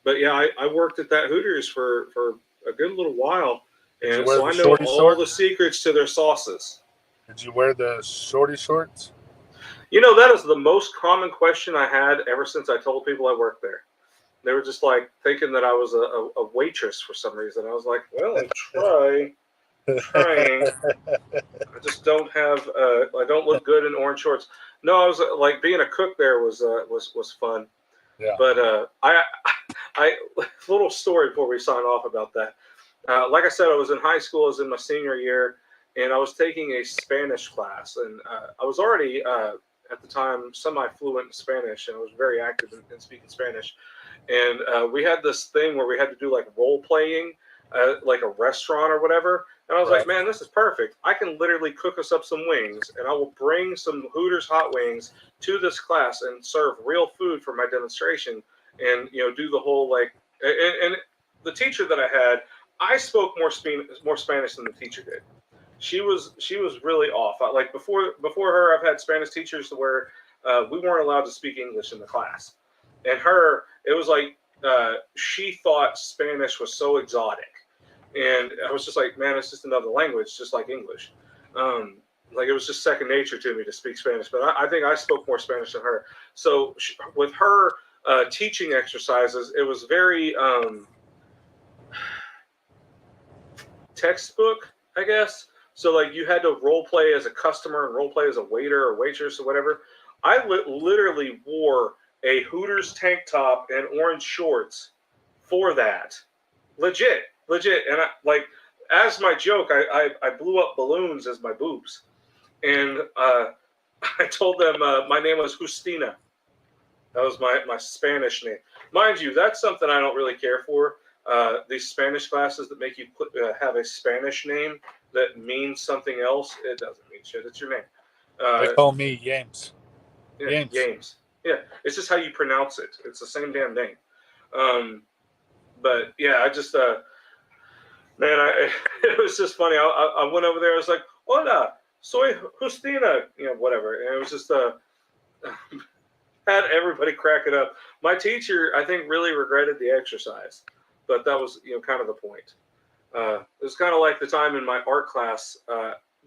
But yeah, I worked at that Hooters for a good little while, and so I know all the secrets to their sauces. Did you wear the shorty shorts? That is the most common question I had ever since I told people I worked there. They were just like thinking that I was a waitress for some reason. I was like, well, I'm trying. I just don't have. I don't look good in orange shorts. No, I was like being a cook there was fun. Yeah. But I little story before we sign off about that. Like I said, I was in high school. I was in my senior year, and I was taking a Spanish class, and I was already at the time semi-fluent in Spanish, and I was very active in speaking Spanish. And we had this thing where we had to do like role playing, like a restaurant or whatever. And I was like, man, this is perfect. I can literally cook us up some wings, and I will bring some Hooters hot wings to this class and serve real food for my demonstration, and do the whole like. And the teacher that I had, I spoke more Spanish than the teacher did. She was really off. Like before her, I've had Spanish teachers where we weren't allowed to speak English in the class, and her, it was like she thought Spanish was so exotic. And I was just like, man, it's just another language, just like English. Like it was just second nature to me to speak Spanish. But I think I spoke more Spanish than her. So with her teaching exercises, it was very textbook, I guess. So like you had to role play as a customer and role play as a waiter or waitress or whatever. I literally wore a Hooters tank top and orange shorts for that. Legit. And I, like, as my joke, I blew up balloons as my boobs. And I told them my name was Justina. That was my Spanish name. Mind you, that's something I don't really care for. These Spanish classes that make you have a Spanish name that means something else, it doesn't mean shit. It's your name. They call me James. Yeah, James. Yeah, it's just how you pronounce it. It's the same damn name. But yeah, I just man, it was just funny. I went over there. I was like, "Hola, soy Justina," whatever. And it was just had everybody cracking up. My teacher, I think, really regretted the exercise, but that was kind of the point. It was kind of like the time in my art class.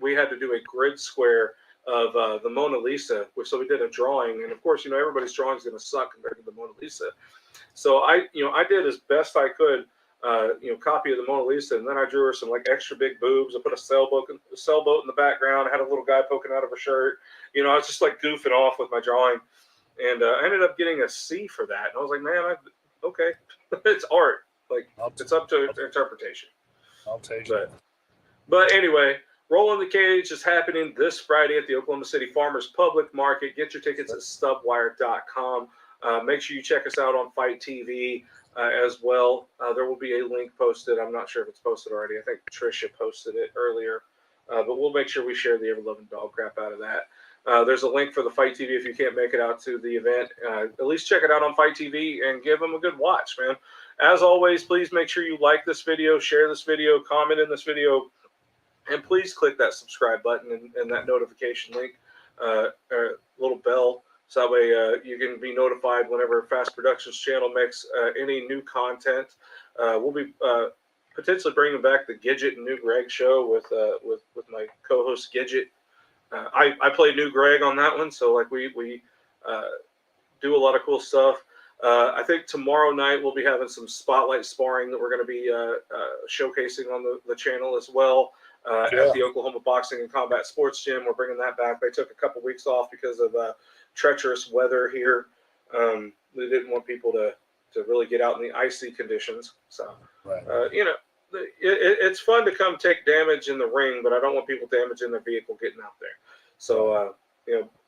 We had to do a grid square of the Mona Lisa, so we did a drawing, and of course, everybody's drawing is going to suck compared to the Mona Lisa. So I did as best I could. Copy of the Mona Lisa, and then I drew her some like extra big boobs. I put a sailboat in the background. I had a little guy poking out of her shirt. I was just like goofing off with my drawing, and I ended up getting a C for that. And I was like, man, okay, it's art. Like it's up to interpretation. I'll take it. But anyway, Rolling the Cage is happening this Friday at the Oklahoma City Farmers Public Market. Get your tickets at stubwire.com. Make sure you check us out on Fight TV. As well. There will be a link posted. I'm not sure if it's posted already. I think Tricia posted it earlier. But we'll make sure we share the ever-loving dog crap out of that. There's a link for the Fight TV if you can't make it out to the event. At least check it out on Fight TV and give them a good watch, man. As always, please make sure you like this video, share this video, comment in this video, and please click that subscribe button and that notification link, or little bell. So that way you can be notified whenever Fast Productions channel makes any new content. We'll be potentially bringing back the Gidget and New Greg show with my co-host Gidget. I play New Greg on that one, so like we do a lot of cool stuff. I think tomorrow night we'll be having some spotlight sparring that we're going to be showcasing on the channel as well. At the Oklahoma Boxing and Combat Sports Gym. We're bringing that back. They took a couple weeks off because of treacherous weather here They didn't want people to really get out in the icy conditions. So, Right. it's fun to come take damage in the ring, but I don't want people damaging their vehicle getting out there. So,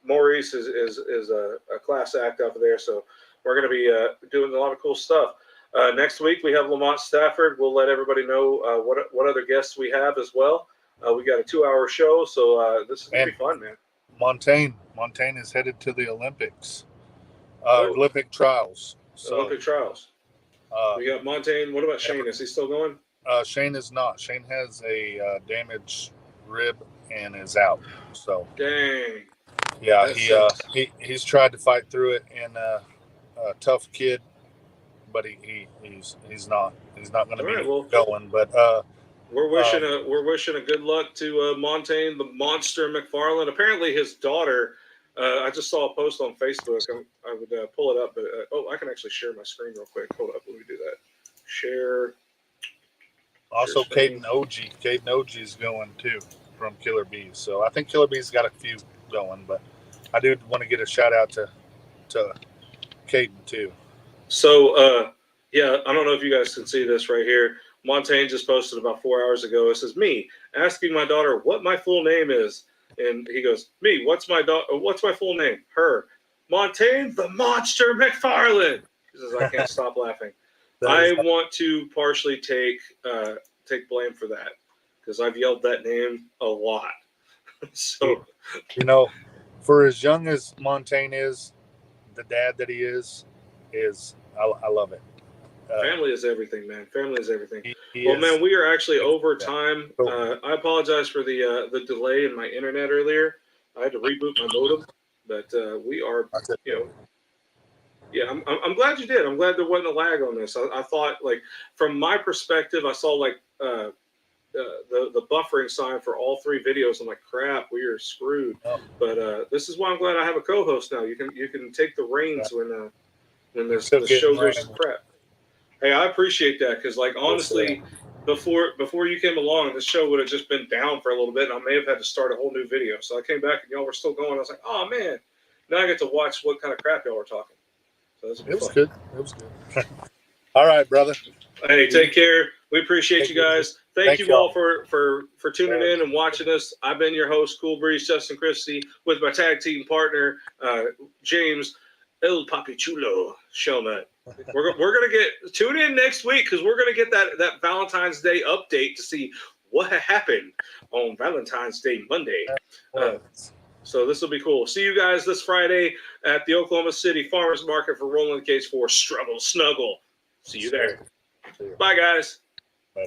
Maurice is a class act out there. So we're going to be doing a lot of cool stuff. Next week we have Lamont Stafford. We'll let everybody know what other guests we have as well. We got a 2-hour show, so this is going to be fun, man. Montaigne is headed to the Olympics, Olympic trials. So, Olympic trials. We got Montaigne. What about Shane? Is he still going? Shane is not. Shane has a damaged rib and is out. So Dang. yeah, he's tried to fight through it, and a tough kid, but he's not going to be going. But we're wishing a good luck to Montaigne, the Monster McFarland. Apparently, his daughter. I just saw a post on Facebook. I would pull it up, but I can actually share my screen real quick. Hold up, let me do that. Share. Also, Caden OG is going too from Killer Bees. So I think Killer Bees got a few going, but I do want to get a shout out to Caden too. So I don't know if you guys can see this right here. Montaigne just posted about 4 hours ago. It says, me asking my daughter what my full name is. And he goes, me, what's my full name? Her. Montaigne the Monster McFarland. He says, I can't stop laughing. I want to partially take blame for that because I've yelled that name a lot. So, for as young as Montaigne is, the dad that he is I love it. Family is everything, man. Family is everything. Man, we are actually over time. I apologize for the delay in my internet earlier. I had to reboot my modem, but we are, I'm glad you did. I'm glad there wasn't a lag on this. I thought, like, from my perspective, I saw like the buffering sign for all 3 videos. I'm like, crap, we are screwed. Oh. But this is why I'm glad I have a co-host now. You can take the reins when the show goes to crap. Hey, I appreciate that because, like, honestly, before you came along, the show would have just been down for a little bit, and I may have had to start a whole new video. So I came back, and y'all were still going. I was like, oh, man. Now I get to watch what kind of crap y'all were talking. So it was good. It was good. All right, brother. Hey, take care. We appreciate you guys. Thank you all for tuning in and watching us. I've been your host, Cool Breeze Justin Christie, with my tag team partner, James El Papichulo Shellnut. We're gonna tune in next week because we're gonna get that Valentine's Day update to see what happened on Valentine's Day Monday. So this will be cool. See you guys this Friday at the Oklahoma City Farmers Market for Rolling the Case for Struggle Snuggle. See you there. Bye, guys. Bye.